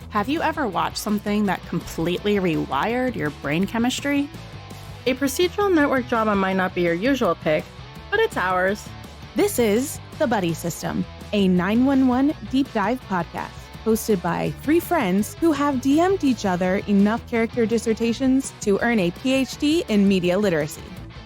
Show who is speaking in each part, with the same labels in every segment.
Speaker 1: Have you ever watched something that completely rewired your brain chemistry?
Speaker 2: A procedural network drama might not be your usual pick, but it's ours.
Speaker 3: This is The Buddie System, a 911 deep dive podcast hosted by three friends who have DM'd each other enough character dissertations to earn a PhD in media literacy.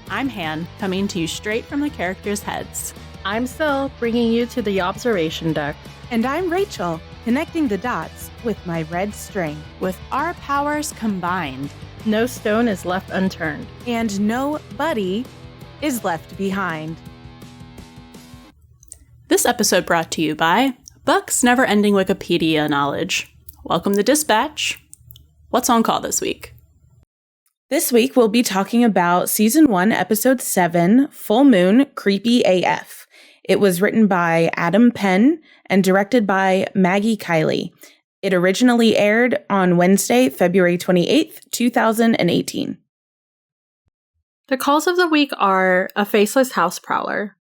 Speaker 1: I'm Han, coming to you straight from the characters' heads.
Speaker 2: I'm Sil, bringing you to the observation deck.
Speaker 3: And I'm Rachel, connecting the dots with my red string.
Speaker 1: With our powers combined,
Speaker 2: No stone is left unturned.
Speaker 3: And no buddy is left behind.
Speaker 1: This episode brought to you by Buck's never-ending Wikipedia knowledge. Welcome to Dispatch. What's on call this week?
Speaker 3: This week, we'll be talking about Season 1, Episode 7, Full Moon, Creepy AF. It was written by Adam Penn and directed by Maggie Kiley. It originally aired on Wednesday, February 28th, 2018.
Speaker 2: The calls of the week are a faceless house prowler.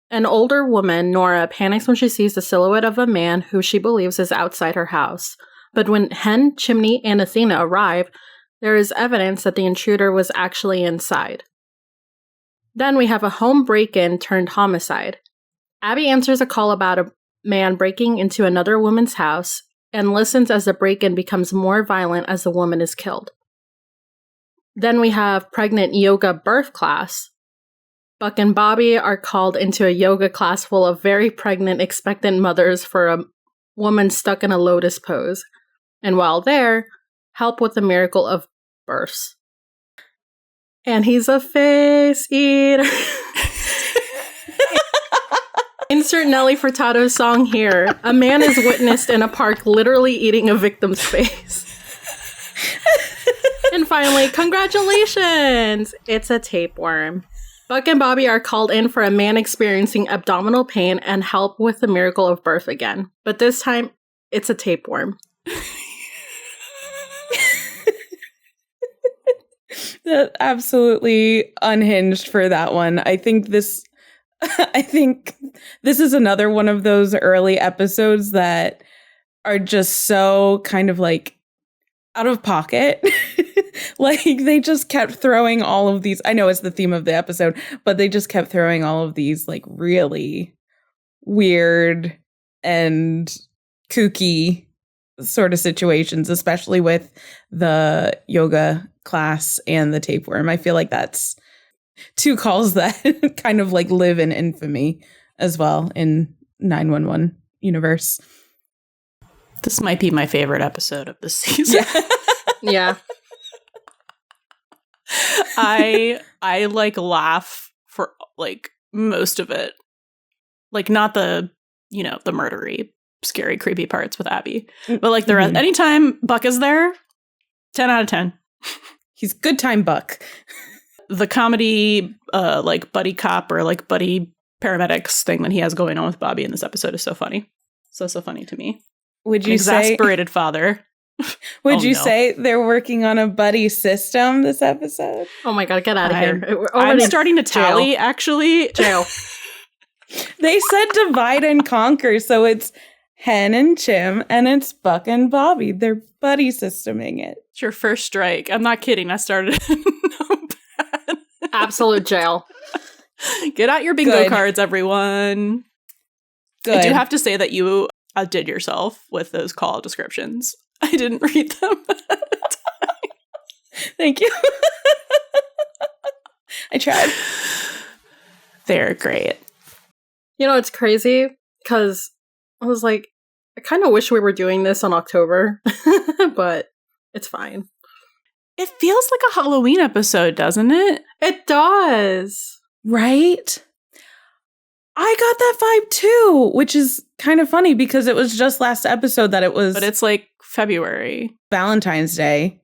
Speaker 2: An older woman, Nora, panics when she sees the silhouette of a man who she believes is outside her house. But when Hen, Chimney, and Athena arrive, there is evidence that the intruder was actually inside. Then we have a home break-in turned homicide. Abby answers a call about a man breaking into another woman's house and listens as the break-in becomes more violent as the woman is killed. Then we have pregnant yoga birth class. Buck and Bobby are called into a yoga class full of very pregnant, expectant mothers for a woman stuck in a lotus pose. And while there, help with the miracle of births. And he's a face eater. Insert Nelly Furtado's song here. A man is witnessed in a park literally eating a victim's face. And finally, congratulations! It's a tapeworm. Buck and Bobby are called in for a man experiencing abdominal pain and help with the miracle of birth again. But this time, it's a tapeworm.
Speaker 3: Absolutely unhinged for that one. I think this is another one of those early episodes that are just so kind of like out of pocket. Like they just kept throwing all of these. I know it's the theme of the episode, but they just kept throwing all of these like really weird and kooky sort of situations, especially with the yoga class and the tapeworm. I feel like that's two calls that kind of like live in infamy as well in 911 universe.
Speaker 1: This might be my favorite episode of the season.
Speaker 2: Yeah.
Speaker 1: I like laugh for like most of it. Like not the, the murdery, scary, creepy parts with Abby. But like the rest, anytime Buck is there, 10 out of 10.
Speaker 3: He's good time Buck.
Speaker 1: The comedy, like buddy cop or like buddy paramedics thing that he has going on with Bobby in this episode is so funny. So funny to me.
Speaker 3: Would you
Speaker 1: exasperated father?
Speaker 3: Would you say they're working on a buddy system this episode?
Speaker 2: Oh my god, get out of here.
Speaker 1: I'm starting to tally, actually.
Speaker 2: Jail.
Speaker 3: They said divide and conquer, so it's Hen and Chim, and it's Buck and Bobby. They're buddy systeming it.
Speaker 1: It's your first strike. I'm not kidding. I started bad.
Speaker 2: Absolute jail.
Speaker 1: Get out your bingo cards, everyone. Good. I do have to say that you outdid yourself with those call descriptions. I didn't read them at the time.
Speaker 3: Thank you. I tried.
Speaker 1: They're great.
Speaker 2: It's crazy because I was like, I kind of wish we were doing this on October, but it's fine.
Speaker 1: It feels like a Halloween episode, doesn't it?
Speaker 2: It does.
Speaker 3: Right? I got that vibe too, which is kind of funny because it was just last episode that it was.
Speaker 1: But it's like February.
Speaker 3: Valentine's Day.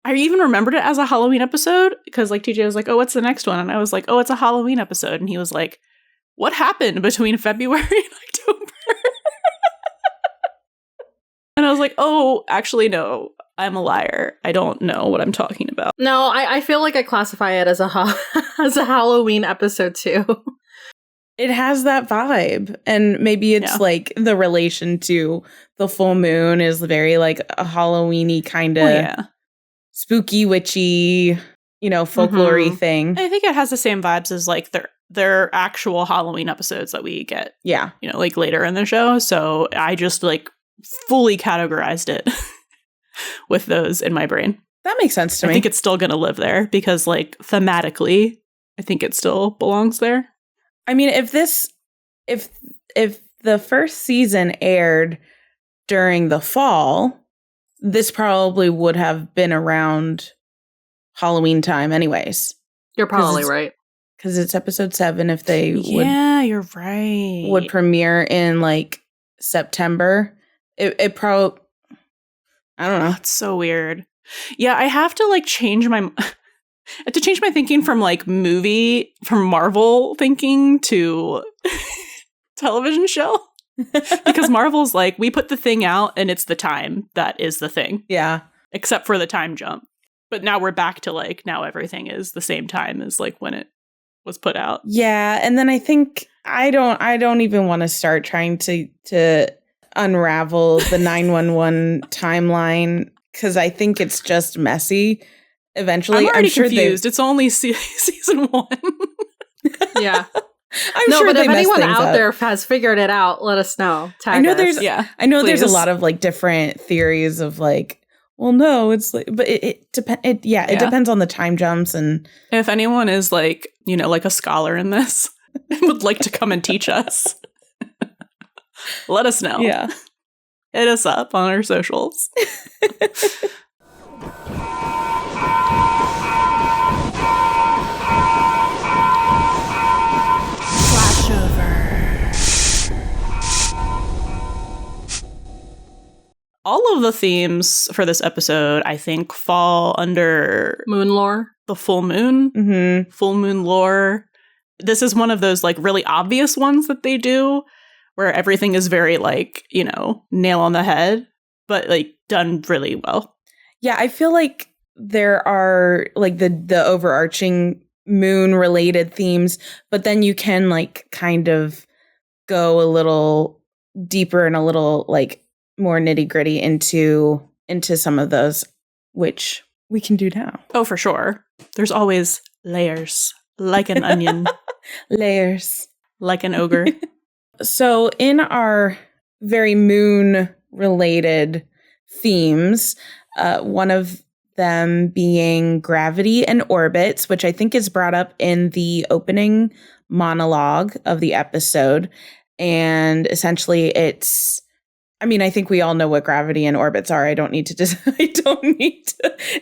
Speaker 1: I even remembered it as a Halloween episode because like TJ was like, oh, what's the next one? And I was like, oh, it's a Halloween episode. And he was like, what happened between February and October? And I was like, oh, actually, no, I'm a liar. I don't know what I'm talking about.
Speaker 2: No, I feel like I classify it as a Halloween episode too.
Speaker 3: It has that vibe. And maybe it's like the relation to the full moon is very like a Halloween-y kind of spooky, witchy, you know, folklore-y thing.
Speaker 1: I think it has the same vibes as like their actual Halloween episodes that we get, you know, like later in the show. So I just like fully categorized it with those in my brain.
Speaker 3: That makes sense to me.
Speaker 1: I think it's still going to live there because like thematically, I think it still belongs there.
Speaker 3: I mean, if the first season aired during the fall, this probably would have been around Halloween time anyways.
Speaker 2: You're probably right.
Speaker 3: Because it's episode 7 if they
Speaker 1: you're right.
Speaker 3: would premiere in like September. It probably, I don't know.
Speaker 1: It's so weird. Yeah, I have to like change my thinking from like from Marvel thinking to television show. Because Marvel's like, we put the thing out and it's the time that is the thing.
Speaker 3: Yeah.
Speaker 1: Except for the time jump. But now we're back to like, now everything is the same time as like when it was put out.
Speaker 3: Yeah. And then I think I don't even want to start trying to unravel the 911 timeline because I think it's just messy. Eventually,
Speaker 1: I'm already confused. It's only season 1.
Speaker 2: Yeah.
Speaker 3: I'm sure
Speaker 2: but
Speaker 3: they
Speaker 2: if anyone out
Speaker 3: up.
Speaker 2: there has figured it out, let us know.
Speaker 3: I know
Speaker 2: Tag us.
Speaker 3: there's a lot of like different theories of like, well, no, it's like, but it depends. It depends on the time jumps. And
Speaker 1: if anyone is like, you know, like a scholar in this, would like to come and teach us, let us know.
Speaker 3: Yeah,
Speaker 1: hit us up on our socials. All of the themes for this episode, I think, fall under
Speaker 2: moon lore,
Speaker 1: the full moon, full moon lore. This is one of those like really obvious ones that they do where everything is very like, you know, nail on the head, but like done really well.
Speaker 3: Yeah, I feel like there are like the overarching moon related themes, but then you can like kind of go a little deeper and a little like more nitty gritty into some of those, which we can do now.
Speaker 1: Oh, for sure. There's always layers, like an onion.
Speaker 3: Layers.
Speaker 1: Like an ogre.
Speaker 3: So in our very moon related themes, one of them being gravity and orbits, which I think is brought up in the opening monologue of the episode. And essentially it's, I mean, I think we all know what gravity and orbits are. I don't need to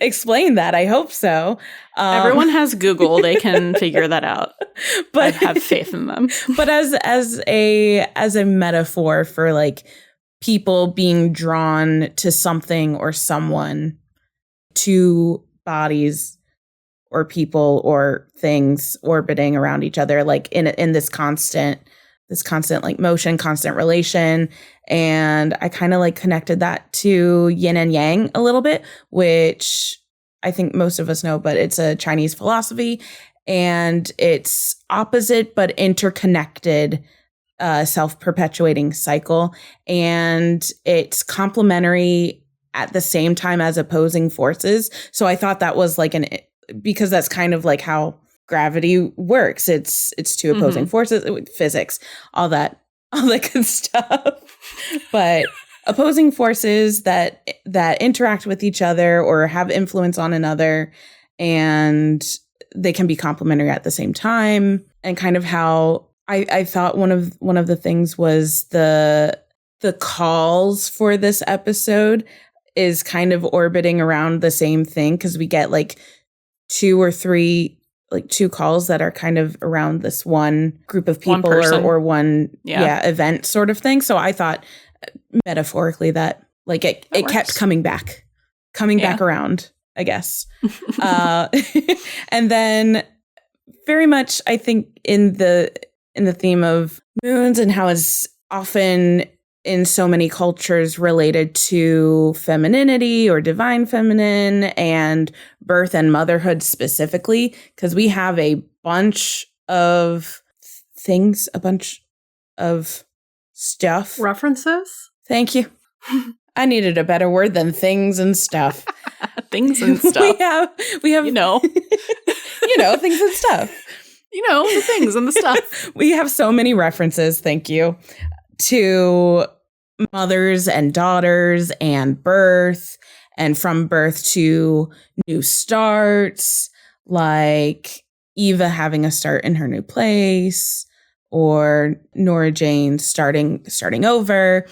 Speaker 3: explain that. I hope so.
Speaker 1: Everyone has Google. They can figure that out. But I have faith in them.
Speaker 3: But as a metaphor for like people being drawn to something or someone, to bodies or people or things orbiting around each other, like in this constant like motion, constant relation. And I kind of like connected that to yin and yang a little bit, which I think most of us know, but it's a Chinese philosophy and it's opposite but interconnected self-perpetuating cycle. And it's complementary at the same time as opposing forces. So I thought that was like because that's kind of like how gravity works. It's two opposing forces, physics, all that good stuff. But opposing forces that interact with each other or have influence on another, and they can be complementary at the same time. And kind of how I thought one of the things was the calls for this episode is kind of orbiting around the same thing, because we get like 2 or 3 like 2 calls that are kind of around this one group of people or one event sort of thing. So I thought metaphorically that like it kept coming back around, I guess. And then very much I think in the theme of moons and how it's often in so many cultures related to femininity or divine feminine and birth and motherhood specifically, because we have a bunch of things, a bunch of stuff.
Speaker 2: References?
Speaker 3: Thank you. I needed a better word than things and stuff.
Speaker 1: Things and stuff.
Speaker 3: We have
Speaker 1: you know.
Speaker 3: Things and stuff.
Speaker 1: The things and the stuff.
Speaker 3: We have so many references, thank you, to mothers and daughters and birth, and from birth to new starts, like Eva having a start in her new place, or Nora Jane starting over.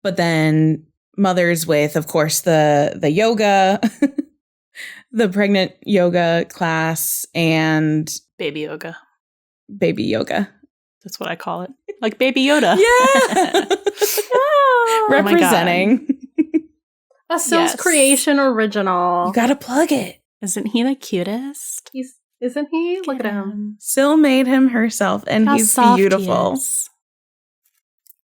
Speaker 3: But then mothers with, of course, the yoga, the pregnant yoga class, and
Speaker 1: baby yoga.
Speaker 3: Baby yoga.
Speaker 1: That's what I call it. Like Baby Yoda.
Speaker 3: Yeah. Representing.
Speaker 2: A Sil's creation original.
Speaker 3: You gotta plug it.
Speaker 1: Isn't he the cutest?
Speaker 2: Isn't he? Look at him.
Speaker 3: Sil made him herself, and he's beautiful.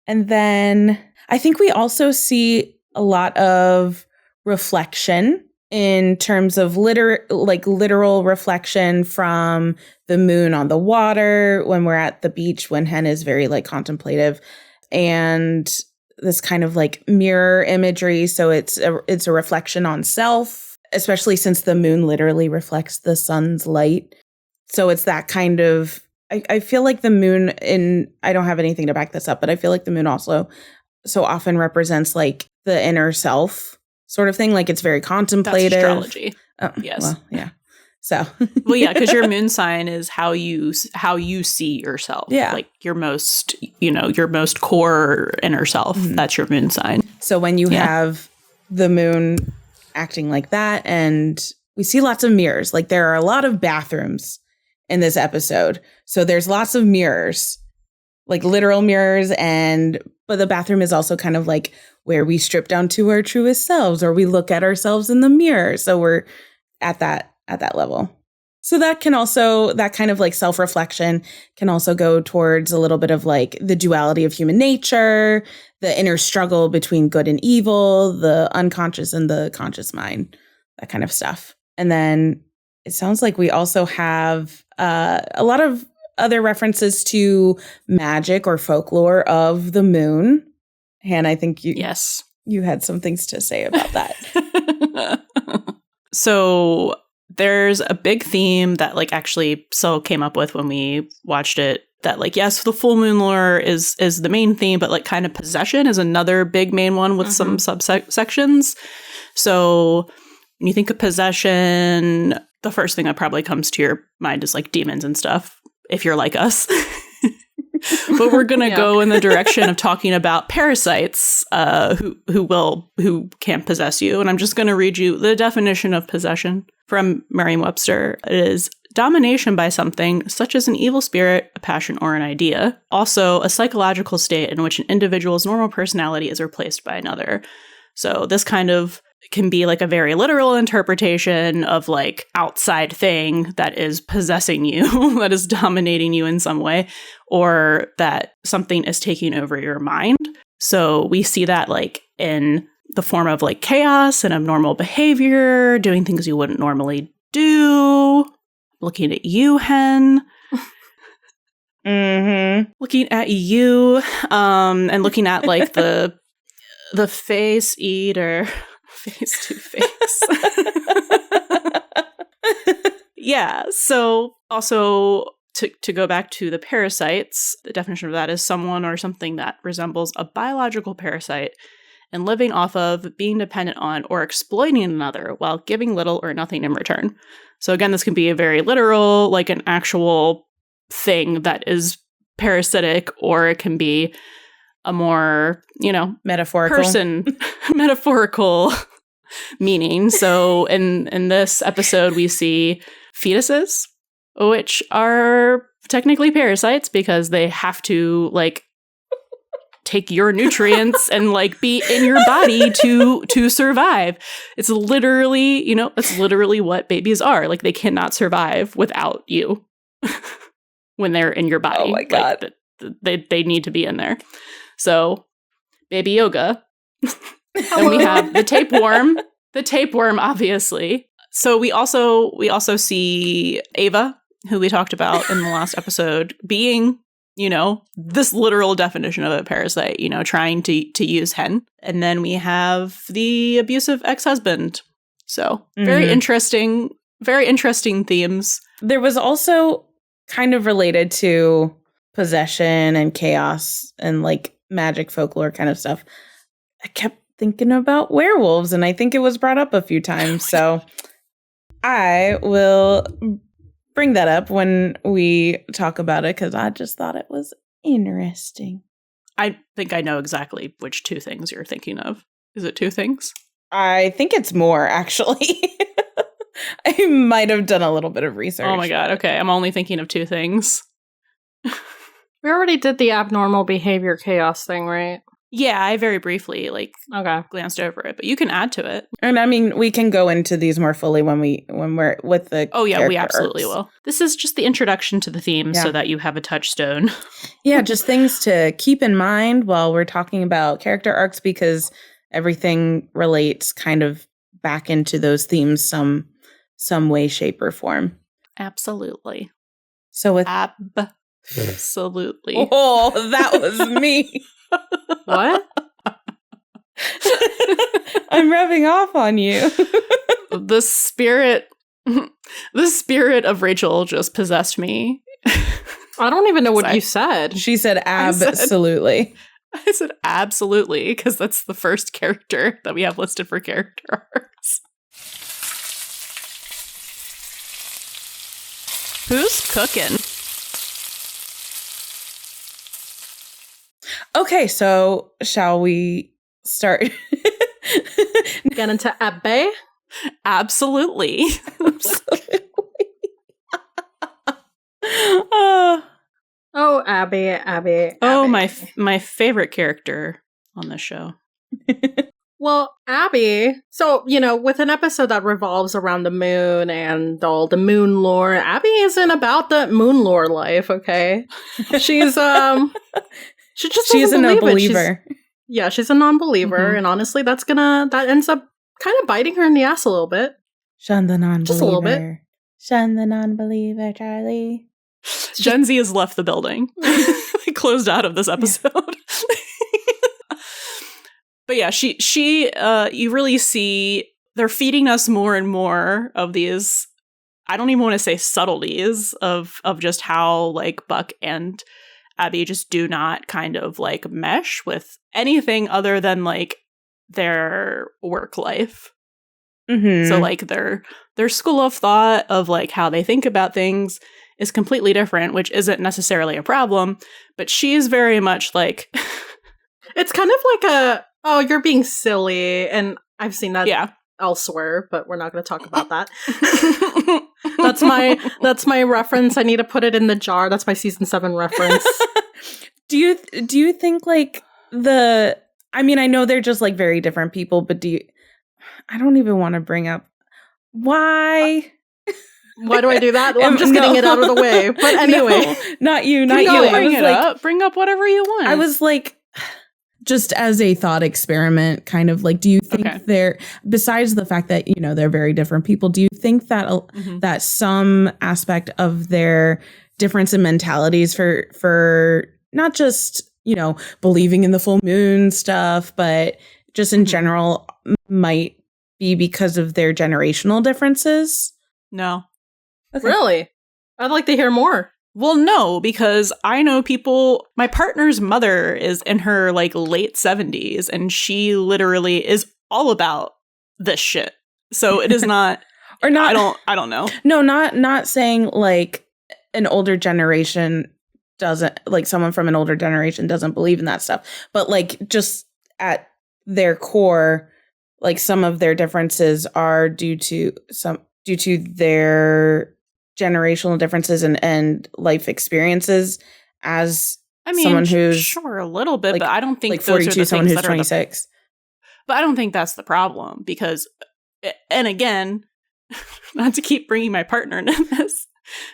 Speaker 3: And then I think we also see a lot of reflection in terms of literal reflection from the moon on the water when we're at the beach, when Hen is very like contemplative, and this kind of like mirror imagery. So it's a reflection on self, especially since the moon literally reflects the sun's light. So it's that kind of, I feel like the moon, I don't have anything to back this up, but I feel like the moon also so often represents like the inner self sort of thing. Like it's very contemplative.
Speaker 1: That's astrology.
Speaker 3: Oh,
Speaker 1: yes.
Speaker 3: Well, yeah. So.
Speaker 1: Well, yeah, because your moon sign is how you see yourself.
Speaker 3: Yeah.
Speaker 1: Like your most core inner self. Mm-hmm. That's your moon sign.
Speaker 3: So when you have the moon acting like that, and we see lots of mirrors, like there are a lot of bathrooms in this episode. So there's lots of mirrors, like literal mirrors, but the bathroom is also kind of like where we strip down to our truest selves, or we look at ourselves in the mirror. So we're at that level. So that kind of like self-reflection can also go towards a little bit of like the duality of human nature, the inner struggle between good and evil, the unconscious and the conscious mind, that kind of stuff. And then it sounds like we also have a lot of other references to magic or folklore of the moon. Han, I think you had some things to say about that.
Speaker 1: So there's a big theme that like actually Sil came up with when we watched it, that like, yes, the full moon lore is the main theme, but like kind of possession is another big main one with some subsections. So when you think of possession, the first thing that probably comes to your mind is like demons and stuff, if you're like us. But we're going to go in the direction of talking about parasites who can't possess you. And I'm just going to read you the definition of possession from Merriam-Webster. It is domination by something, such as an evil spirit, a passion, or an idea. Also, a psychological state in which an individual's normal personality is replaced by another. So this kind of can be like a very literal interpretation of like outside thing that is possessing you, that is dominating you in some way, or that something is taking over your mind. So we see that like in the form of like chaos and abnormal behavior, doing things you wouldn't normally do. Looking at you, Hen. Looking at you, and looking at like the face eater. Face to face. Yeah. So also to go back to the parasites, the definition of that is someone or something that resembles a biological parasite and living off of, being dependent on, or exploiting another while giving little or nothing in return. So again, this can be a very literal, like an actual thing that is parasitic, or it can be a more, metaphorical meaning. So in this episode, we see fetuses, which are technically parasites because they have to like take your nutrients and like be in your body to survive. It's literally, that's literally what babies are. Like they cannot survive without you when they're in your body.
Speaker 3: Oh my God.
Speaker 1: Like, they need to be in there. So baby yoga. And we have the tapeworm, obviously. So we also see Ava, who we talked about in the last episode, being you know, this literal definition of a parasite, you know, trying to use hen. And then we have the abusive ex-husband. So very interesting themes.
Speaker 3: There was also kind of related to possession and chaos and like magic folklore kind of stuff. I kept thinking about werewolves, and I think it was brought up a few times. So I will bring that up when we talk about it, because I just thought it was interesting.
Speaker 1: I think I know exactly which two things you're thinking of. Is it two things?
Speaker 3: I think it's more, actually. I might have done a little bit of research.
Speaker 1: Oh my god, okay. I'm only thinking of two things.
Speaker 2: We already did the abnormal behavior chaos thing, right?
Speaker 1: Yeah, I very briefly
Speaker 2: Okay.
Speaker 1: glanced over it, but you can add to it.
Speaker 3: And I mean, we can go into these more fully when we're with the
Speaker 1: Oh yeah, we
Speaker 3: character
Speaker 1: absolutely
Speaker 3: arcs.
Speaker 1: will. This is just the introduction to the theme so that you have a touchstone.
Speaker 3: Yeah, just things to keep in mind while we're talking about character arcs, because everything relates kind of back into those themes some way, shape, or form.
Speaker 1: Absolutely.
Speaker 3: So with
Speaker 1: Absolutely.
Speaker 3: oh, that was me.
Speaker 2: What?
Speaker 3: I'm rubbing off on you.
Speaker 1: The spirit of Rachel just possessed me.
Speaker 2: I don't even know what you said.
Speaker 3: She said absolutely.
Speaker 1: I said absolutely, because that's the first character that we have listed for character arcs. Who's cooking?
Speaker 3: Okay, so shall we start?
Speaker 2: Get into Abbe?
Speaker 1: Absolutely.
Speaker 2: Oh, Abby.
Speaker 1: Oh, my favorite character on this show.
Speaker 2: Well, Abby, so, you know, with an episode that revolves around the moon and all the moon lore, Abby isn't about the moon lore life, okay? She's, she just
Speaker 3: She is a non-believer.
Speaker 2: She's a non-believer, and honestly, that ends up kind of biting her in the ass a little bit.
Speaker 3: Shun the non-believer.
Speaker 2: Just a little bit.
Speaker 3: Shun the non-believer, Charlie.
Speaker 1: Gen Z has left the building. They closed out of this episode. But yeah, she you really see they're feeding us more and more of these, I don't even want to say subtleties of just how like Buck and Abby just do not kind of like mesh with anything other than like their work life.
Speaker 3: Mm-hmm.
Speaker 1: So like their school of thought of like how they think about things is completely different, which isn't necessarily a problem, but she's very much like
Speaker 2: it's kind of like oh, you're being silly, and I've seen that elsewhere, but we're not going to talk about that. That's my reference. I need to put it in the jar. That's my season 7 reference.
Speaker 3: Do you think like I mean, I know they're just like very different people, but I don't even want to bring up why.
Speaker 2: Why do I do that? Well, I'm just getting it out of the way. But anyway.
Speaker 3: No, not you.
Speaker 1: Bring it up. Bring up whatever you want.
Speaker 3: I was like, just as a thought experiment, kind of like, do you think they're, besides the fact that, you know, they're very different people, do you think that that some aspect of their difference in mentalities for not just, you know, believing in the full moon stuff, but just in general might be because of their generational differences?
Speaker 1: No.
Speaker 2: Okay. Really? I'd like to hear more.
Speaker 1: Well, no, because I know people, my partner's mother is in her like late 70s and she literally is all about this shit. So it is not
Speaker 3: or not
Speaker 1: I don't know.
Speaker 3: No, not saying like an older generation doesn't, like someone from an older generation doesn't believe in that stuff, but like just at their core, like some of their differences are due to their generational differences and life experiences. As someone who's
Speaker 1: sure a little bit,
Speaker 3: like,
Speaker 1: but I don't think
Speaker 3: like
Speaker 1: those
Speaker 3: 42,
Speaker 1: are the
Speaker 3: someone
Speaker 1: things
Speaker 3: who's
Speaker 1: that
Speaker 3: 26.
Speaker 1: But I don't think that's the problem because, and again, not to keep bringing my partner into this,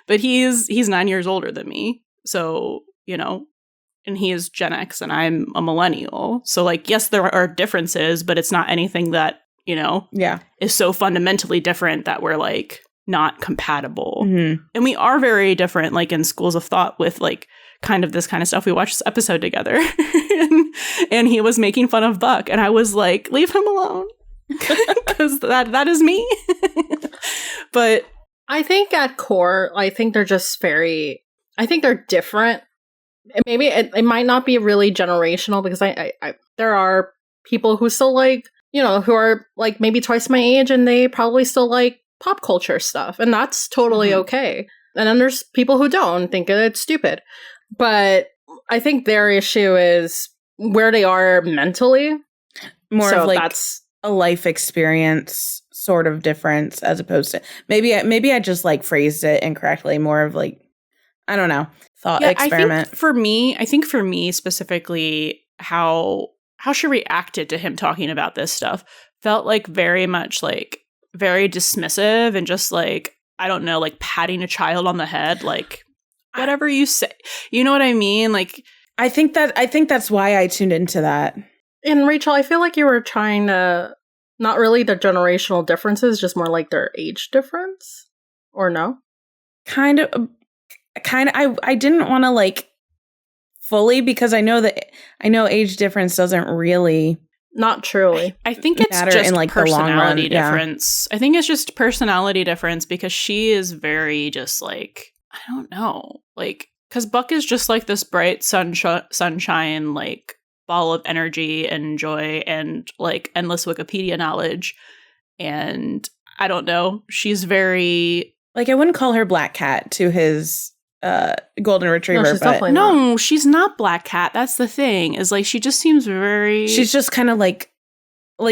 Speaker 1: but he's 9 years older than me, so you know, and he is Gen X and I'm a millennial, so like yes, there are differences, but it's not anything that, you know, is so fundamentally different that we're like not compatible. And we are very different, like in schools of thought with like kind of this kind of stuff. We watched this episode together and he was making fun of Buck. And I was like, leave him alone. Because that is me. But
Speaker 2: I think at core, I think they're just I think they're different. Maybe it might not be really generational because I there are people who still like, you know, who are like maybe twice my age and they probably still like pop culture stuff. And that's totally okay. And then there's people who don't think it's stupid. But I think their issue is where they are mentally.
Speaker 3: More of like that's a life experience sort of difference as opposed to maybe I just like phrased it incorrectly. More of like, I don't know, thought experiment.
Speaker 1: I think for me specifically, how she reacted to him talking about this stuff felt like very much like very dismissive and just like, I don't know, like patting a child on the head, like whatever you say. You know what I mean? Like,
Speaker 3: I think that's why I tuned into that.
Speaker 2: And Rachel, I feel like you were trying to, not really the generational differences, just more like their age difference, or no?
Speaker 3: Kind of. I didn't want to like fully because I know age difference doesn't really.
Speaker 2: Not truly.
Speaker 1: I think it's just in, like, personality difference. Yeah. I think it's just personality difference because she is very just like, I don't know, like, because Buck is just like this bright sunshine, like ball of energy and joy and like endless Wikipedia knowledge. And I don't know, she's very
Speaker 3: like, I wouldn't call her Black Cat to his golden retriever.
Speaker 1: No, she's not Black Cat. That's the thing, is like she just seems very,
Speaker 3: she's just kind of like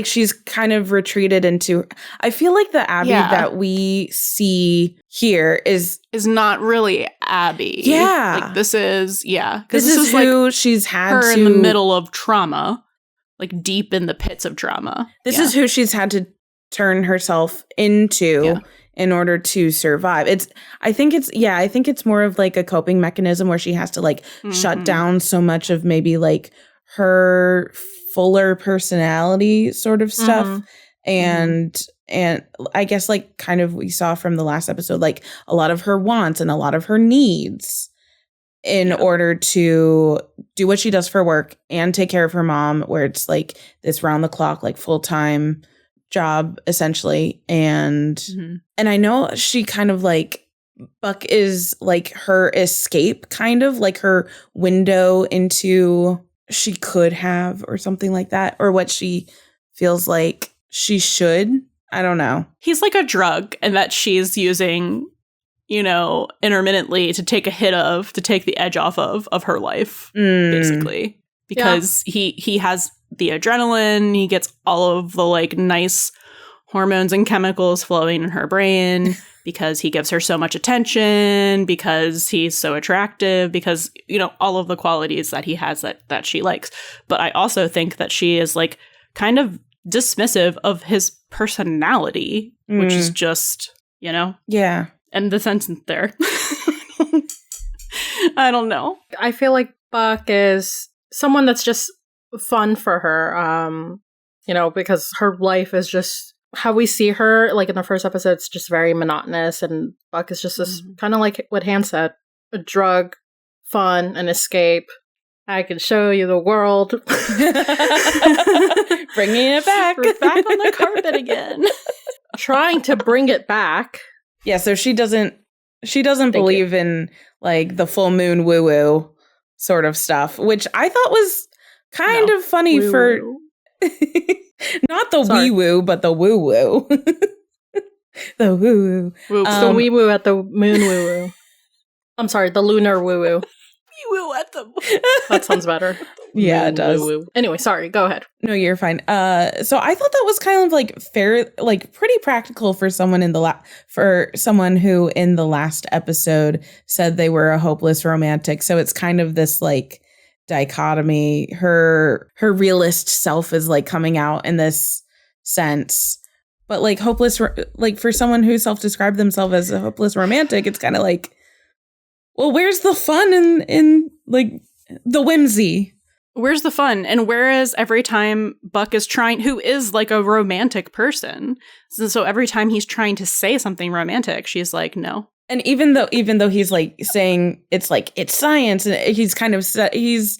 Speaker 3: she's kind of retreated into, I feel like the Abby that we see here is
Speaker 1: not really Abby.
Speaker 3: Yeah.
Speaker 1: Like this is
Speaker 3: this is who like she's had
Speaker 1: her in the middle of trauma, like deep in the pits of trauma.
Speaker 3: This is who she's had to turn herself into in order to survive. I think it's more of like a coping mechanism where she has to like shut down so much of maybe like her fuller personality sort of stuff. And I guess like kind of we saw from the last episode, like a lot of her wants and a lot of her needs in order to do what she does for work and take care of her mom, where it's like this round the clock, like full-time job essentially. And I know she kind of like, Buck is like her escape, kind of like her window into she could have or something like that, or what she feels like she should. I don't know.
Speaker 1: He's like a drug and that she's using, you know, intermittently to take a hit of, to take the edge off of her life, basically. Because he has the adrenaline, he gets all of the like nice hormones and chemicals flowing in her brain because he gives her so much attention, because he's so attractive, because, you know, all of the qualities that he has that she likes. But I also think that she is like kind of dismissive of his personality, which is just, you know.
Speaker 3: Yeah.
Speaker 1: And the sentence there. I don't know.
Speaker 2: I feel like Buck is someone that's just fun for her, you know, because her life is just how we see her. Like in the first episode, it's just very monotonous, and Buck is just this kind of like what Han said, a drug, fun, an escape. I can show you the world.
Speaker 3: Bringing it back.
Speaker 1: We're back on the carpet again.
Speaker 2: Trying to bring it back.
Speaker 3: Yeah, so she doesn't believe in like the full moon woo-woo sort of stuff, which I thought was kind of funny for not the wee-woo, but the woo-woo. The woo-woo.
Speaker 2: It's the wee-woo at the moon woo-woo. I'm sorry, the lunar woo-woo.
Speaker 1: Woo at them.
Speaker 2: That sounds better.
Speaker 3: Yeah, it does.
Speaker 2: Woo-woo. Anyway, sorry, go ahead.
Speaker 3: No, you're fine. So I thought that was kind of like fair, like pretty practical for someone for someone who in the last episode said they were a hopeless romantic. So it's kind of this like dichotomy. Her realist self is like coming out in this sense, but like hopeless, like for someone who self-described themselves as a hopeless romantic, it's kind of like, well, where's the fun in like the whimsy?
Speaker 1: Where's the fun? And whereas every time Buck is who is like a romantic person, so every time he's trying to say something romantic, she's like, no,
Speaker 3: And even though he's like saying it's science, and he's kind of he's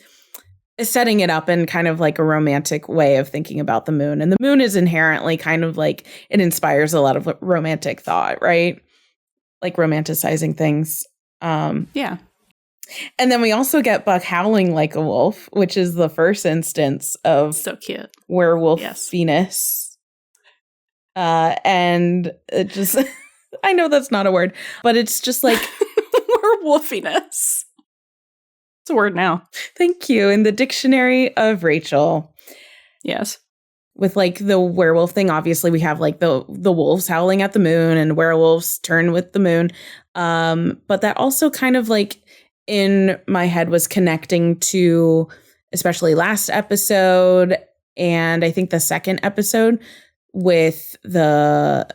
Speaker 3: setting it up in kind of like a romantic way of thinking about the moon. And the moon is inherently kind of like, it inspires a lot of romantic thought, right? Like romanticizing things.
Speaker 1: Yeah.
Speaker 3: And then we also get Buck howling like a wolf, which is the first instance of
Speaker 1: so cute
Speaker 3: werewolfiness. And it just, I know that's not a word, but it's just like
Speaker 1: werewolfiness. It's a word now.
Speaker 3: Thank you. In the dictionary of Rachel.
Speaker 1: Yes.
Speaker 3: With like the werewolf thing, obviously we have like the wolves howling at the moon and werewolves turn with the moon. But that also kind of like in my head was connecting to especially last episode and I think the second episode with the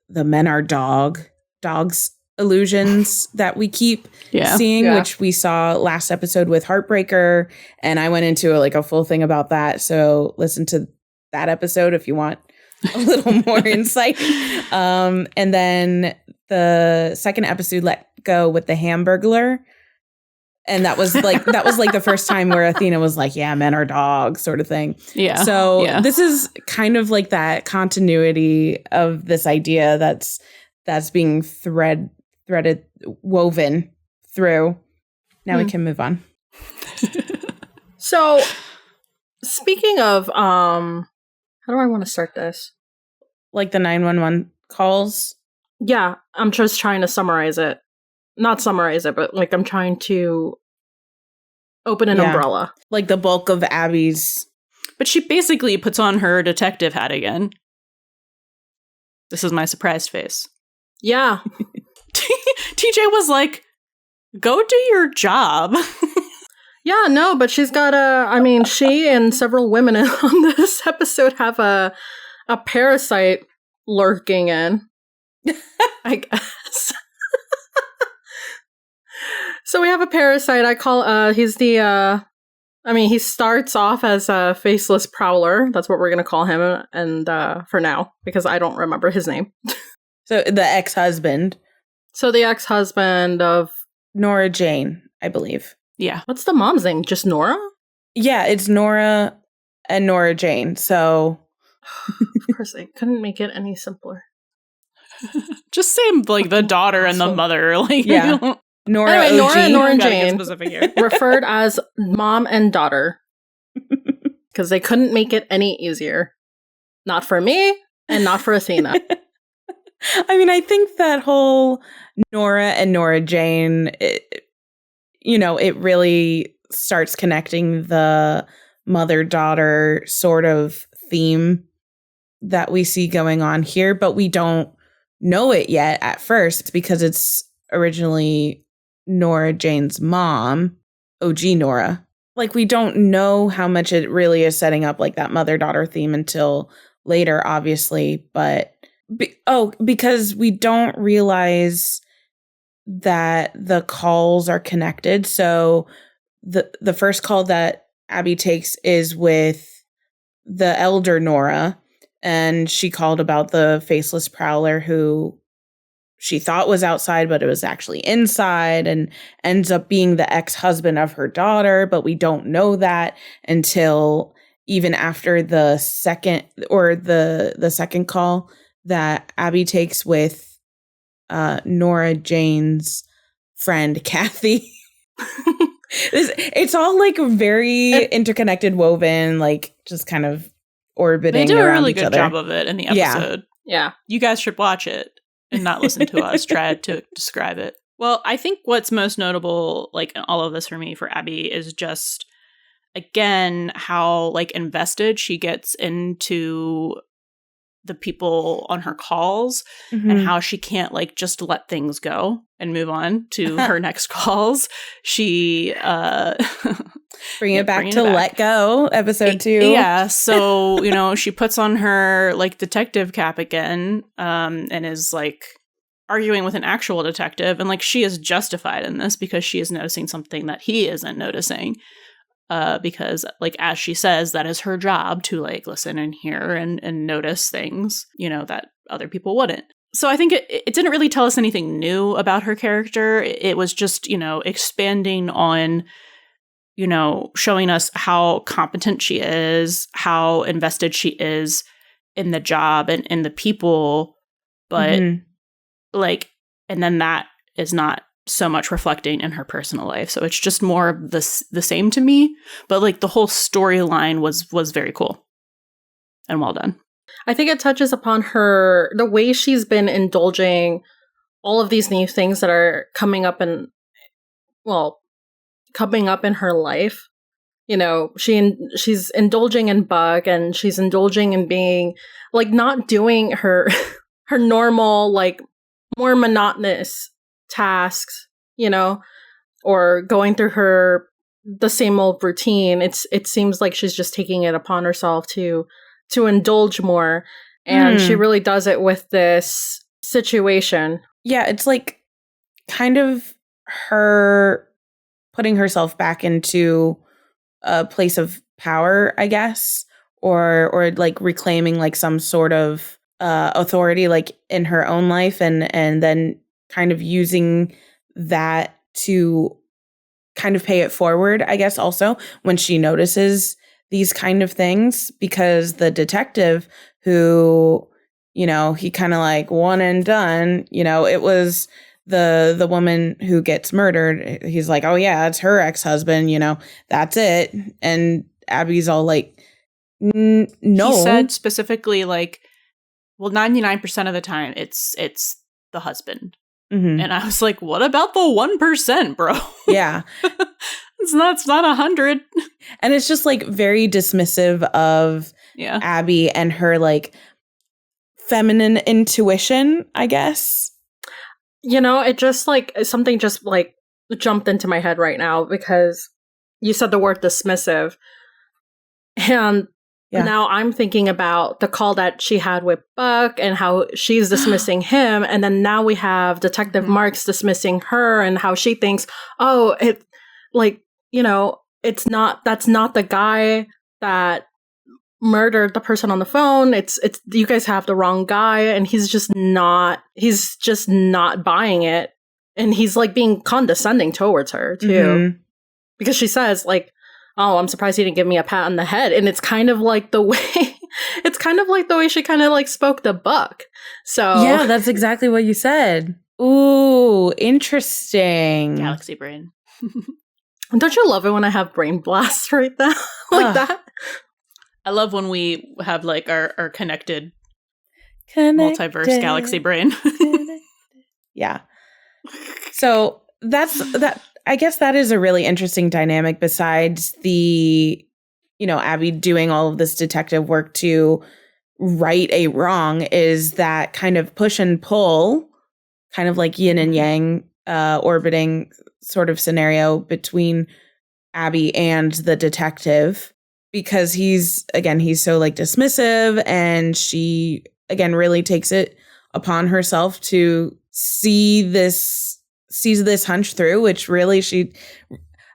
Speaker 3: men are dogs illusions that we keep seeing, which we saw last episode with Heartbreaker, and I went into a full thing about that. So listen to that episode if you want a little more insight. And then the second episode, Let Go, with the Hamburglar. And that was like the first time where Athena was like, yeah, men are dogs sort of thing.
Speaker 1: Yeah.
Speaker 3: So this is kind of like that continuity of this idea that's being woven through. Now we can move on.
Speaker 2: So speaking of, how do I want to start this?
Speaker 3: Like the 911 calls?
Speaker 2: Yeah, I'm just trying to summarize it. Not summarize it, but like I'm trying to open an umbrella.
Speaker 3: Like the bulk of Abby's.
Speaker 1: But she basically puts on her detective hat again. This is my surprised face.
Speaker 2: Yeah.
Speaker 1: TJ was like, go do your job.
Speaker 2: Yeah, no, but she's got she and several women on this episode have a parasite lurking in, I guess. So we have a parasite. I call, he's the, he starts off as a faceless prowler. That's what we're going to call him. And for now, because I don't remember his name.
Speaker 3: So the ex-husband.
Speaker 2: So the ex-husband of
Speaker 3: Nora Jane, I believe.
Speaker 1: Yeah.
Speaker 2: What's the mom's name? Just Nora?
Speaker 3: Yeah, it's Nora and Nora Jane. So
Speaker 2: of course, they couldn't make it any simpler.
Speaker 1: Just say like the daughter and the mother. Like,
Speaker 3: yeah. Nora,
Speaker 2: anyway, Nora and Nora Jane
Speaker 1: here.
Speaker 2: referred as mom and daughter because they couldn't make it any easier. Not for me and not for Athena.
Speaker 3: I think that whole Nora and Nora Jane, it really starts connecting the mother-daughter sort of theme that we see going on here, but we don't know it yet at first because it's originally Nora Jane's mom, OG Nora. Like, we don't know how much it really is setting up like that mother-daughter theme until later, obviously, but because we don't realize that the calls are connected. So the first call that Abby takes is with the elder Nora, and she called about the faceless prowler who she thought was outside, but it was actually inside, and ends up being the ex-husband of her daughter, but we don't know that until even after the second call that Abby takes with Nora Jane's friend Kathy. It's all like very interconnected, woven, like just kind of orbiting.
Speaker 1: They do a
Speaker 3: around
Speaker 1: really
Speaker 3: each
Speaker 1: good
Speaker 3: other.
Speaker 1: job of it in the episode.
Speaker 2: Yeah.
Speaker 1: You guys should watch it and not listen to us try to describe it. Well, I think what's most notable, like in all of this for me, for Abby, is just, again, how like invested she gets into the people on her calls, and how she can't like just let things go and move on to her next calls. She
Speaker 3: bring it back to Let Go, episode 2.
Speaker 1: Yeah, so she puts on her like detective cap again, and is like arguing with an actual detective, and like she is justified in this because she is noticing something that he isn't noticing. Because, like, as she says, that is her job to, like, listen and hear and notice things, that other people wouldn't. So I think it didn't really tell us anything new about her character. It was just, expanding on, showing us how competent she is, how invested she is in the job and in the people. But and then that is not so much reflecting in her personal life. So it's just more of the same to me. But like the whole storyline was very cool and well done.
Speaker 2: I think it touches upon the way she's been indulging all of these new things that are coming up in her life. She's indulging in Buck, and she's indulging in being like not doing her normal, like more monotonous tasks, or going through the same old routine. It seems like she's just taking it upon herself to indulge more. And she really does it with this situation.
Speaker 3: Yeah, it's like kind of her putting herself back into a place of power, I guess, or like reclaiming like some sort of authority like in her own life, and then kind of using that to kind of pay it forward, I guess, also when she notices these kind of things, because the detective who, he kind of like one and done, it was the woman who gets murdered. He's like, oh yeah, it's her ex-husband, that's it. And Abby's all like, no.
Speaker 1: He said specifically like, well, 99% of the time it's the husband. Mm-hmm. And I was like, what about the 1%, bro?
Speaker 3: Yeah.
Speaker 1: It's not 100.
Speaker 3: And it's just like very dismissive of Abby and her like feminine intuition, I guess.
Speaker 2: It just like something just like jumped into my head right now because you said the word dismissive. And now I'm thinking about the call that she had with Buck and how she's dismissing him. And then now we have Detective Marks dismissing her and how she thinks, oh, it like, that's not the guy that murdered the person on the phone. It's you guys have the wrong guy, and he's just not buying it. And he's like being condescending towards her too. Because she says like, oh, I'm surprised he didn't give me a pat on the head. And it's kind of like the way she kind of like spoke to Buck. So
Speaker 3: yeah, that's exactly what you said. Ooh, interesting.
Speaker 1: Galaxy brain.
Speaker 2: Don't you love it when I have brain blasts right now? That?
Speaker 1: I love when we have like our connected multiverse galaxy brain.
Speaker 3: Yeah. So that. I guess that is a really interesting dynamic besides the, Abby doing all of this detective work to right a wrong, is that kind of push and pull, kind of like yin and yang orbiting sort of scenario between Abby and the detective, because he's so like dismissive, and she again really takes it upon herself to sees this hunch through, which really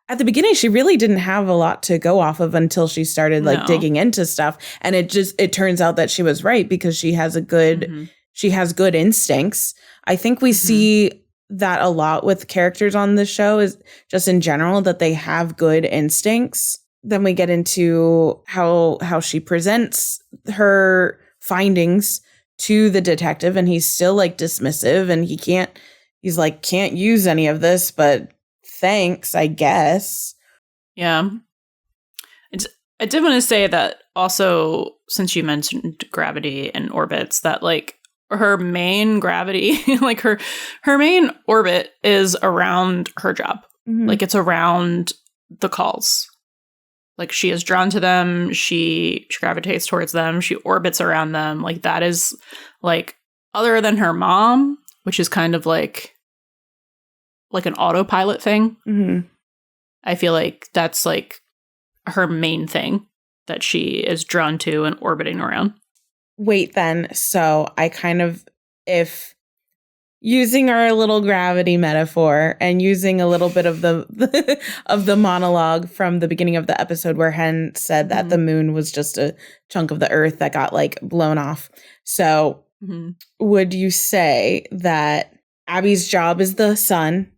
Speaker 3: at the beginning she really didn't have a lot to go off of until she started like digging into stuff, and it turns out that she was right, because she has good instincts. I think we see that a lot with characters on this show, is just in general that they have good instincts. Then we get into how she presents her findings to the detective, and he's still like dismissive, and he's like, can't use any of this, but thanks, I guess.
Speaker 1: Yeah. I did want to say that also, since you mentioned gravity and orbits, that like her main gravity, like her main orbit is around her job. Like it's around the calls. Like she is drawn to them. She gravitates towards them. She orbits around them. Like that is like, other than her mom, which is kind of like an autopilot thing. I feel like that's like her main thing that she is drawn to and orbiting around.
Speaker 3: Wait, then. So I kind of, if using our little gravity metaphor and using a little bit of the of the monologue from the beginning of the episode where Hen said that the moon was just a chunk of the earth that got like blown off. So would you say that Abby's job is the sun?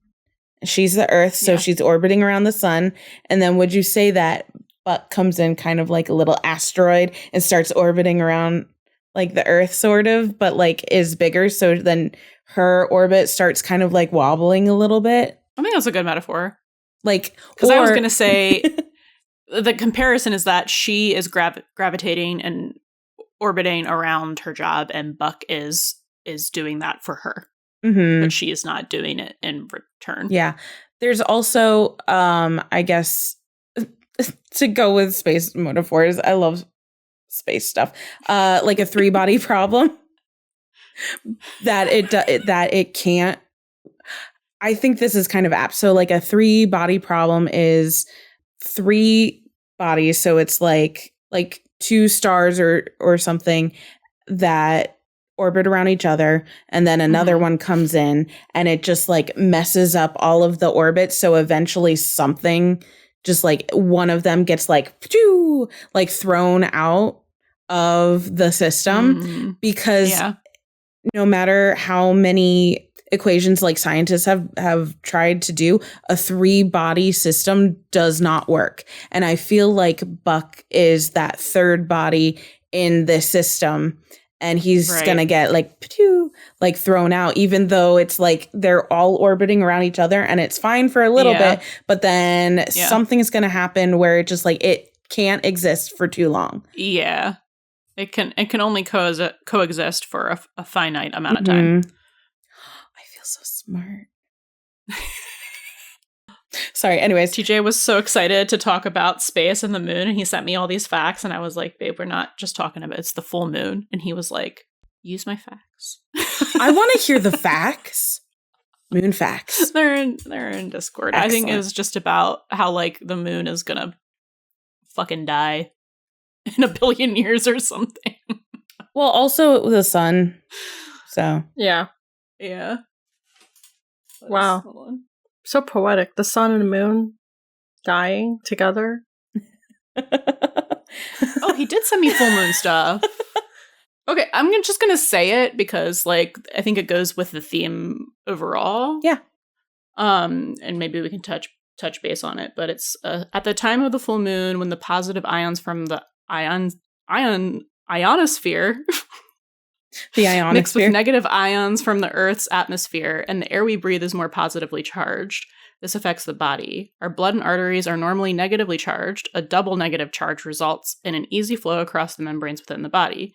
Speaker 3: She's the Earth, so she's orbiting around the sun. And then would you say that Buck comes in kind of like a little asteroid and starts orbiting around like the Earth sort of, but like is bigger, so then her orbit starts kind of like wobbling a little bit?
Speaker 1: I think that's a good metaphor.
Speaker 3: Like,
Speaker 1: because I was going to say the comparison is that she is gravitating and orbiting around her job, and Buck is doing that for her. But she is not doing it in return.
Speaker 3: Yeah. There's also, I guess, to go with space metaphors, I love space stuff, like a 3-body problem that it can't. I think this is kind of apt. So like a 3-body problem is 3 bodies. So it's like 2 stars or something that orbit around each other, and then another one comes in and it just like messes up all of the orbits. So eventually something just like one of them gets like thrown out of the system because no matter how many equations like scientists have tried to do, a 3-body system does not work. And I feel like Buck is that 3rd body in this system. And he's going to get like thrown out, even though it's like they're all orbiting around each other and it's fine for a little bit. But then something is going to happen where it just like it can't exist for too long.
Speaker 1: Yeah. It can only coexist for a finite amount of time.
Speaker 3: I feel so smart. Sorry, anyways.
Speaker 1: TJ was so excited to talk about space and the moon, and he sent me all these facts, and I was like, babe, we're not just talking about it's the full moon. And he was like, use my facts.
Speaker 3: I want to hear the facts. Moon facts.
Speaker 1: They're in Discord. Excellent. I think it was just about how like the moon is gonna fucking die in 1 billion years or something.
Speaker 3: Well, also the sun. So
Speaker 2: yeah. Wow. So poetic. The sun and the moon dying together.
Speaker 1: Oh, he did send me full moon stuff. Okay, I'm just going to say it because, like, I think it goes with the theme overall.
Speaker 3: Yeah.
Speaker 1: And maybe we can touch base on it. But it's at the time of the full moon when the positive ions from the ionosphere mixed with negative ions from the Earth's atmosphere, and the air we breathe is more positively charged. This affects the body. Our blood and arteries are normally negatively charged. A double negative charge results in an easy flow across the membranes within the body.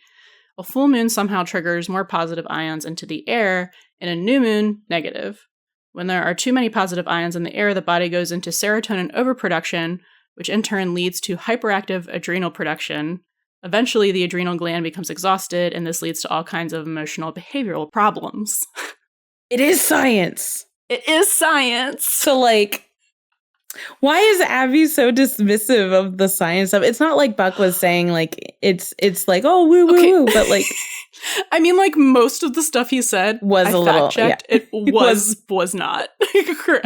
Speaker 1: A full moon somehow triggers more positive ions into the air, and a new moon, negative. When there are too many positive ions in the air, the body goes into serotonin overproduction, which in turn leads to hyperactive adrenal production. Eventually, the adrenal gland becomes exhausted, and this leads to all kinds of emotional behavioral problems.
Speaker 3: It is science.
Speaker 1: It is science.
Speaker 3: So, like, why is Abby so dismissive of the science stuff? It's not like Buck was saying, like, it's like, oh, woo, woo, woo. But, like,
Speaker 1: I mean, like, most of the stuff he said
Speaker 3: was a little,
Speaker 1: fact-checked. Yeah. It was not correct.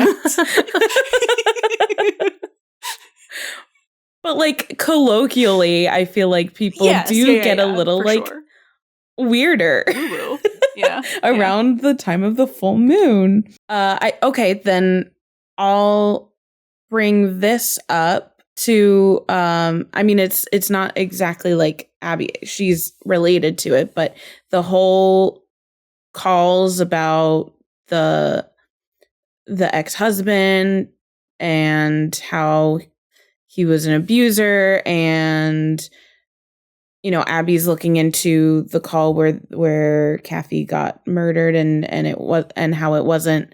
Speaker 3: But, like, colloquially, I feel like people get a little, like, weirder.
Speaker 1: Woo-woo. Yeah.
Speaker 3: Around the time of the full moon. Then I'll bring this up to, I mean, it's not exactly like Abby. She's related to it, but the whole calls about the ex-husband and how he was an abuser, and Abby's looking into the call where Kathy got murdered, and how it wasn't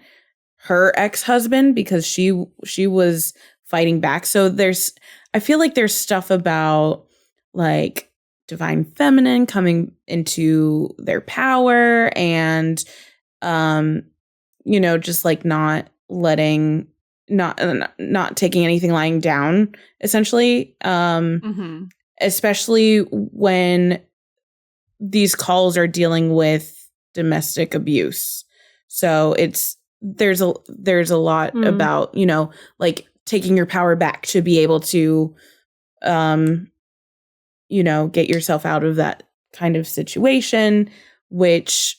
Speaker 3: her ex-husband because she was fighting back. So I feel like there's stuff about like divine feminine coming into their power, and just like not letting. Not taking anything lying down, essentially. Especially when these calls are dealing with domestic abuse. So there's a lot about, like taking your power back to be able to, get yourself out of that kind of situation, which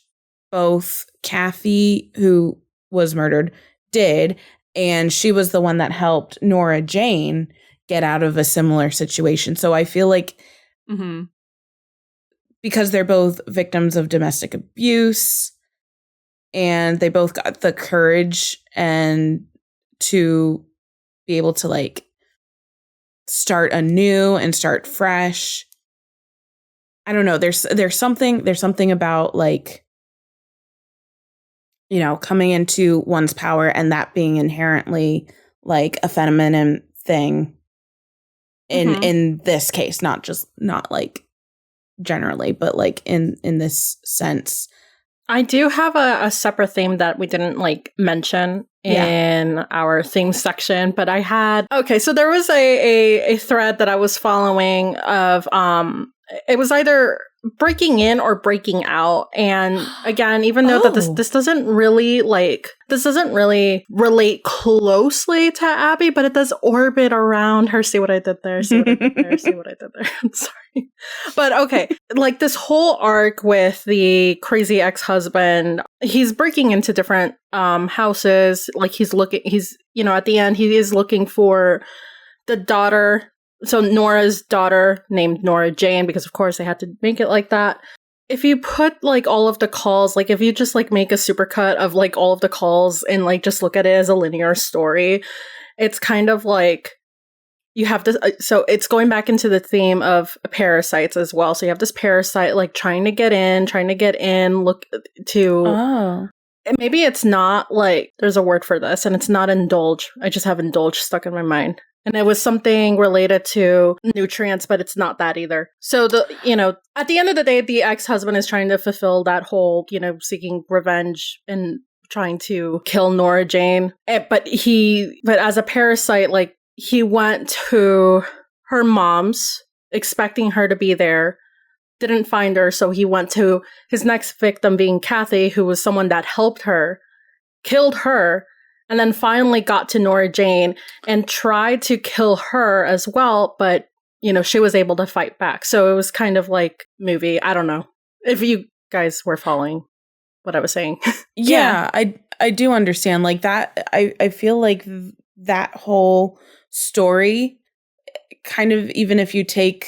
Speaker 3: both Kathy, who was murdered, did, and she was the one that helped Nora Jane get out of a similar situation. So I feel like because they're both victims of domestic abuse and they both got the courage and to be able to like start anew and start fresh. I don't know. There's something about like, you know, coming into one's power and that being inherently like a feminine thing in this case, not like generally, but like in this sense.
Speaker 2: I do have a separate theme that we didn't like mention in our theme section, but I had so there was a thread that I was following of it was either breaking in or breaking out, and again, even though that this doesn't really relate closely to Abby, but it does orbit around her. See what I did there? See what I did there? See what I did there? I'm sorry. But okay, like this whole arc with the crazy ex-husband, he's breaking into different houses. Like he's at the end, he is looking for the daughter. So Nora's daughter, named Nora Jane, because of course they had to make it like that. If you put like all of the calls, like if you just like make a supercut of like all of the calls and like just look at it as a linear story, it's kind of like you have this. So it's going back into the theme of parasites as well. So you have this parasite like trying to get in, look to.
Speaker 3: Oh.
Speaker 2: Maybe it's not like, there's a word for this, and it's not indulge. I just have indulge stuck in my mind. And it was something related to nutrients, but it's not that either. So at the end of the day, the ex-husband is trying to fulfill that whole, seeking revenge and trying to kill Nora Jane. But as a parasite, like he went to her mom's expecting her to be there, didn't find her. So he went to his next victim being Kathy, who was someone that helped her, killed her, and then finally got to Nora Jane and tried to kill her as well, but, she was able to fight back. So it was kind of like movie. I don't know if you guys were following what I was saying.
Speaker 3: Yeah, I do understand. Like that, I feel like that whole story, kind of, even if you take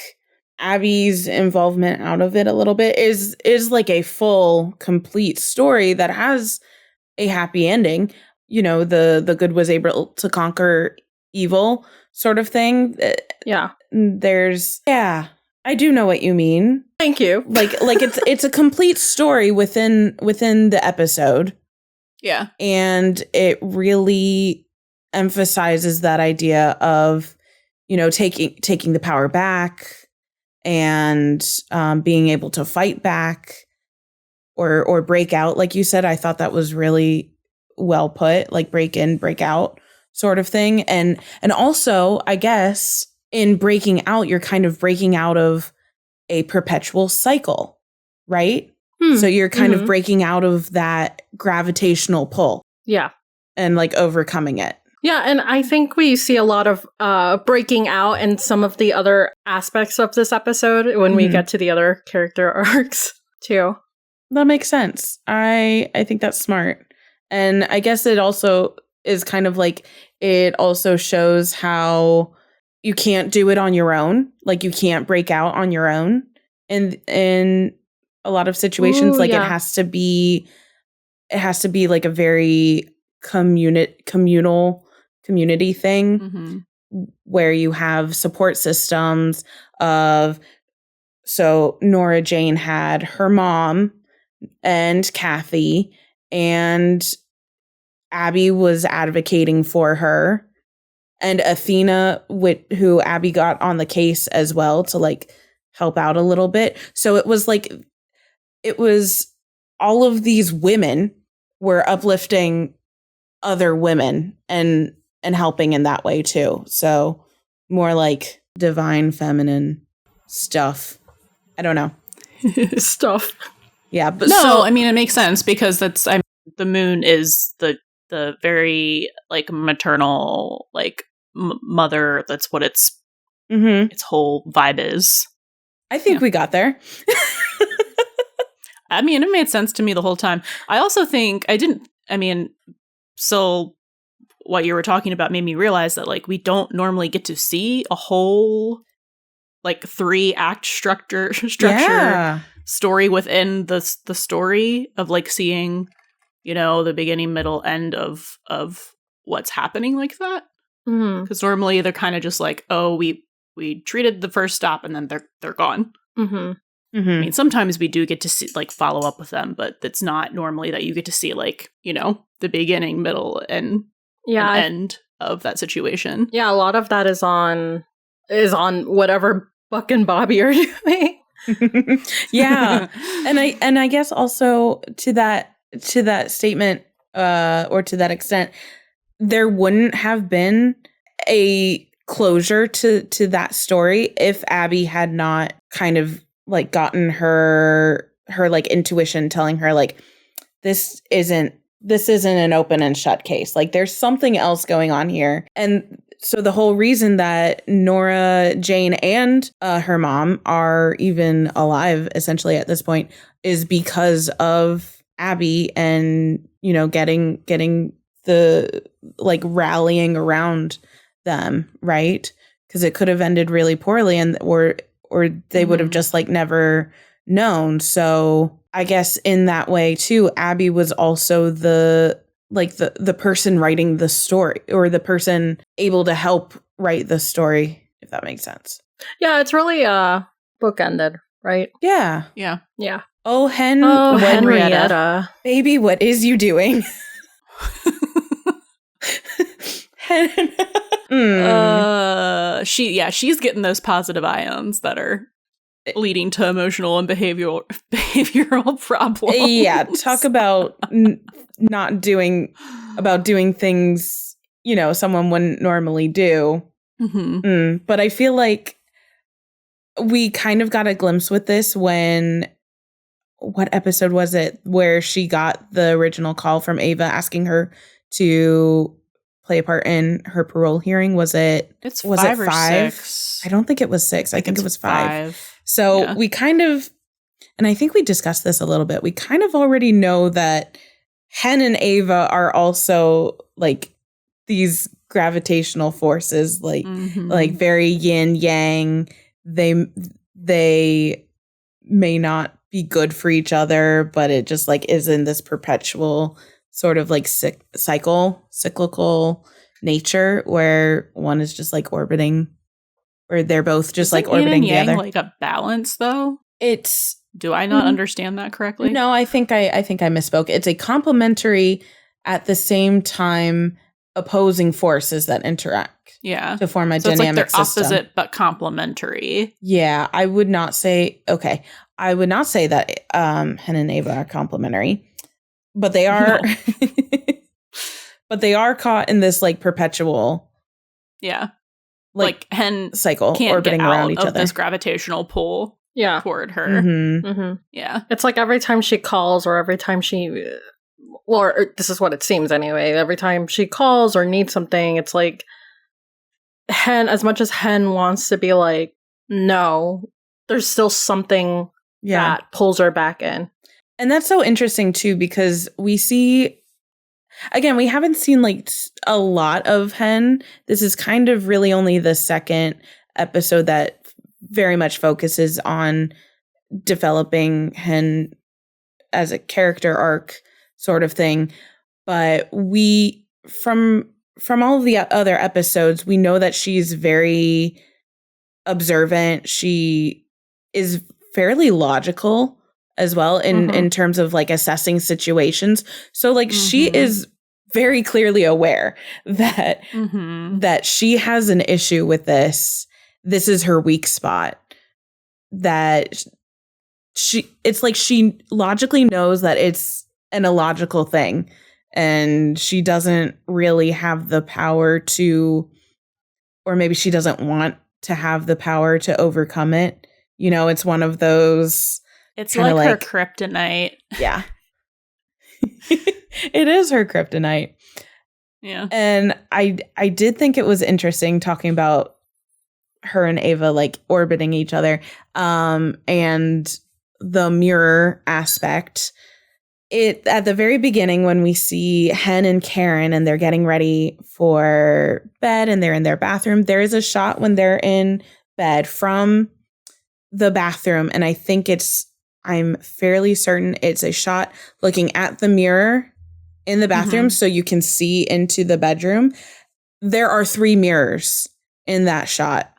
Speaker 3: Abby's involvement out of it a little bit, is like a full, complete story that has a happy ending. The good was able to conquer evil sort of thing.
Speaker 2: Yeah.
Speaker 3: I do know what you mean.
Speaker 2: Thank you.
Speaker 3: Like it's a complete story within the episode.
Speaker 1: Yeah.
Speaker 3: And it really emphasizes that idea of, taking the power back and being able to fight back or break out. Like you said, I thought that was really well put, like break in, break out sort of thing. And also, I guess, in breaking out, you're kind of breaking out of a perpetual cycle, right? So you're kind of breaking out of that gravitational pull.
Speaker 2: Yeah.
Speaker 3: And like overcoming it.
Speaker 2: Yeah, and I think we see a lot of breaking out in some of the other aspects of this episode when we get to the other character arcs, too.
Speaker 3: That makes sense. I think that's smart. And I guess it also is kind of like, it also shows how you can't do it on your own. Like you can't break out on your own. And in a lot of situations, it has to be like a very community thing where you have support systems of, so Nora Jane had her mom and Kathy, and Abby was advocating for her, and Athena, who Abby got on the case as well to like help out a little bit. So it was all of these women were uplifting other women and helping in that way too. So more like divine feminine stuff. I don't know.
Speaker 2: Stuff.
Speaker 3: Yeah, but
Speaker 1: I mean, it makes sense because the moon is the very like maternal like mother. That's what its whole vibe is.
Speaker 3: I think we got there.
Speaker 1: I mean, it made sense to me the whole time. I also think so what you were talking about made me realize that like we don't normally get to see a whole like 3-act structure story within the story of like seeing, you know, the beginning, middle, end of what's happening like that. Because normally they're kind of just like, oh, we treated the first stop and then they're gone. I mean, sometimes we do get to see like follow up with them, but it's not normally that you get to see like, you know, the beginning, middle, and end of that situation.
Speaker 2: Yeah, a lot of that is on whatever Buck and Bobby are doing.
Speaker 3: Yeah. And I guess also to that statement, or to that extent, there wouldn't have been a closure to that story if Abby had not kind of like gotten her like intuition telling her like this isn't an open and shut case. Like there's something else going on here. And so the whole reason that Nora, Jane, and her mom are even alive essentially at this point is because of Abby and, you know, getting the like rallying around them, right? Because it could have ended really poorly and or they would have just like never known. So I guess in that way too, Abby was also the person writing the story, or the person able to help write the story, if that makes sense.
Speaker 2: Yeah, it's really bookended, right?
Speaker 3: Yeah.
Speaker 1: Yeah.
Speaker 2: Yeah.
Speaker 3: Oh,
Speaker 2: Henrietta.
Speaker 3: Baby, what is you doing?
Speaker 1: She's getting those positive ions that are leading to emotional and behavioral problems.
Speaker 3: Yeah, talk about doing things, you know, someone wouldn't normally do. But I feel like we kind of got a glimpse with this when, what episode was it where she got the original call from Ava asking her to play a part in her parole hearing? Was it 5 or 6? I don't think it was 6. I think it was 5. So we kind of, and I think we discussed this a little bit, we kind of already know that Hen and Ava are also like these gravitational forces, like like very yin yang. They may not be good for each other, but it just like is in this perpetual sort of like cyclical nature where one is just like orbiting, or they're both just like orbiting the other.
Speaker 1: Like a balance though? Do I not understand that correctly?
Speaker 3: No, I think I misspoke. It's a complementary at the same time opposing forces that interact.
Speaker 1: Yeah.
Speaker 3: To form a
Speaker 1: so
Speaker 3: dynamic
Speaker 1: it's like they're
Speaker 3: system.
Speaker 1: opposite but complementary.
Speaker 3: Yeah, I would not say that Hen and Ava are complementary. But they are but they are caught in this like perpetual like Hen
Speaker 1: cycle
Speaker 3: can't orbiting
Speaker 1: get
Speaker 3: around each
Speaker 1: of
Speaker 3: other.
Speaker 1: This gravitational pull toward her. Yeah.
Speaker 2: It's like every time she calls or every time she or this is what it seems anyway, every time she calls or needs something, it's like Hen, as much as Hen wants to be like, no, there's still something that pulls her back in.
Speaker 3: And that's so interesting too, because we see, again, we haven't seen like a lot of Hen. This is kind of really only the second episode that very much focuses on developing Hen as a character arc sort of thing. But we, from all of the other episodes, we know that she's very observant. She is fairly logical as well in terms of like assessing situations. So like she is very clearly aware that that she has an issue with this. This is her weak spot. That it's like she logically knows that it's an illogical thing, and she doesn't really have the power to, or maybe she doesn't want to have the power to overcome it. You know, it's one of those.
Speaker 1: It's like her kryptonite.
Speaker 3: Yeah. It is her kryptonite.
Speaker 1: Yeah.
Speaker 3: And I did think it was interesting talking about her and Ava like orbiting each other. And the mirror aspect. It at the very beginning when we see Hen and Karen and they're getting ready for bed and they're in their bathroom, there is a shot when they're in bed from the bathroom, and I'm fairly certain it's a shot looking at the mirror in the bathroom so you can see into the bedroom. There are 3 mirrors in that shot.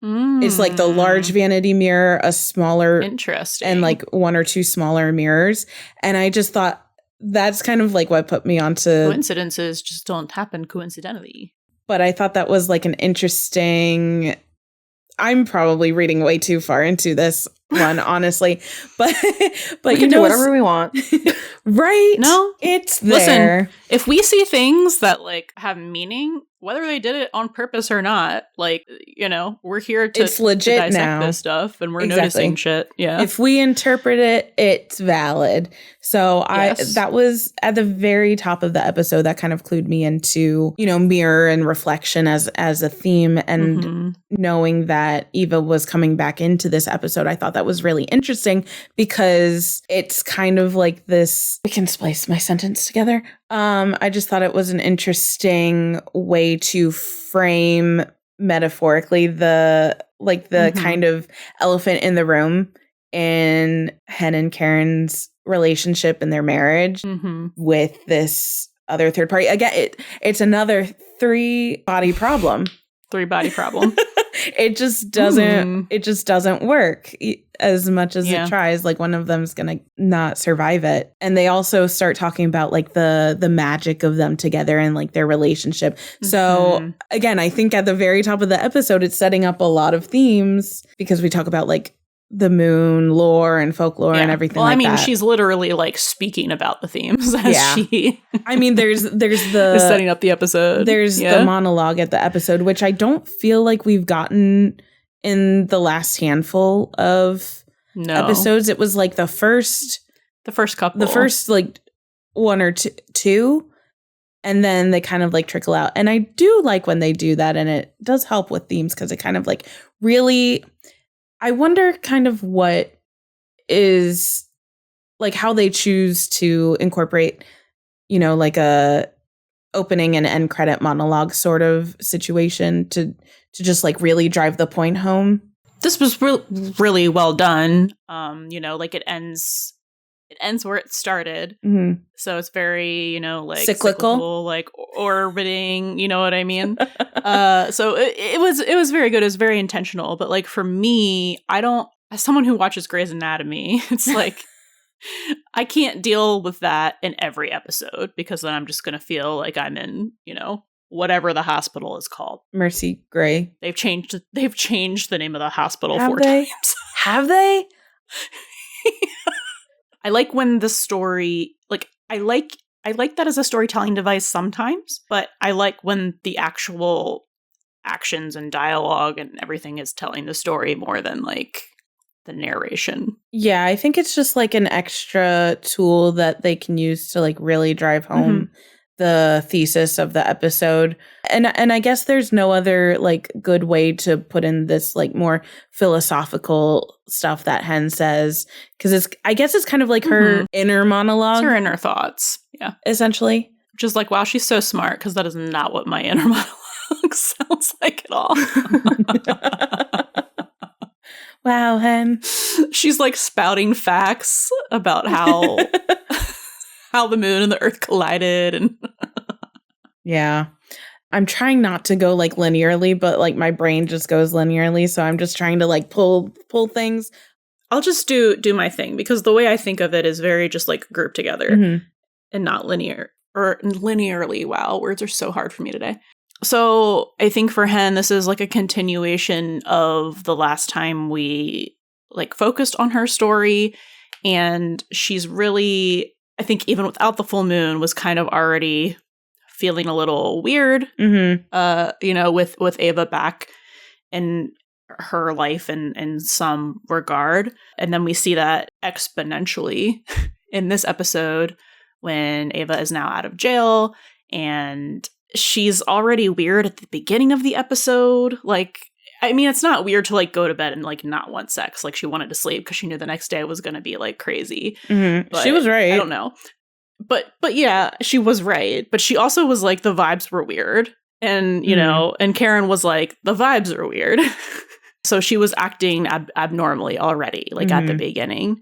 Speaker 3: It's like the large vanity mirror, a smaller,
Speaker 1: interesting,
Speaker 3: and like 1 or 2 smaller mirrors. And I just thought that's kind of like what put me onto
Speaker 1: coincidences just don't happen coincidentally.
Speaker 3: But I thought that was like an interesting. I'm probably reading way too far into this one, honestly. But
Speaker 2: we can do whatever we want,
Speaker 3: right?
Speaker 1: No,
Speaker 3: it's there.
Speaker 1: Listen, if we see things that like have meaning, whether they did it on purpose or not, like, you know, we're here to,
Speaker 3: it's legit
Speaker 1: to dissect
Speaker 3: now.
Speaker 1: This stuff, and we're noticing shit. Yeah,
Speaker 3: if we interpret it, it's valid. So that was at the very top of the episode that kind of clued me into, you know, mirror and reflection as a theme, and knowing that Eva was coming back into this episode, I thought that was really interesting because it's kind of like this. I can splice my sentence together. I just thought it was an interesting way to frame metaphorically the kind of elephant in the room in Hen and Karen's relationship and their marriage with this other third party. Again, it's another 3-body problem.
Speaker 1: 3-body problem.
Speaker 3: It just doesn't work as much as it tries. Like one of them's gonna not survive it. And they also start talking about like the magic of them together and like their relationship. So again, I think at the very top of the episode, it's setting up a lot of themes because we talk about like the moon lore and folklore and everything. Well, I mean,
Speaker 1: she's literally like speaking about the themes as she.
Speaker 3: I mean, there's the
Speaker 1: setting up the episode.
Speaker 3: There's the monologue at the episode, which I don't feel like we've gotten in the last handful of episodes. It was like the first couple, the first like 1 or 2, and then they kind of like trickle out. And I do like when they do that, and it does help with themes because it kind of like really. I wonder kind of what is like how they choose to incorporate, you know, like a opening and end credit monologue sort of situation to just like really drive the point home.
Speaker 1: This was really well done. You know, like it ends where it started. So it's very, you know, like cyclical, like orbiting, you know what I mean? So it was very good. It was very intentional. But like for me, as someone who watches Grey's Anatomy, it's like I can't deal with that in every episode because then I'm just going to feel like I'm in, you know, whatever the hospital is called.
Speaker 3: Mercy Grey.
Speaker 1: They've changed the name of the hospital 4 times.
Speaker 3: Have they?
Speaker 1: I like when the story, like, I like that as a storytelling device sometimes, but I like when the actual actions and dialogue and everything is telling the story more than like the narration.
Speaker 3: Yeah, I think it's just like an extra tool that they can use to like really drive home the thesis of the episode. And I guess there's no other like good way to put in this like more philosophical stuff that Hen says, because I guess it's kind of like her inner monologue.
Speaker 1: It's her inner thoughts. Yeah.
Speaker 3: Essentially.
Speaker 1: Which is like, wow, she's so smart, because that is not what my inner monologue sounds like at all.
Speaker 3: Wow, Hen.
Speaker 1: She's like spouting facts about how the moon and the earth collided, and
Speaker 3: yeah. I'm trying not to go like linearly, but like my brain just goes linearly, so I'm just trying to like pull things.
Speaker 1: I'll just do my thing, because the way I think of it is very just like grouped together and not linear or linearly. Wow, words are so hard for me today. So I think for Hen, this is like a continuation of the last time we like focused on her story, and she's really, I think even without the full moon, was kind of already feeling a little weird, you know, with Ava back in her life in some regard. And then we see that exponentially in this episode when Ava is now out of jail, and she's already weird at the beginning of the episode. Like, I mean, it's not weird to like go to bed and like not want sex. Like she wanted to sleep because she knew the next day was going to be like crazy.
Speaker 3: Mm-hmm. She was right.
Speaker 1: I don't know. But yeah, she was right. But she also was like, the vibes were weird. And, you know, and Karen was like, the vibes are weird. So she was acting abnormally already, like at the beginning.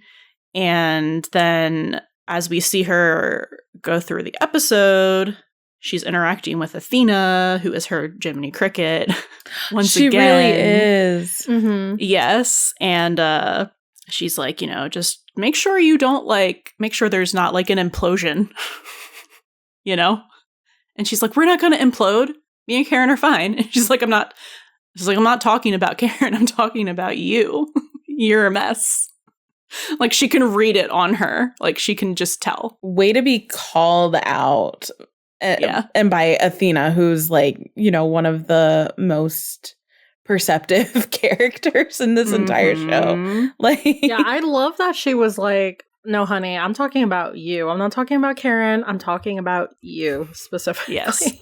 Speaker 1: And then as we see her go through the episode, she's interacting with Athena, who is her Jiminy Cricket. Once again. She really
Speaker 3: is.
Speaker 2: Mm-hmm.
Speaker 1: Yes. And she's like, you know, just make sure you don't like, make sure there's not like an implosion, you know? And she's like, we're not going to implode. Me and Karen are fine. And she's like, I'm not talking about Karen. I'm talking about you. You're a mess. Like she can read it on her. Like she can just tell.
Speaker 3: Way to be called out. And by Athena, who's like, you know, one of the most perceptive characters in this entire show. Like,
Speaker 2: yeah, I love that she was like, no, honey, I'm talking about you. I'm not talking about Karen. I'm talking about you specifically.
Speaker 1: Yes.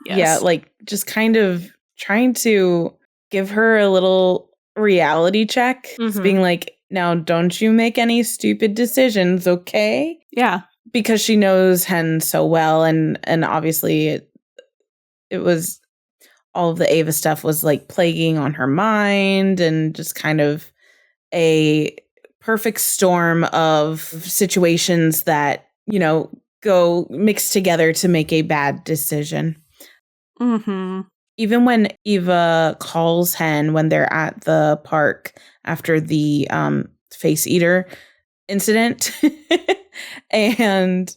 Speaker 3: Yeah, like just kind of trying to give her a little reality check. Just being like, now don't you make any stupid decisions, okay?
Speaker 1: Yeah.
Speaker 3: Because she knows Hen so well, and obviously it was all of the Ava stuff was like plaguing on her mind, and just kind of a perfect storm of situations that, you know, go mixed together to make a bad decision. Even when Eva calls Hen when they're at the park after the face eater incident, and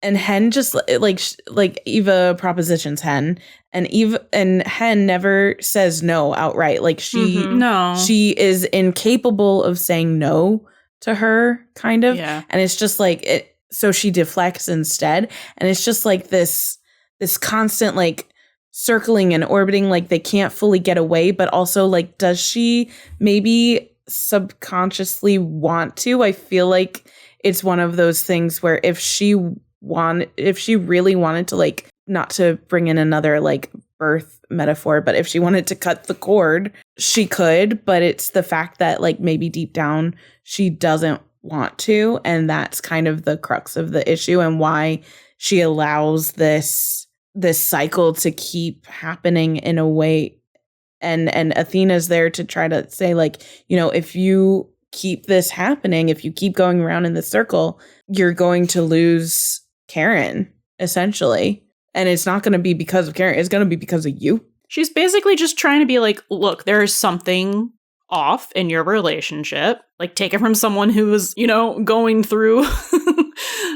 Speaker 3: Hen just like Eva propositions Hen, and Hen never says no outright. Like she is incapable of saying no to her, kind of.
Speaker 1: Yeah.
Speaker 3: And it's just like it. So she deflects instead, and it's just like this constant like circling and orbiting, like they can't fully get away, but also like, does she maybe subconsciously want to? I feel like it's one of those things where if she really wanted to, like, not to bring in another like birth metaphor, but if she wanted to cut the cord, she could, but it's the fact that like maybe deep down she doesn't want to, and that's kind of the crux of the issue and why she allows this cycle to keep happening in a way. And Athena's there to try to say, like, you know, if you keep this happening, if you keep going around in the circle, you're going to lose Karen, essentially. And it's not going to be because of Karen. It's going to be because of you.
Speaker 1: She's basically just trying to be like, look, there's something off in your relationship. Like, take it from someone who is, you know, going through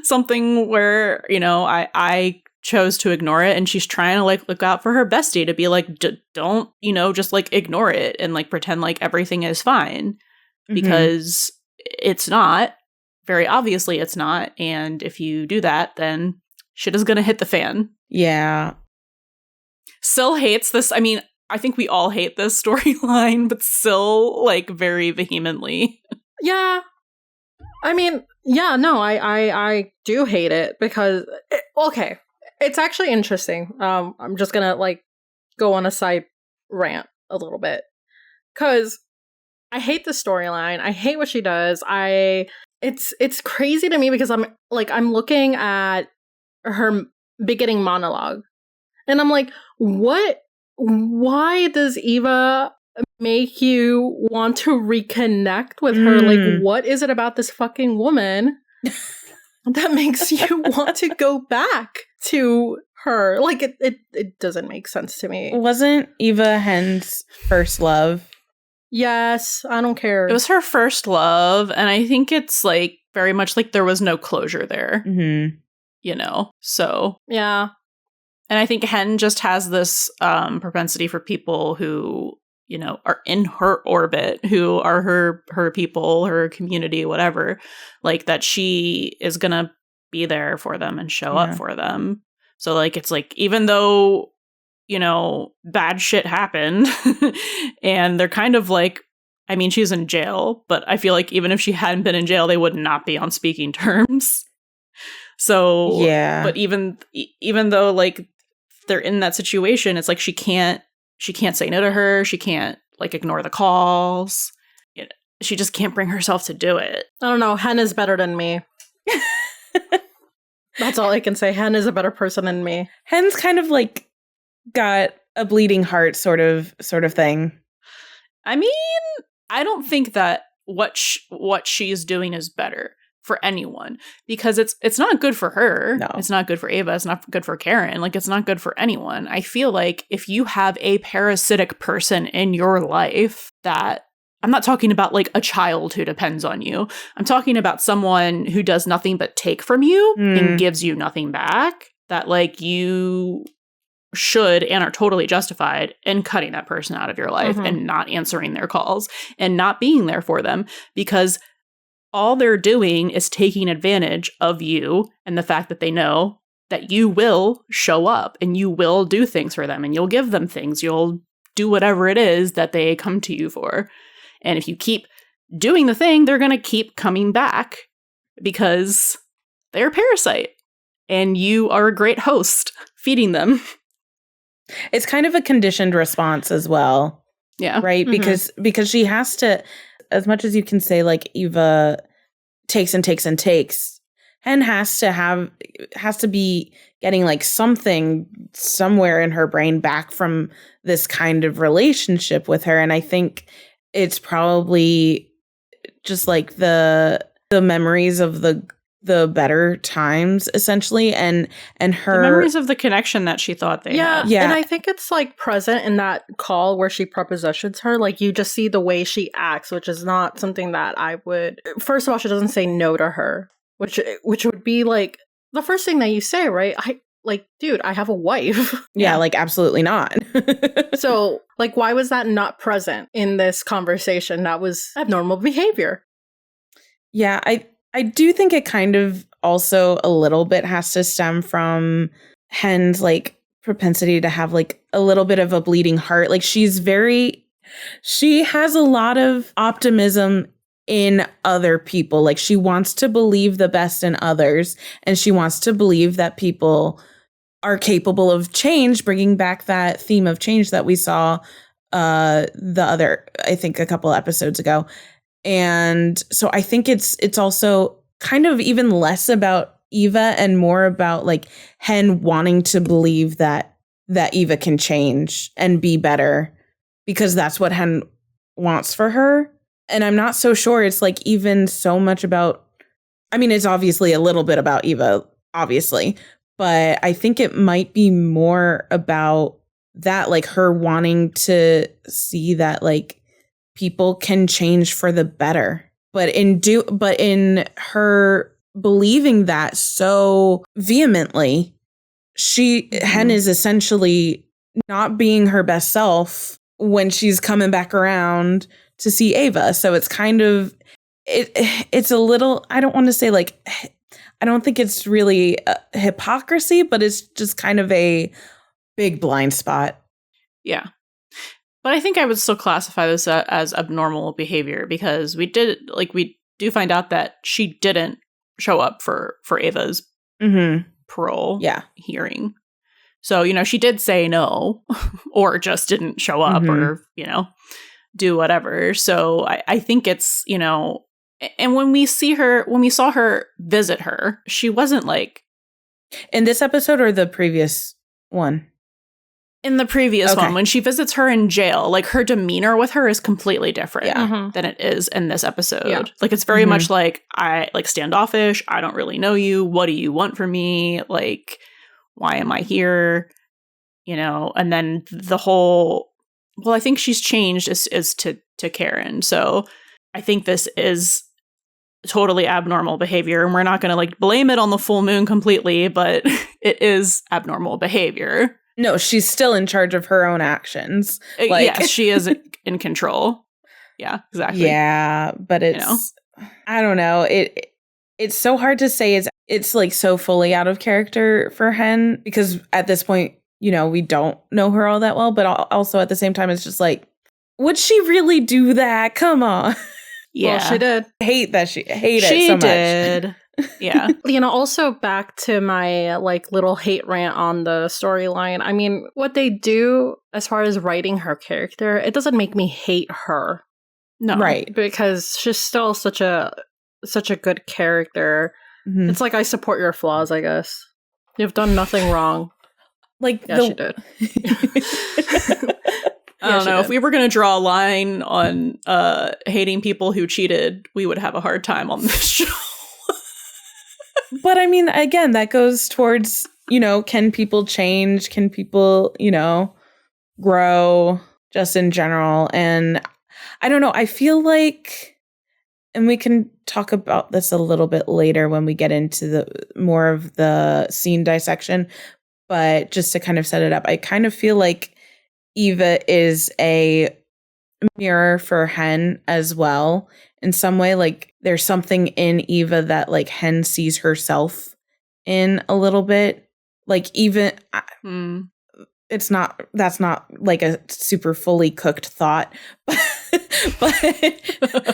Speaker 1: something where, you know, I chose to ignore it, and she's trying to like look out for her bestie to be like, don't, you know, just like ignore it and like pretend like everything is fine, because it's not. Very obviously it's not, and if you do that, then shit is gonna hit the fan.
Speaker 3: Yeah.
Speaker 1: Syl hates this. I mean, I think we all hate this storyline, but Syl like very vehemently.
Speaker 2: Yeah. I mean, yeah, no, I do hate it because okay. It's actually interesting. I'm just gonna like go on a side rant a little bit because I hate the storyline. I hate what she does. It's crazy to me because I'm looking at her beginning monologue, and I'm like, what? Why does Eva make you want to reconnect with her? Like, what is it about this fucking woman that makes you want to go back to her? Like, it doesn't make sense to me.
Speaker 3: Wasn't Eva Hen's first love?
Speaker 2: Yes, I don't care.
Speaker 1: It was her first love, and I think it's like very much like there was no closure there. You know? So
Speaker 2: yeah.
Speaker 1: And I think Hen just has this propensity for people who, you know, are in her orbit, who are her people, her community, whatever, like that she is gonna be there for them and show up for them. So like, it's like, even though, you know, bad shit happened and they're kind of like, I mean, she's in jail, but I feel like even if she hadn't been in jail, they would not be on speaking terms. So yeah, but even though like they're in that situation, it's like she can't she can't say no to her. She can't like ignore the calls. You know, she just can't bring herself to do it.
Speaker 2: I don't know. Hen is better than me. That's all I can say. Hen is a better person than me.
Speaker 3: Hen's kind of like got a bleeding heart sort of thing.
Speaker 1: I mean, I don't think that what she's doing is better for anyone, because it's not good for her.
Speaker 3: No.
Speaker 1: It's not good for Ava. It's not good for Karen. Like, it's not good for anyone. I feel like if you have a parasitic person in your life that, I'm not talking about like a child who depends on you. I'm talking about someone who does nothing but take from you and gives you nothing back, that like you should and are totally justified in cutting that person out of your life and not answering their calls and not being there for them, because all they're doing is taking advantage of you and the fact that they know that you will show up and you will do things for them and you'll give them things. You'll do whatever it is that they come to you for. And if you keep doing the thing, they're going to keep coming back because they're a parasite and you are a great host feeding them.
Speaker 3: It's kind of a conditioned response as well.
Speaker 1: Yeah.
Speaker 3: Right? Because she has to, as much as you can say like Eva takes and takes and takes, Hen has to be getting like something somewhere in her brain back from this kind of relationship with her. And I think it's probably just like the memories of the better times, essentially, and her
Speaker 1: the memories of the connection that she thought they had.
Speaker 2: Yeah, and I think it's like present in that call where she prepositions her. Like, you just see the way she acts, which is not something that I would. First of all, she doesn't say no to her, which would be like the first thing that you say, right? Dude, I have a wife.
Speaker 3: Yeah, like absolutely not.
Speaker 2: So, like, why was that not present in this conversation? That was abnormal behavior.
Speaker 3: Yeah, I do think it kind of also a little bit has to stem from Hen's like propensity to have like a little bit of a bleeding heart. Like, she has a lot of optimism in other people. Like, she wants to believe the best in others, and she wants to believe that people are capable of change, bringing back that theme of change that we saw I think a couple episodes ago. And so I think it's also kind of even less about Eva and more about like Hen wanting to believe that Eva can change and be better, because that's what Hen wants for her. And I'm not so sure it's like even so much about, I mean, it's obviously a little bit about Eva, obviously, but I think it might be more about that, like her wanting to see that like people can change for the better. But in her believing that so vehemently, Hen is essentially not being her best self when she's coming back around to see Ava. So it's kind of it's a little, I don't want to say like, I don't think it's really hypocrisy, but it's just kind of a big blind spot.
Speaker 1: Yeah. But I think I would still classify this as abnormal behavior, because we do find out that she didn't show up for Ava's parole hearing. So, you know, she did say no or just didn't show up or, you know, do whatever. So I think it's, you know, and when we saw her visit her, she wasn't like.
Speaker 3: In this episode or the previous one?
Speaker 1: In the previous one, when she visits her in jail, like her demeanor with her is completely different than it is in this episode. Yeah. Like, it's very much like, I like standoffish. I don't really know you. What do you want from me? Like, why am I here? You know, and then the whole, well, I think she's changed is to Karen. So I think this is totally abnormal behavior, and we're not going to like blame it on the full moon completely, but it is abnormal behavior.
Speaker 3: No, she's still in charge of her own actions.
Speaker 1: Like, yes, she is in control. Yeah, exactly.
Speaker 3: Yeah, but it's, you know? I don't know. It's so hard to say. It's like so fully out of character for Hen, because at this point, you know, we don't know her all that well. But also at the same time, it's just like, would she really do that? Come on.
Speaker 2: Yeah, well, she did.
Speaker 3: Hate it so much.
Speaker 1: She did. Yeah.
Speaker 2: Also back to my like little hate rant on the storyline. I mean, what they do as far as writing her character, it doesn't make me hate her.
Speaker 1: No.
Speaker 3: Right.
Speaker 2: Because she's still such a good character.
Speaker 3: Mhm.
Speaker 2: It's like, I support your flaws, I guess. You've done nothing wrong.
Speaker 3: Like,
Speaker 2: Yeah, she did.
Speaker 1: I don't know. If we were going to draw a line on hating people who cheated, we would have a hard time on this show.
Speaker 3: But I mean, again, that goes towards, can people change? Can people, grow just in general? And I don't know. I feel like, and we can talk about this a little bit later when we get into the more of the scene dissection. But just to kind of set it up, I kind of feel like Eva is a mirror for Hen as well. In some way, like there's something in Eva that like Hen sees herself in a little bit. Like even that's not like a super fully cooked thought, but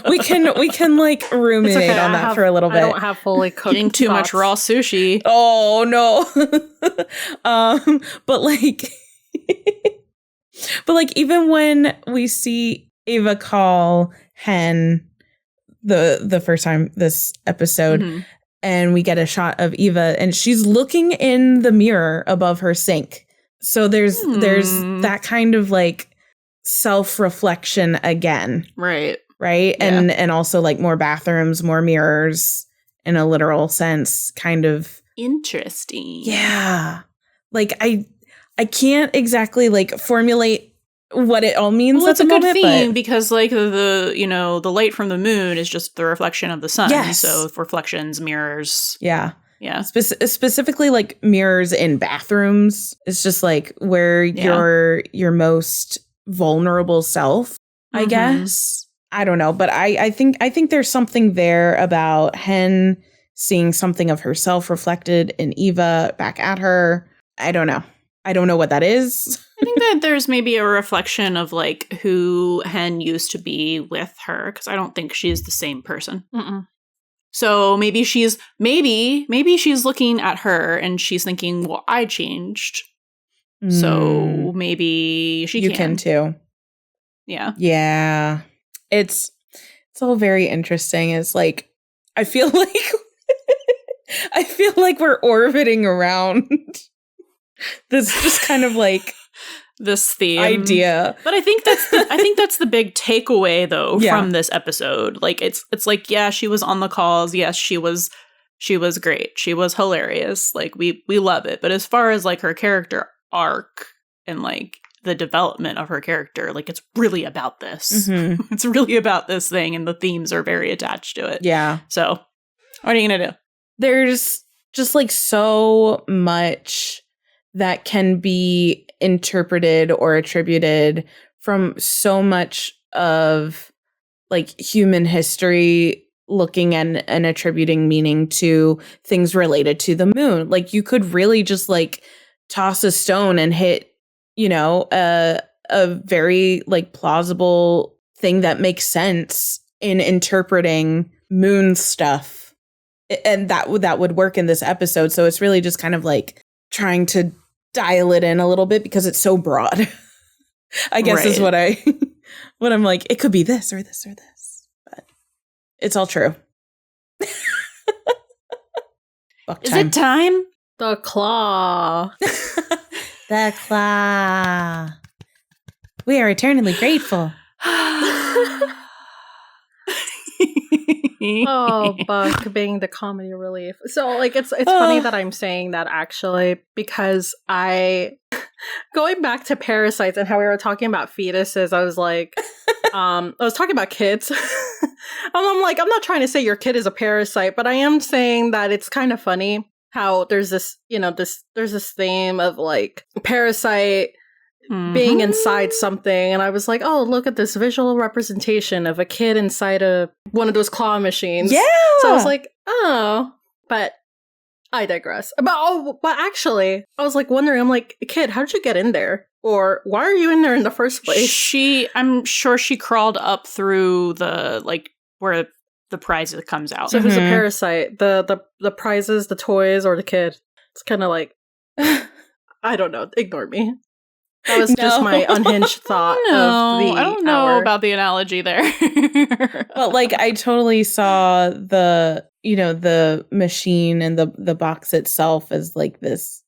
Speaker 3: we can like ruminate on that for a little bit.
Speaker 2: I don't have fully cooked
Speaker 1: Eating too much raw sushi.
Speaker 3: Oh no. But like even when we see Ava call Hen the first time this episode, and we get a shot of Eva and she's looking in the mirror above her sink. So there's that kind of like self-reflection again.
Speaker 1: Right.
Speaker 3: Yeah. And also like more bathrooms, more mirrors in a literal sense, kind of
Speaker 1: interesting.
Speaker 3: Yeah. Like I can't exactly like formulate what it all means.
Speaker 1: Well,
Speaker 3: at
Speaker 1: it's
Speaker 3: the
Speaker 1: a good
Speaker 3: moment,
Speaker 1: theme because like the light from the moon is just the reflection of the sun.
Speaker 3: Yes.
Speaker 1: So reflections, mirrors.
Speaker 3: Yeah.
Speaker 1: Yeah.
Speaker 3: Specifically like mirrors in bathrooms. It's just like where your most vulnerable self, I guess. I don't know. But I think there's something there about Hen seeing something of herself reflected in Eva back at her. I don't know. I don't know what that is.
Speaker 1: I think that there's maybe a reflection of like who Hen used to be with her, because I don't think she's the same person. So maybe she's looking at her and she's thinking, well, I changed. So maybe you
Speaker 3: can too.
Speaker 1: Yeah.
Speaker 3: Yeah. It's all very interesting. It's like I feel like we're orbiting around this just kind of like
Speaker 1: this theme
Speaker 3: idea.
Speaker 1: But I think that's the big takeaway though from this episode. Like it's like, yeah, she was on the calls. Yes, she was great. She was hilarious. Like we love it. But as far as like her character arc and like the development of her character, like it's really about this. It's really about this thing, and the themes are very attached to it.
Speaker 3: Yeah.
Speaker 1: So what are you gonna do?
Speaker 3: There's just like so much that can be interpreted or attributed from so much of like human history, looking and attributing meaning to things related to the moon. Like you could really just like toss a stone and hit, a very like plausible thing that makes sense in interpreting moon stuff. And that would work in this episode. So it's really just kind of like trying to dial it in a little bit because it's so broad. I guess is what I'm like, it could be this or this or this. But it's all true.
Speaker 1: Is it time?
Speaker 2: The claw.
Speaker 3: The claw. We are eternally grateful.
Speaker 2: Oh, Buck being the comedy relief. So like it's funny that I'm saying that actually, because going back to parasites and how we were talking about fetuses, I was like I was talking about kids. I'm like, I'm not trying to say your kid is a parasite, but I am saying that it's kind of funny how there's this, there's this theme of like parasite being inside something, and I was like, oh, look at this visual representation of a kid inside one of those claw machines.
Speaker 3: Yeah.
Speaker 2: So I was like, oh, but I digress. But actually, I was like wondering, I'm like, kid, how did you get in there? Or why are you in there in the first place?
Speaker 1: I'm sure she crawled up through the like where the prize that comes out.
Speaker 2: So who's a parasite? The prizes, the toys, or the kid? It's kind of like, I don't know. Ignore me. That was just my unhinged thought of the
Speaker 1: I don't know about the analogy there.
Speaker 3: But like, I totally saw the machine and the box itself as like this.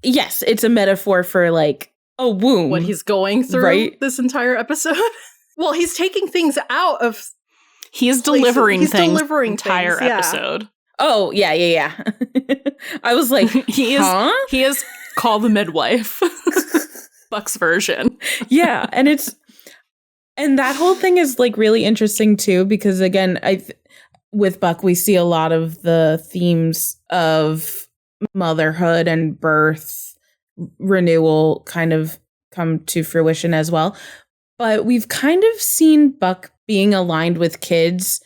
Speaker 3: Yes, it's a metaphor for like a womb.
Speaker 2: What he's going through this entire episode. Well, he's taking things out of.
Speaker 1: He's delivering things entire episode.
Speaker 3: Oh, yeah. I was like,
Speaker 1: he is Call the Midwife. Buck's version.
Speaker 3: Yeah, and that whole thing is like really interesting too, because again, with Buck we see a lot of the themes of motherhood and birth renewal kind of come to fruition as well. But we've kind of seen Buck being aligned with kids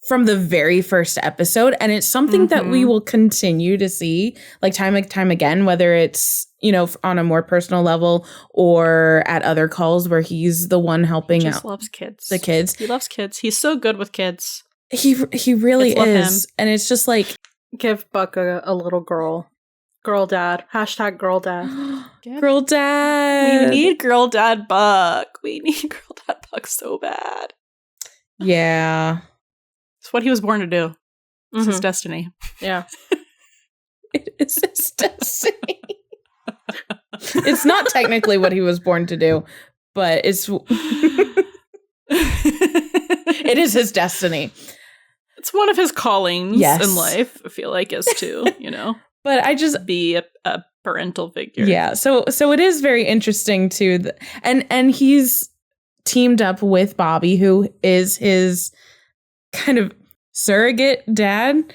Speaker 3: from the very first episode, and it's something that we will continue to see like time and time again, whether it's on a more personal level or at other calls where he's the one helping out.
Speaker 1: Loves kids.
Speaker 3: The kids.
Speaker 1: He loves kids. He's so good with kids.
Speaker 3: He really is. And it's just like,
Speaker 2: give Buck a little girl dad. # girl dad.
Speaker 3: Girl dad.
Speaker 1: We need girl dad Buck. We need girl dad Buck so bad.
Speaker 3: Yeah.
Speaker 1: It's what he was born to do. It's his destiny.
Speaker 2: Yeah.
Speaker 3: It is his destiny. It's not technically what he was born to do, but it is his destiny.
Speaker 1: It's one of his callings in life, I feel like, is to,
Speaker 3: But I just
Speaker 1: be a parental figure.
Speaker 3: Yeah. So it is very interesting too. And he's teamed up with Bobby, who is his kind of surrogate dad.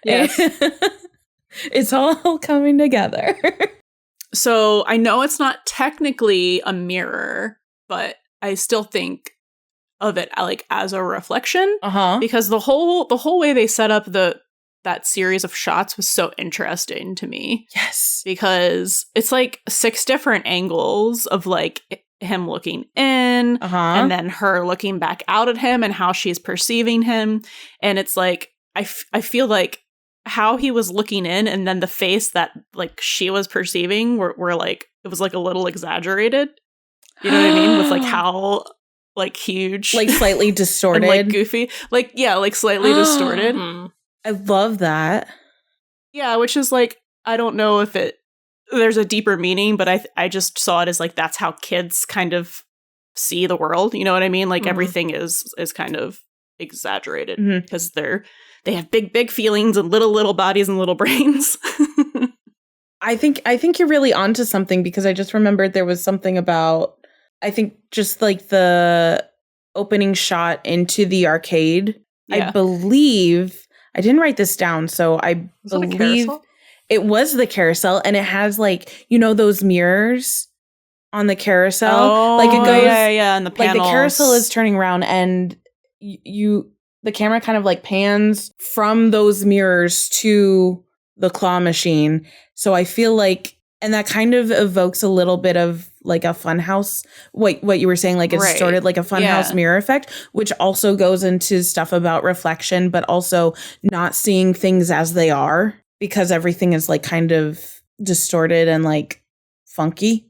Speaker 2: Yes.
Speaker 3: It's all coming together.
Speaker 1: So I know it's not technically a mirror, but I still think of it like as a reflection. Because the whole way they set up that series of shots was so interesting to me.
Speaker 3: Yes.
Speaker 1: Because it's like 6 different angles of like him looking in and then her looking back out at him and how she's perceiving him. And it's like, I feel like how he was looking in and then the face that like she was perceiving were like, it was like a little exaggerated. You know what I mean? With like how like huge.
Speaker 3: Like slightly distorted.
Speaker 1: And, like goofy. Like, yeah, like slightly distorted.
Speaker 3: I love that.
Speaker 1: Yeah, which is like, I don't know if there's a deeper meaning, but I just saw it as like, that's how kids kind of see the world. You know what I mean? Like everything is kind of exaggerated because they have big feelings and little bodies and little brains.
Speaker 3: I think you're really onto something, because I just remembered there was something about, I think just like the opening shot into the arcade. Yeah. I believe, I didn't write this down, so I believe it was the carousel, and it has like, those mirrors on the carousel.
Speaker 1: Oh,
Speaker 3: like it goes,
Speaker 1: yeah, and the panels.
Speaker 3: Like the carousel is turning around, and the camera kind of like pans from those mirrors to the claw machine. So I feel like, and that kind of evokes a little bit of like a funhouse, what you were saying, like it's distorted, like a funhouse mirror effect, which also goes into stuff about reflection, but also not seeing things as they are, because everything is like kind of distorted and like funky.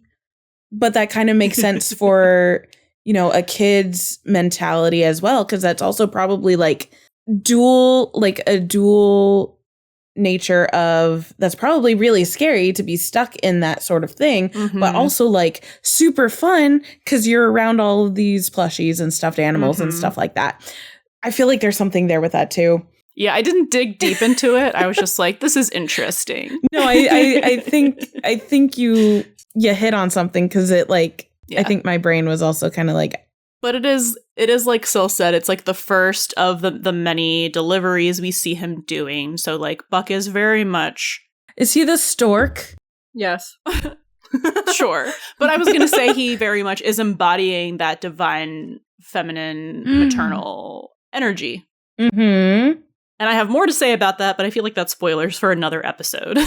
Speaker 3: But that kind of makes sense for, a kid's mentality as well, because that's also probably like a dual nature of, that's probably really scary to be stuck in that sort of thing, but also like super fun because you're around all of these plushies and stuffed animals and stuff like that. I feel like there's something there with that too.
Speaker 1: Yeah, I didn't dig deep into it. I was just like, this is interesting.
Speaker 3: No, I think you hit on something, because it like, I think my brain was also kind of like.
Speaker 1: But it is like Sil said, it's like the first of the many deliveries we see him doing. So like Buck is very much.
Speaker 3: Is he the stork?
Speaker 2: Yes.
Speaker 1: Sure. But I was going to say he very much is embodying that divine, feminine, maternal energy.
Speaker 3: Mm-hmm.
Speaker 1: And I have more to say about that, but I feel like that's spoilers for another episode.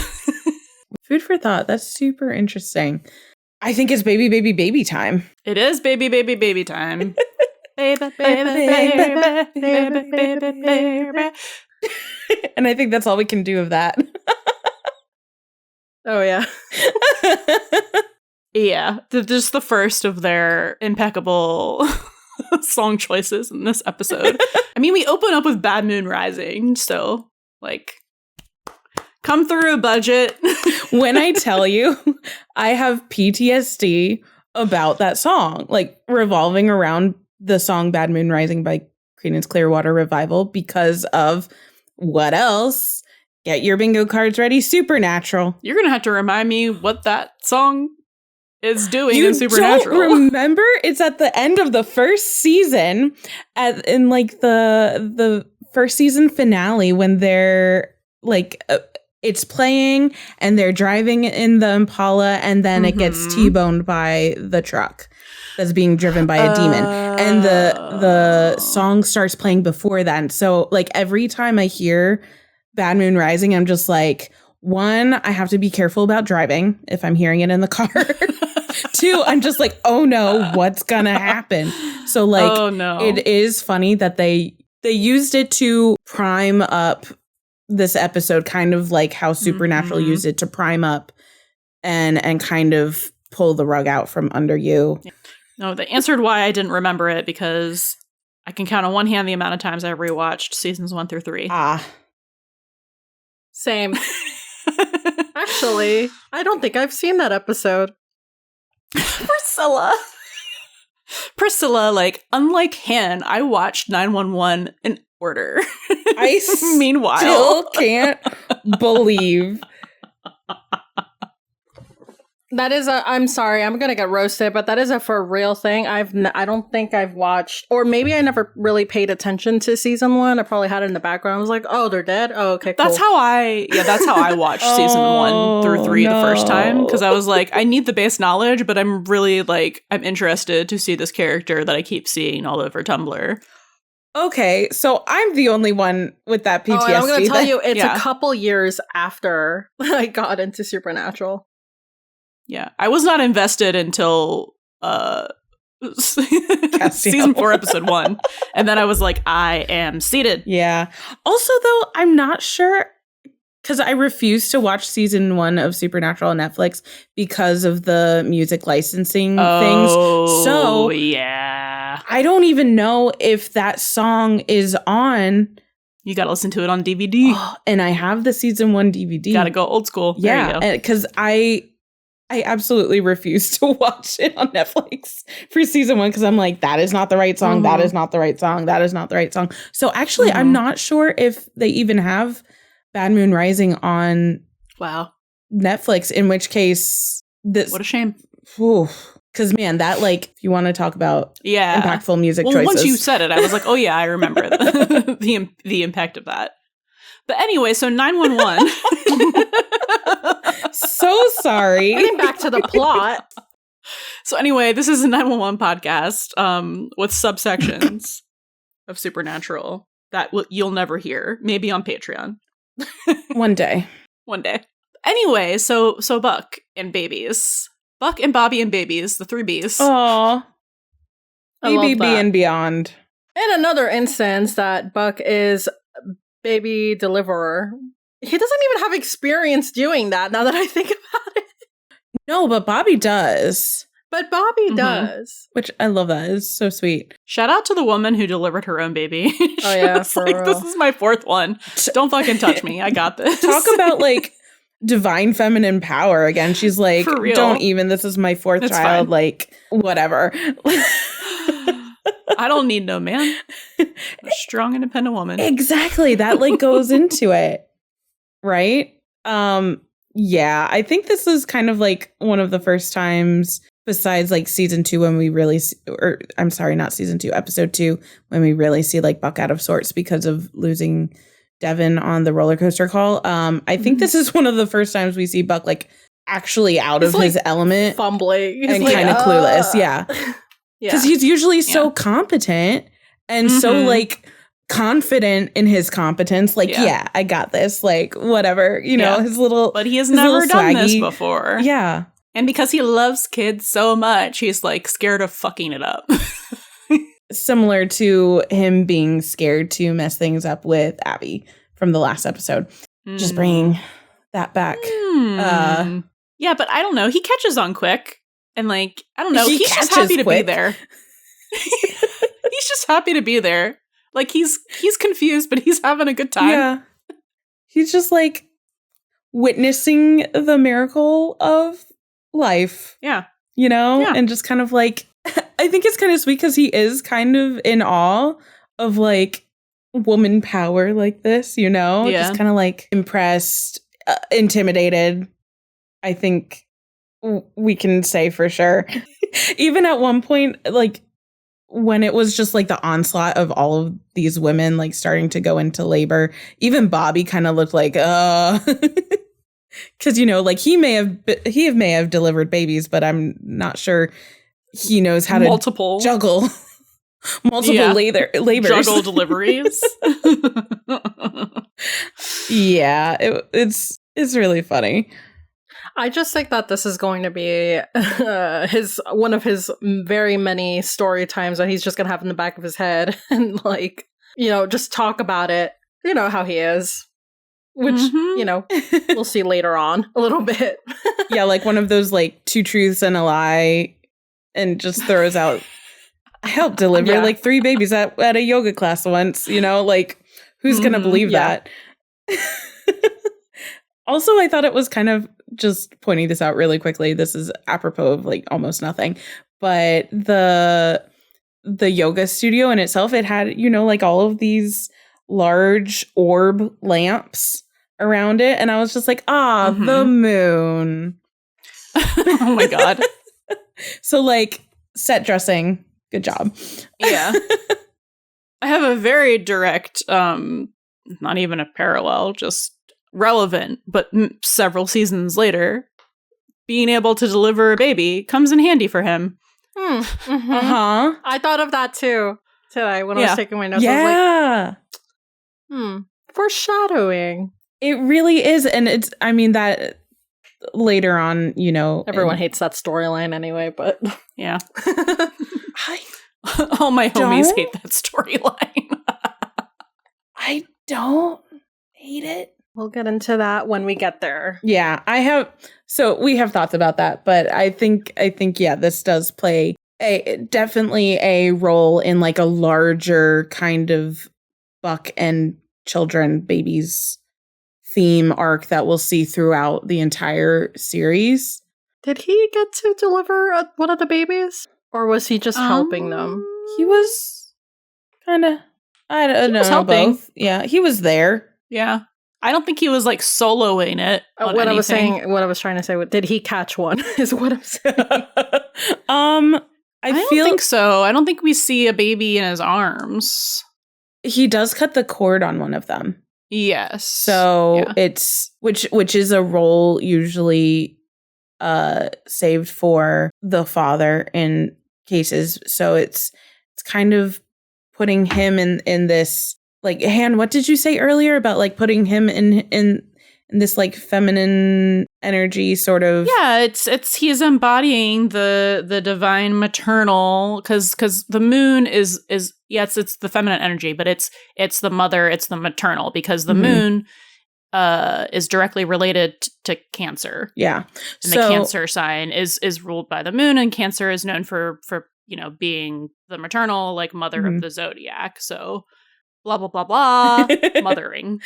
Speaker 3: Food for thought. That's super interesting. I think it's baby time.
Speaker 1: It is baby time. Baby, baby, baby, baby, baby.
Speaker 3: And I think that's all we can do of that.
Speaker 2: Oh, yeah.
Speaker 1: Yeah, just the first of their impeccable song choices in this episode. I mean, we open up with Bad Moon Rising, so, like, come through, budget.
Speaker 3: When I tell you, I have PTSD about that song, like, revolving around the song Bad Moon Rising by Creedence Clearwater Revival because of what else? Get your bingo cards ready, Supernatural.
Speaker 1: You're going to have to remind me what that song is doing in Supernatural.
Speaker 3: You don't remember? It's at the end of the first season, in like the first season finale when they're like it's playing and they're driving in the Impala and then it gets T-boned by the truck that's being driven by a demon, and the song starts playing before that. And so like every time I hear Bad Moon Rising, I'm just like, one, I have to be careful about driving if I'm hearing it in the car. Two, I'm just like, oh no, what's gonna happen? So like,
Speaker 1: oh, no.
Speaker 3: It is funny that they used it to prime up this episode, kind of like how Supernatural used it to prime up and kind of pull the rug out from under you.
Speaker 1: No, they answered why I didn't remember it because I can count on one hand the amount of times I rewatched seasons 1 through 3.
Speaker 2: Same. Actually, I don't think I've seen that episode.
Speaker 1: Priscilla, like, unlike Han, I watched 911 in order.
Speaker 3: I
Speaker 1: Meanwhile,
Speaker 3: still can't believe.
Speaker 2: That is I'm sorry, I'm gonna get roasted, but that is a for real thing. I don't think I've watched, or maybe I never really paid attention to season 1. I probably had it in the background. I was like, oh, they're dead? Oh, okay, cool.
Speaker 1: That's how I watched season 1 through 3 the first time, because I was like, I need the base knowledge, but I'm really like, I'm interested to see this character that I keep seeing all over Tumblr.
Speaker 3: Okay, so I'm the only one with that PTSD.
Speaker 2: And I'm gonna tell you, it's a couple years after I got into Supernatural.
Speaker 1: Yeah, I was not invested until season 4, episode 1. And then I was like, I am seated.
Speaker 3: Yeah. Also, though, I'm not sure, because I refused to watch season 1 of Supernatural on Netflix because of the music licensing things. So,
Speaker 1: yeah.
Speaker 3: I don't even know if that song is on.
Speaker 1: You gotta listen to it on DVD.
Speaker 3: And I have the season 1 DVD.
Speaker 1: Gotta go old school.
Speaker 3: Yeah, because I absolutely refuse to watch it on Netflix for season 1 because I'm like, that is not the right song. That is not the right song. That is not the right song. So actually, I'm not sure if they even have Bad Moon Rising on Netflix, in which case
Speaker 1: what a shame.
Speaker 3: Because man, that, like, if you want to talk about impactful music choices.
Speaker 1: Once you said it, I was like, oh yeah, I remember the impact of that. But anyway, so 911.
Speaker 3: So sorry.
Speaker 2: Getting back to the plot.
Speaker 1: So anyway, this is a 911 podcast with subsections of Supernatural that you'll never hear. Maybe on Patreon.
Speaker 3: One day.
Speaker 1: Anyway, so Buck and babies. Buck and Bobby and babies, the 3 Bs.
Speaker 3: Aw. BBB and beyond.
Speaker 2: In another instance that Buck is baby deliverer. He doesn't even have experience doing that, now that I think about it.
Speaker 3: No, but Bobby does.
Speaker 2: But Bobby does.
Speaker 3: Which I love that. It's so sweet.
Speaker 1: Shout out to the woman who delivered her own baby.
Speaker 2: Oh yeah, for
Speaker 1: like,
Speaker 2: real.
Speaker 1: This is my 4th one. Don't fucking touch me. I got this.
Speaker 3: Talk about like divine feminine power again. She's like,
Speaker 1: For real.
Speaker 3: Don't even. This is my 4th child.
Speaker 1: Fine.
Speaker 3: Like, whatever.
Speaker 1: I don't need no man. I'm a strong, independent woman.
Speaker 3: Exactly. That like goes into it. Right? Yeah, I think this is kind of like one of the first times besides like season 2 when we really I'm sorry, not season 2, episode 2, when we really see like Buck out of sorts because of losing Devin on the roller coaster call. I think this is one of the first times we see Buck like actually out of his element,
Speaker 2: fumbling
Speaker 3: and kind of clueless. Yeah. Because he's usually so competent and so like confident in his competence. Like, yeah, I got this. Like, whatever, you know, his little.
Speaker 1: But he has never done this before.
Speaker 3: Yeah.
Speaker 1: And because he loves kids so much, he's like scared of fucking it up.
Speaker 3: similar to him being scared to mess things up with Abby from the last episode. Just bringing that back.
Speaker 1: Yeah, but I don't know. He catches on quick. And like, I don't know.
Speaker 3: He
Speaker 1: He's just happy to be there. He's just happy to be there. Like he's confused, but he's having a good time.
Speaker 3: Yeah. He's just like witnessing the miracle of life.
Speaker 1: Yeah.
Speaker 3: You know?
Speaker 1: Yeah.
Speaker 3: And just kind of like, I think it's kind of sweet because he is kind of in awe of like woman power like this, you know?
Speaker 1: Yeah.
Speaker 3: Just kind of like impressed, intimidated. I think we can say for sure. Even at one point, like when it was just like the onslaught of all of these women like starting to go into labor, even Bobby kind of looked like, because, you know, like he may have delivered babies, but I'm not sure he knows how to juggle multiple labors.
Speaker 1: Juggle deliveries.
Speaker 3: Yeah, it's really funny.
Speaker 2: I just think that this is going to be one of his very many story times that he's just going to have in the back of his head and like, you know, just talk about it. You know how he is. Which, you know, we'll see later on a little bit.
Speaker 3: Yeah, like one of those like 2 truths and a lie, and just throws out, I helped deliver like 3 babies at a yoga class once, you know, like who's going to believe that? Also, I thought it was kind of, just pointing this out really quickly, this is apropos of like almost nothing, but the yoga studio in itself, it had, you know, like all of these large orb lamps around it, and I was just like, the moon.
Speaker 1: Oh my god.
Speaker 3: So like set dressing, good job.
Speaker 1: Yeah. I have a very direct, not even a parallel, just relevant, but several seasons later, being able to deliver a baby comes in handy for him.
Speaker 2: I thought of that too today when I was taking my notes.
Speaker 3: Yeah.
Speaker 2: I was like, foreshadowing.
Speaker 3: It really is. And it's, I mean, that later on, you know.
Speaker 2: Everyone hates that storyline anyway, but.
Speaker 1: Yeah. All my homies hate that storyline.
Speaker 3: I don't hate it.
Speaker 2: We'll get into that when we get there.
Speaker 3: Yeah, we have thoughts about that, but I think yeah, this does play definitely a role in like a larger kind of Buck and children, babies theme arc that we'll see throughout the entire series.
Speaker 2: Did he get to deliver one of the babies? Or was he just helping them?
Speaker 3: He was kind of, I don't know, helping. Both. Yeah, he was there.
Speaker 1: Yeah. I don't think he was like soloing it.
Speaker 2: What I was trying to say, did he catch one? Is what I'm saying.
Speaker 1: I don't think so. I don't think we see a baby in his arms.
Speaker 3: He does cut the cord on one of them.
Speaker 1: Yes.
Speaker 3: So it's which is a role usually saved for the father in cases. So it's kind of putting him in this. Like, Han, what did you say earlier about like putting him in this like feminine energy sort of? Yeah,
Speaker 1: it's he's embodying the divine maternal because the moon is yes, it's the feminine energy, but it's the mother, it's the maternal because the moon is directly related to Cancer.
Speaker 3: Yeah,
Speaker 1: and the Cancer sign is ruled by the moon, and Cancer is known for you know being the maternal like mother of the zodiac. So. Blah, blah, blah, blah, mothering.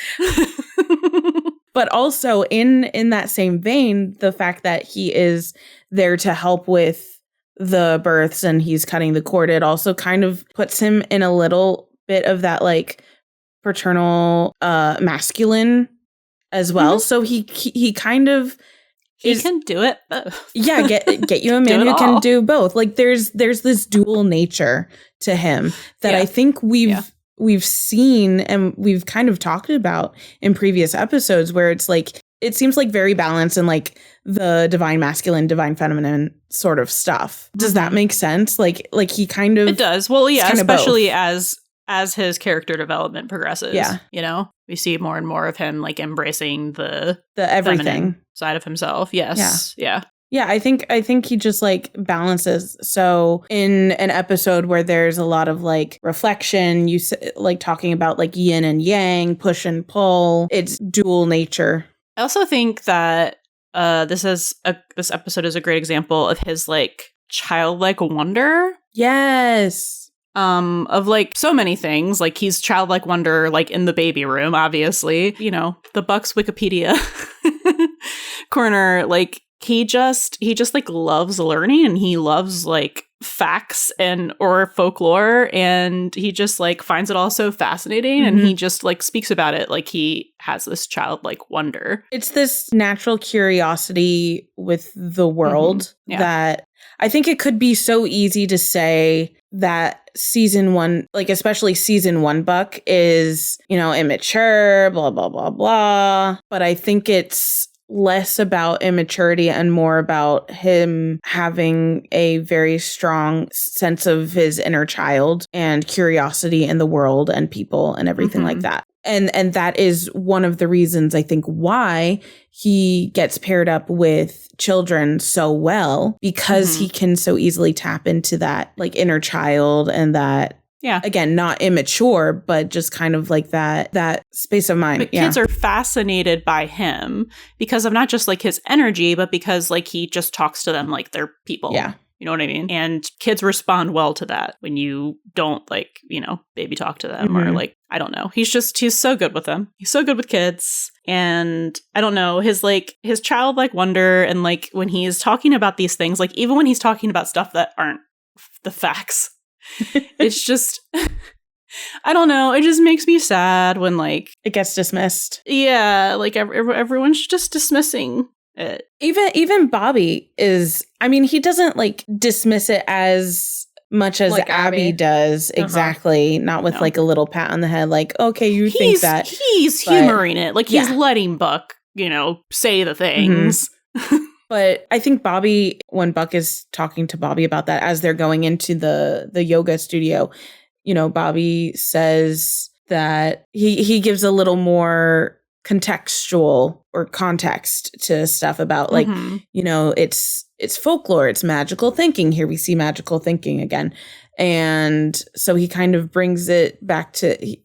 Speaker 3: But also in that same vein, the fact that he is there to help with the births and he's cutting the cord, it also kind of puts him in a little bit of that like paternal masculine as well. So he kind of
Speaker 1: he can do it both.
Speaker 3: Yeah, get you a man who can do both. Like there's this dual nature to him that I think we've seen and we've kind of talked about in previous episodes where it's like, it seems like very balanced and like the divine masculine, divine feminine sort of stuff. Does that make sense? Like he kind of.
Speaker 1: It does. Well, yeah, especially as his character development progresses. Yeah. You know, we see more and more of him like embracing the
Speaker 3: everything
Speaker 1: side of himself. Yes. Yeah.
Speaker 3: Yeah, I think he just like balances. So in an episode where there's a lot of like reflection, like talking about like yin and yang, push and pull, it's dual nature.
Speaker 1: I also think that this episode is a great example of his like childlike wonder.
Speaker 3: Yes.
Speaker 1: Of like so many things. Like he's childlike wonder, like in the baby room, obviously. You know, the Bucks Wikipedia corner. Like he just like loves learning, and he loves like facts or folklore, and he just like finds it all so fascinating, and he just like speaks about it like he has this childlike wonder.
Speaker 3: It's this natural curiosity with the world that I think it could be so easy to say that season 1, like especially season 1 Buck is, you know, immature, blah, blah, blah, blah. But I think it's less about immaturity and more about him having a very strong sense of his inner child and curiosity in the world and people and everything like that. And that is one of the reasons I think why he gets paired up with children so well, because he can so easily tap into that like inner child and that, again, not immature, but just kind of like that space of mind.
Speaker 1: But kids are fascinated by him because of not just like his energy, but because like he just talks to them like they're people.
Speaker 3: Yeah.
Speaker 1: You know what I mean? And kids respond well to that when you don't like, you know, baby talk to them or like, I don't know. He's so good with them. He's so good with kids. And I don't know, his childlike wonder, and like when he's talking about these things, like even when he's talking about stuff that aren't the facts, it's just, I don't know. It just makes me sad when like
Speaker 3: it gets dismissed.
Speaker 1: Yeah. Like everyone's just dismissing it.
Speaker 3: Even Bobby is, I mean, he doesn't like dismiss it as much as like Abby does. Exactly. Not with like a little pat on the head, like, okay, you think that.
Speaker 1: He's humoring it. Like he's letting Buck, you know, say the things.
Speaker 3: But I think Bobby, when Buck is talking to Bobby about that, as they're going into the yoga studio, you know, Bobby says that he gives a little more contextual or context to stuff about like, you know, it's folklore, it's magical thinking. Here we see magical thinking again. And so he kind of brings it back to,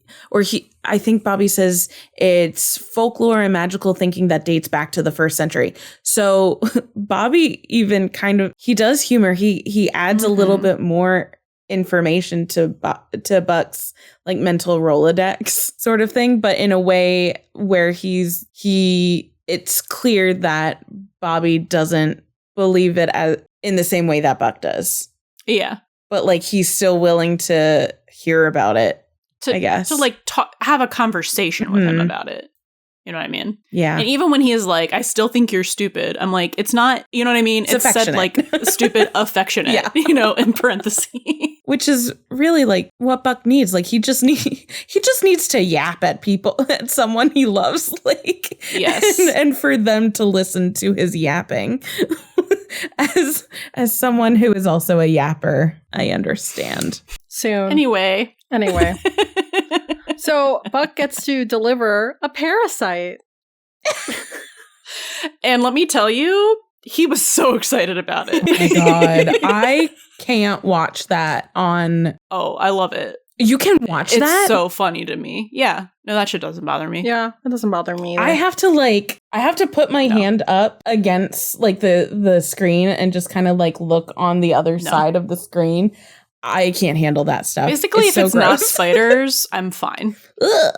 Speaker 3: I think Bobby says it's folklore and magical thinking that dates back to the 1st century. So Bobby even kind of, he does humor. He adds a little bit more information to Buck's like mental Rolodex sort of thing, but in a way where it's clear that Bobby doesn't believe it as in the same way that Buck does.
Speaker 1: Yeah.
Speaker 3: But like he's still willing to hear about it, I guess.
Speaker 1: To like have a conversation with him about it. You know what I mean?
Speaker 3: Yeah.
Speaker 1: And even when he is like, I still think you're stupid, I'm like, it's not, you know what I mean? It's said like stupid, affectionate, you know, in parentheses.
Speaker 3: Which is really like what Buck needs. Like he just needs to yap at people, at someone he loves, like,
Speaker 1: yes.
Speaker 3: And for them to listen to his yapping. As someone who is also a yapper, I understand.
Speaker 2: Soon.
Speaker 1: Anyway.
Speaker 2: So Buck gets to deliver a parasite.
Speaker 1: And let me tell you, he was so excited about it.
Speaker 3: Oh my God. I can't watch that on...
Speaker 1: Oh, I love it.
Speaker 3: You can watch that?
Speaker 1: It's so funny to me. Yeah. No, that shit doesn't bother me.
Speaker 2: Yeah, it doesn't bother me either.
Speaker 3: I have to put my hand up against like the screen and just kind of like look on the other side of the screen. I can't handle that stuff.
Speaker 1: Basically, if it's not spiders, I'm fine.
Speaker 3: Ugh.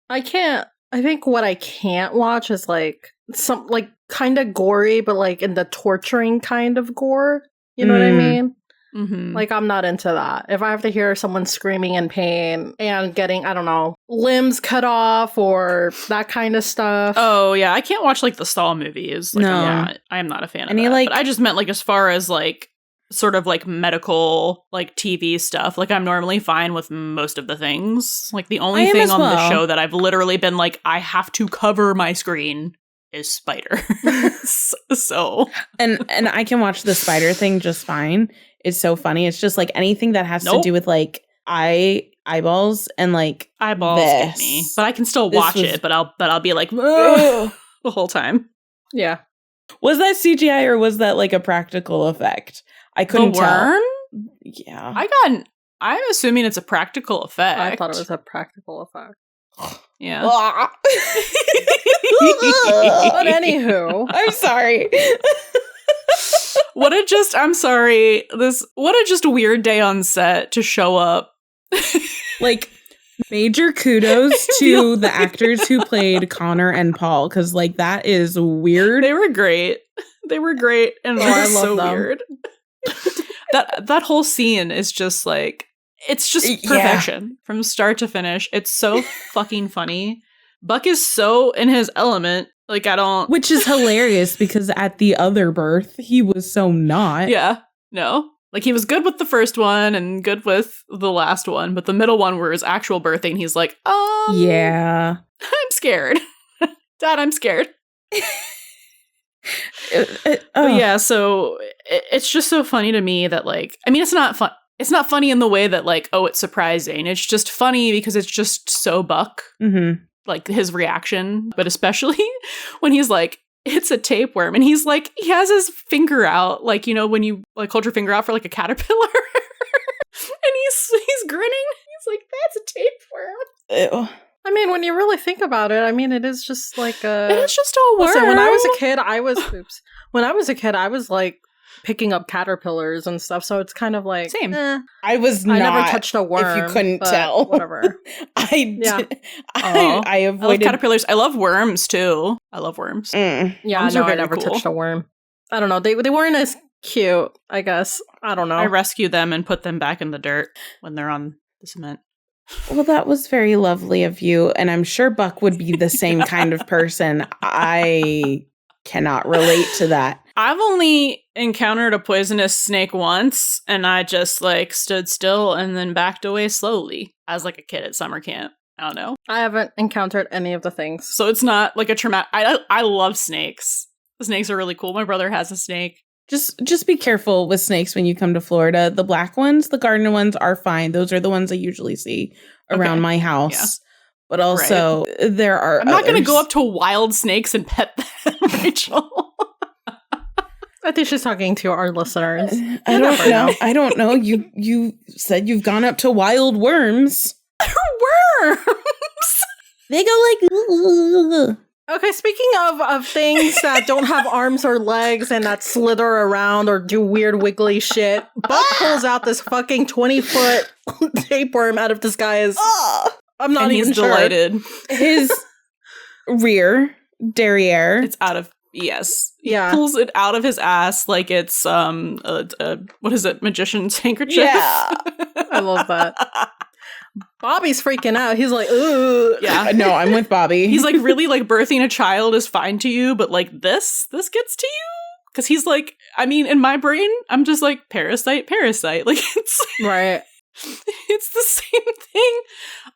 Speaker 2: I think what I can't watch is like some like kind of gory, but like in the torturing kind of gore. You know what I mean?
Speaker 1: Mm-hmm.
Speaker 2: Like, I'm not into that. If I have to hear someone screaming in pain and getting, I don't know, limbs cut off or that kind of stuff.
Speaker 1: Oh, yeah. I can't watch, like, the Saw movies. Like,
Speaker 3: no.
Speaker 1: I am not a fan of that. But I just meant, like, as far as, like, sort of, like, medical, like, TV stuff. Like, I'm normally fine with most of the things. Like, the only thing on the show that I've literally been like, I have to cover my screen is spider. So.
Speaker 3: And I can watch the spider thing just fine. It's so funny. It's just like anything that has to do with like eyeballs and like
Speaker 1: eyeballs get me. But I can still watch it, but I'll be like the whole time.
Speaker 2: Yeah.
Speaker 3: Was that CGI or was that like a practical effect? I couldn't
Speaker 1: The worm?
Speaker 3: tell. Yeah.
Speaker 1: I'm assuming it's a practical effect.
Speaker 2: I thought it was a practical effect.
Speaker 1: Yeah.
Speaker 2: But anywho.
Speaker 3: I'm sorry.
Speaker 1: What a just weird day on set to show up.
Speaker 3: Like, major kudos to the actors who played Connor and Paul, because like that is weird.
Speaker 1: They were great. And
Speaker 2: I love
Speaker 1: so
Speaker 2: them.
Speaker 1: weird. that whole scene is just like, it's just perfection from start to finish. It's so fucking funny. Buck is so in his element. Like,
Speaker 3: Which is hilarious because at the other birth, he was so not.
Speaker 1: Yeah. No. Like, he was good with the first one and good with the last one, but the middle one where his actual birthing, he's like,
Speaker 3: yeah.
Speaker 1: I'm scared. Dad, I'm scared. But yeah, so it's just so funny to me that, like, I mean, it's not fun. It's not funny in the way that, like, oh, it's surprising. It's just funny because it's just so Buck, like, his reaction. But especially when he's like, it's a tapeworm. And he's like, he has his finger out, like, you know, when you, like, hold your finger out for, like, a caterpillar. And he's grinning. He's like, that's a tapeworm.
Speaker 3: Ew.
Speaker 2: I mean, when you really think about it, I mean, it is just like a...
Speaker 1: It's just a worm.
Speaker 2: Listen, when I was a kid, I was like picking up caterpillars and stuff, so it's kind of like...
Speaker 1: Same.
Speaker 3: I was not.
Speaker 2: I never touched a worm.
Speaker 3: If you couldn't tell.
Speaker 2: Whatever.
Speaker 3: I
Speaker 1: I
Speaker 3: avoided...
Speaker 1: love caterpillars. I love worms, too. I love worms.
Speaker 2: Yeah,
Speaker 1: Worms are
Speaker 2: no, I
Speaker 1: very
Speaker 2: never
Speaker 1: cool.
Speaker 2: touched a worm. I don't know. They weren't as cute, I guess. I don't know.
Speaker 1: I rescue them and put them back in the dirt when they're on the cement.
Speaker 3: Well, that was very lovely of you, and I'm sure Buck would be the same kind of person. I cannot relate to that.
Speaker 1: I've only encountered a poisonous snake once, and I just, like, stood still and then backed away slowly as, like, a kid at summer camp. I don't know.
Speaker 2: I haven't encountered any of the things.
Speaker 1: So it's not, like, a traumatic... I love snakes. The snakes are really cool. My brother has a snake.
Speaker 3: Just be careful with snakes when you come to Florida. The black ones, the garden ones are fine. Those are the ones I usually see around my house. Yeah. But also, there are
Speaker 1: I'm not going to go up to wild snakes and pet them, Rachel.
Speaker 2: I think she's talking to our listeners.
Speaker 3: I don't know. I don't know. You said you've gone up to wild worms.
Speaker 1: Worms!
Speaker 3: They go like...
Speaker 2: Okay, speaking of things that don't have arms or legs and that slither around or do weird wiggly shit, Buck pulls out this fucking 20-foot tapeworm out of this guy's... I'm not even sure.
Speaker 1: Delighted.
Speaker 3: His rear derriere.
Speaker 1: It's out of... Yes.
Speaker 2: Yeah.
Speaker 1: He pulls it out of his ass like it's, what is it? Magician's handkerchief?
Speaker 3: Yeah.
Speaker 2: I love that. Bobby's freaking out. He's like, ooh.
Speaker 1: Yeah.
Speaker 3: No, I'm with Bobby.
Speaker 1: He's like, really, like, birthing a child is fine to you, but, like, this gets to you? Because he's like, I mean, in my brain, I'm just like, parasite. Like, it's...
Speaker 2: Right.
Speaker 1: It's the same thing.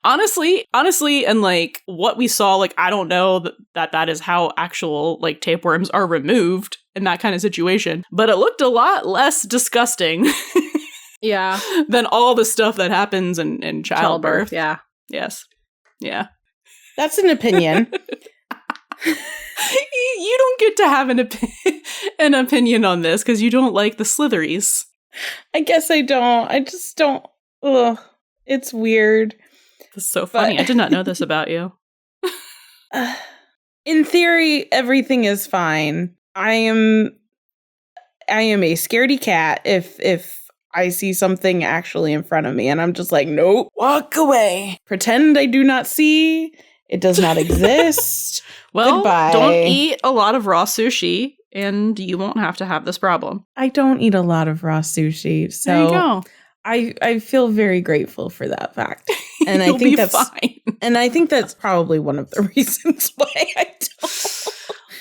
Speaker 1: Honestly, and, like, what we saw, like, I don't know that is how actual, like, tapeworms are removed in that kind of situation, but it looked a lot less disgusting.
Speaker 2: Yeah.
Speaker 1: Than all the stuff that happens in childbirth.
Speaker 2: Yeah.
Speaker 1: Yes. Yeah.
Speaker 3: That's an opinion.
Speaker 1: You don't get to have an opinion on this because you don't like the slitheries.
Speaker 3: I guess I don't. I just don't. Ugh. It's weird.
Speaker 1: This is so funny. I did not know this about you.
Speaker 3: In theory, everything is fine. I am a scaredy cat if I see something actually in front of me and I'm just like, nope, walk away. Pretend I do not see. It does not exist.
Speaker 1: Well,
Speaker 3: goodbye.
Speaker 1: Don't eat a lot of raw sushi and you won't have to have this problem.
Speaker 3: I don't eat a lot of raw sushi. So
Speaker 1: there you go.
Speaker 3: I feel very grateful for that fact. And I
Speaker 1: You'll
Speaker 3: think
Speaker 1: be
Speaker 3: that's
Speaker 1: fine.
Speaker 3: And I think that's probably one of the reasons why I don't.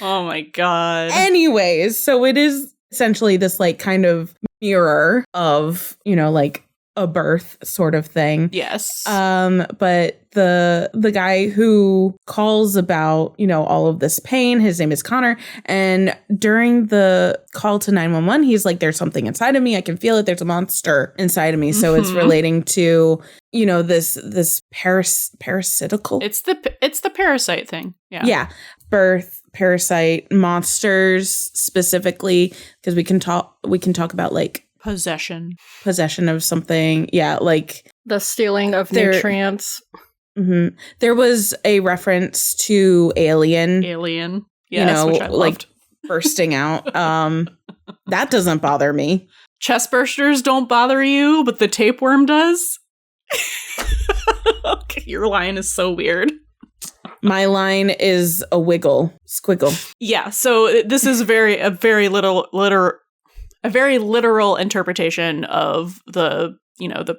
Speaker 1: Oh my God.
Speaker 3: Anyways, so it is essentially this like kind of mirror of, you know, like a birth sort of thing.
Speaker 1: Yes.
Speaker 3: But the guy who calls about, you know, all of this pain, his name is Connor. And during the call to 911, he's like, there's something inside of me. I can feel it. There's a monster inside of me. So it's relating to, you know, this parasitical.
Speaker 1: It's the parasite thing. Yeah.
Speaker 3: Yeah. birth, parasite, monsters specifically, because we can talk about like
Speaker 1: possession
Speaker 3: of something. Yeah, like
Speaker 2: the stealing of nutrients.
Speaker 3: Mm-hmm. There was a reference to Alien.
Speaker 1: Yes, which I loved.
Speaker 3: Like bursting out. That doesn't bother me.
Speaker 1: Chest bursters don't bother you, but the tapeworm does. Okay, your line is so weird.
Speaker 3: My line is a wiggle, squiggle.
Speaker 1: Yeah, so this is a very literal interpretation of the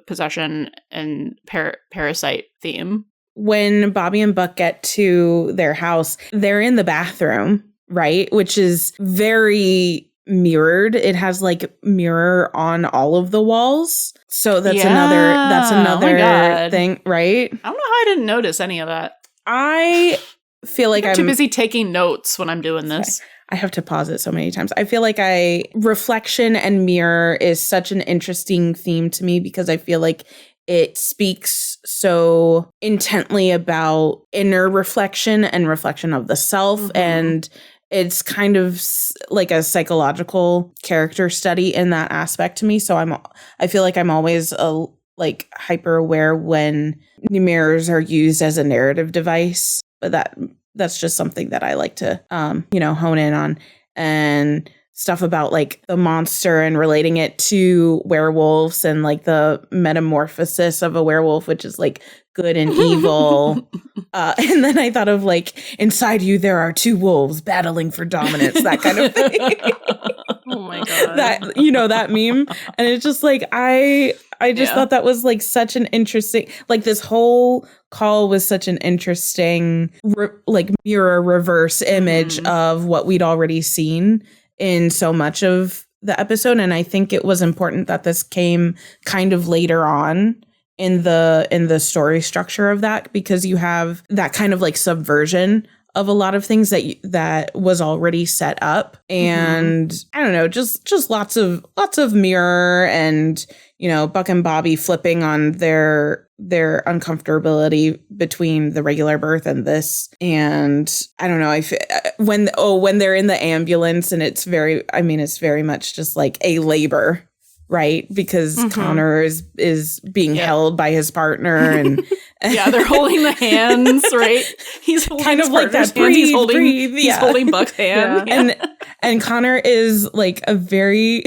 Speaker 1: possession and parasite theme.
Speaker 3: When Bobby and Buck get to their house, they're in the bathroom, right? Which is very mirrored. It has like mirror on all of the walls. So that's another thing, right?
Speaker 1: I don't know how I didn't notice any of that.
Speaker 3: I feel like I'm
Speaker 1: too busy taking notes when I'm doing this.
Speaker 3: I have to pause it so many times. I feel like reflection and mirror is such an interesting theme to me because I feel like it speaks so intently about inner reflection and reflection of the self. Mm-hmm. And it's kind of like a psychological character study in that aspect to me. So I feel like I'm always like hyper aware when mirrors are used as a narrative device. But that's just something that I like to hone in on. And stuff about like the monster and relating it to werewolves and like the metamorphosis of a werewolf, which is like good and evil. And then I thought of like, inside you there are two wolves battling for dominance, that kind of thing.
Speaker 2: Oh my God.
Speaker 3: That meme. And it's just like, I just thought that was like such an interesting, like this whole call was such an interesting like mirror reverse image of what we'd already seen in so much of the episode. And I think it was important that this came kind of later on in the story structure of that, because you have that kind of like subversion of a lot of things that was already set up. And I don't know, just lots of mirror and, Buck and Bobby flipping on their uncomfortability between the regular birth and this. And I don't know, when they're in the ambulance and it's very much just like a labor, right? Because Connor is being held by his partner and
Speaker 1: yeah, they're holding the hands, right? He's holding
Speaker 3: kind of like that.
Speaker 1: He's holding Buck's hand.
Speaker 3: Yeah. And Connor is like a very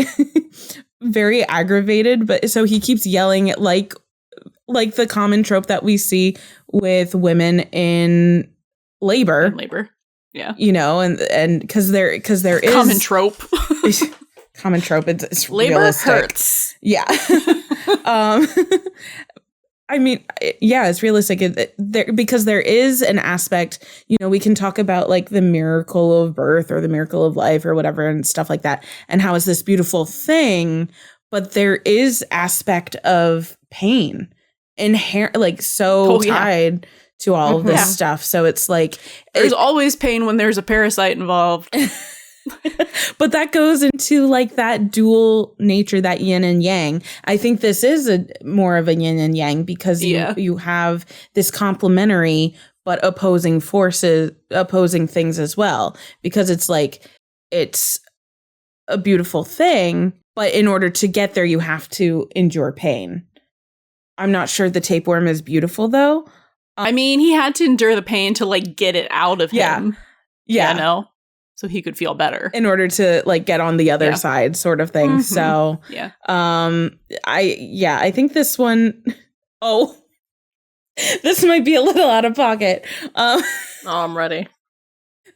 Speaker 3: very aggravated, but so he keeps yelling at like the common trope that we see with women in labor.
Speaker 1: Yeah.
Speaker 3: And because there is
Speaker 1: common trope.
Speaker 3: Common trope. It's
Speaker 1: labor
Speaker 3: realistic.
Speaker 1: Hurts.
Speaker 3: Yeah. I mean, yeah, it's realistic because there is an aspect, we can talk about like the miracle of birth or the miracle of life or whatever and stuff like that. And how is this beautiful thing? But there is aspect of pain inherent, like tied to all of this stuff. So it's like
Speaker 1: there's always pain when there's a parasite involved.
Speaker 3: But that goes into like that dual nature, that yin and yang. I think this is more of a yin and yang because you have this complementary but opposing things as well. Because it's like, it's a beautiful thing, but in order to get there, you have to endure pain. I'm not sure the tapeworm is beautiful though.
Speaker 1: I mean, he had to endure the pain to like get it out of him. Yeah. So he could feel better
Speaker 3: in order to like get on the other side sort of thing. So, I think this one, this might be a little out of pocket.
Speaker 2: I'm ready.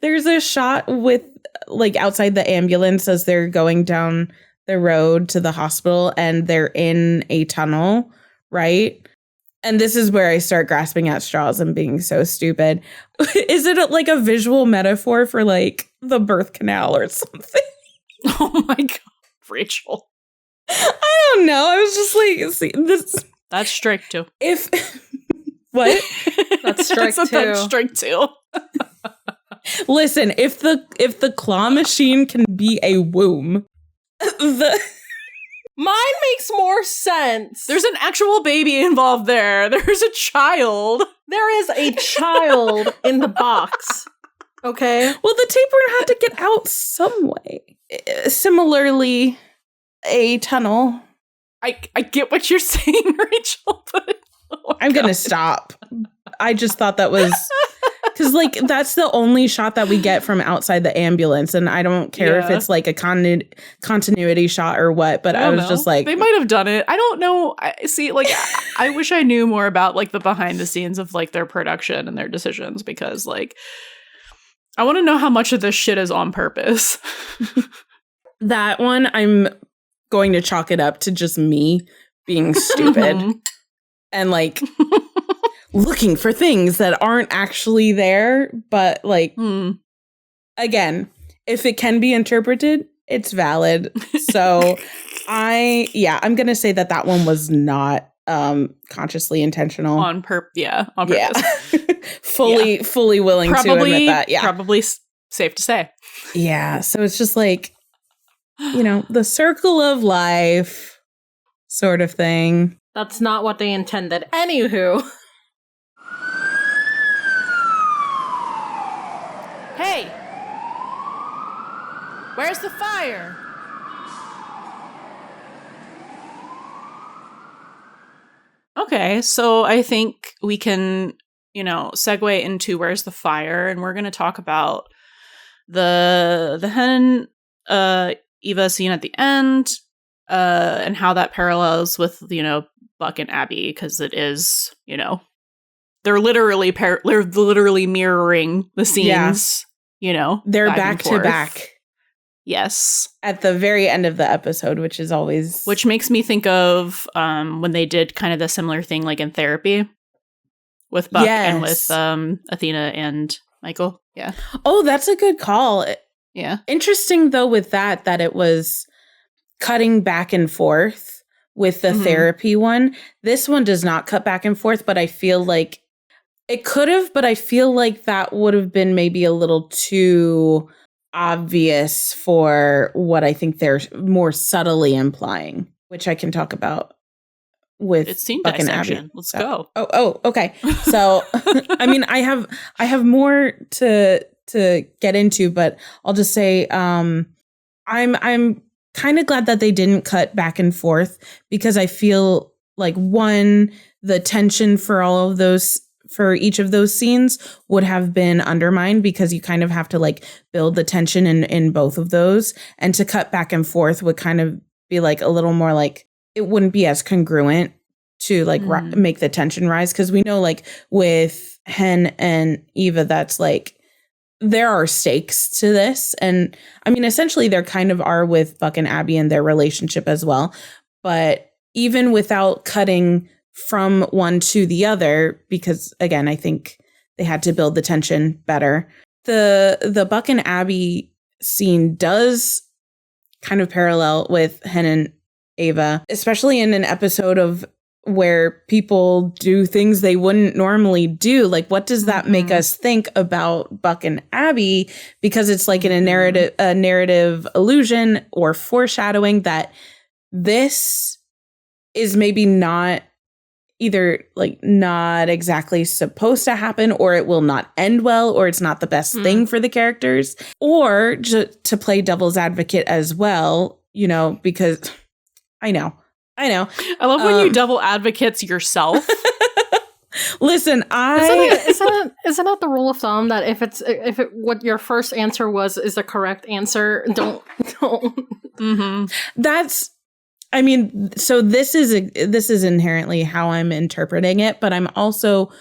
Speaker 3: There's a shot with like outside the ambulance as they're going down the road to the hospital and they're in a tunnel, right? And this is where I start grasping at straws and being so stupid. Is it like a visual metaphor for like the birth canal or something?
Speaker 1: Oh my God, Rachel.
Speaker 3: I don't know. I was just like, see, this.
Speaker 1: That's strike two.
Speaker 3: What?
Speaker 2: That's strike two.
Speaker 1: That's strike two.
Speaker 3: Listen, if the claw machine can be a womb,
Speaker 2: mine makes more sense.
Speaker 1: There's an actual baby involved there. There's a child.
Speaker 2: There is a child in the box. Okay.
Speaker 3: Well, the tapeworm had to get out some way. Similarly, a tunnel.
Speaker 1: I get what you're saying, Rachel, but
Speaker 3: I'm going to stop. I just thought that was... Because, like, that's the only shot that we get from outside the ambulance. And I don't care if it's, like, a continuity shot or what. But I was just like...
Speaker 1: They might have done it. I don't know. I wish I knew more about, like, the behind the scenes of, like, their production and their decisions. Because, like, I want to know how much of this shit is on purpose.
Speaker 3: That one, I'm going to chalk it up to just me being stupid. And, like... looking for things that aren't actually there, but like again, if it can be interpreted, it's valid. So I'm gonna say that one was not consciously intentional
Speaker 1: on purpose.
Speaker 3: fully willing to admit that.
Speaker 1: Probably safe to say.
Speaker 3: Yeah, so it's just like, you know, the circle of life sort of thing.
Speaker 2: That's not what they intended. Anywho.
Speaker 1: Hey! Where's the fire? Okay, so I think we can, you know, segue into Where's the Fire, and we're going to talk about the Hen Eva scene at the end, and how that parallels with, you know, Buck and Abby, because it is, you know, they're literally mirroring the scenes. You know,
Speaker 3: they're back to back.
Speaker 1: Yes.
Speaker 3: At the very end of the episode, which
Speaker 1: makes me think of when they did kind of the similar thing, like in Therapy with Buck and with Athena and Michael. Yeah.
Speaker 3: Oh, that's a good call.
Speaker 1: Yeah.
Speaker 3: Interesting, though, with that it was cutting back and forth with the Therapy one. This one does not cut back and forth, but I feel like it could have, but I feel like that would have been maybe a little too obvious for what I think they're more subtly implying, which I can talk about with
Speaker 1: it's scene
Speaker 3: Buck
Speaker 1: dissection.
Speaker 3: And Abby.
Speaker 1: Let's go.
Speaker 3: Oh, okay. So, I mean, I have more to get into, but I'll just say, I'm kind of glad that they didn't cut back and forth, because I feel like, one, the tension for each of those scenes would have been undermined, because you kind of have to like build the tension in both of those, and to cut back and forth would kind of be like a little more like, it wouldn't be as congruent to like make the tension rise. Cause we know, like, with Hen and Eva, that's like, there are stakes to this. And I mean, essentially there kind of are with Buck and Abby and their relationship as well. But even without cutting from one to the other, because again, I think they had to build the tension better. The Buck and Abby scene does kind of parallel with Hen and Ava, especially in an episode of where people do things they wouldn't normally do. Like, what does that make us think about Buck and Abby? Because it's like in a narrative illusion or foreshadowing that this is maybe not either like not exactly supposed to happen, or it will not end well, or it's not the best thing for the characters, or to play devil's advocate as well, you know, because I know.
Speaker 1: I love when you double advocates yourself.
Speaker 3: Listen,
Speaker 2: isn't that the rule of thumb that if what your first answer is the correct answer, don't.
Speaker 3: That's, I mean, so this is inherently how I'm interpreting it, but I'm also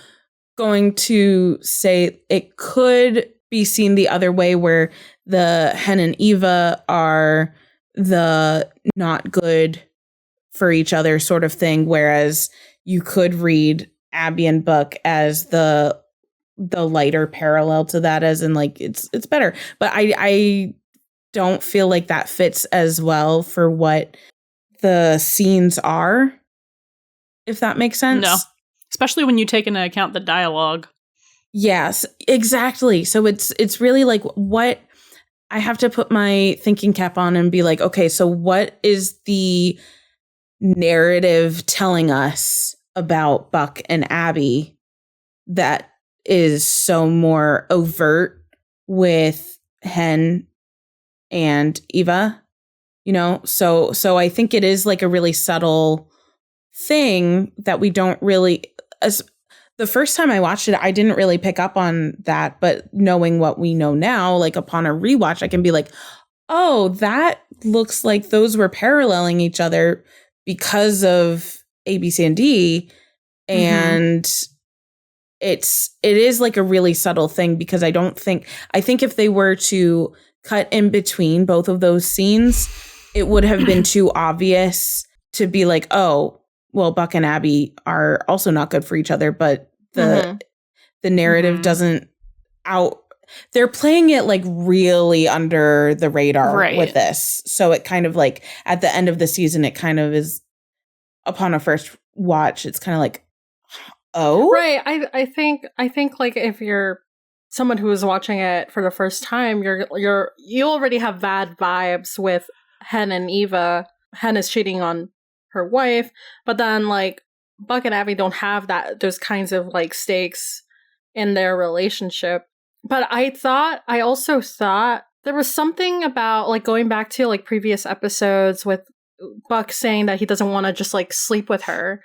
Speaker 3: going to say it could be seen the other way, where the Hen and Eva are the not good for each other sort of thing, whereas you could read Abby and Buck as the lighter parallel to that, as in like it's better. But I don't feel like that fits as well for what the scenes are, if that makes sense.
Speaker 1: No, especially when you take into account the dialogue.
Speaker 3: Yes, exactly. So it's really like, what I have to put my thinking cap on and be like, okay, so what is the narrative telling us about Buck and Abby that is so more overt with Hen and Eva, you know? So I think it is like a really subtle thing that we don't really, as the first time I watched it, I didn't really pick up on that, but knowing what we know now, like upon a rewatch, I can be like, oh, that looks like those were paralleling each other because of A, B, C, and D. And it is like a really subtle thing because I think if they were to cut in between both of those scenes, it would have been too obvious to be like, oh, well, Buck and Abby are also not good for each other, but the narrative doesn't they're playing it like really under the radar with this. So it kind of like at the end of the season, it kind of is, upon a first watch, it's kind of like, oh,
Speaker 2: right. I think like if you're someone who is watching it for the first time, you already have bad vibes with Hen and Eva. Hen is cheating on her wife, but then like Buck and Abby don't have those kinds of like stakes in their relationship. But I also thought there was something about like going back to like previous episodes with Buck saying that he doesn't want to just like sleep with her.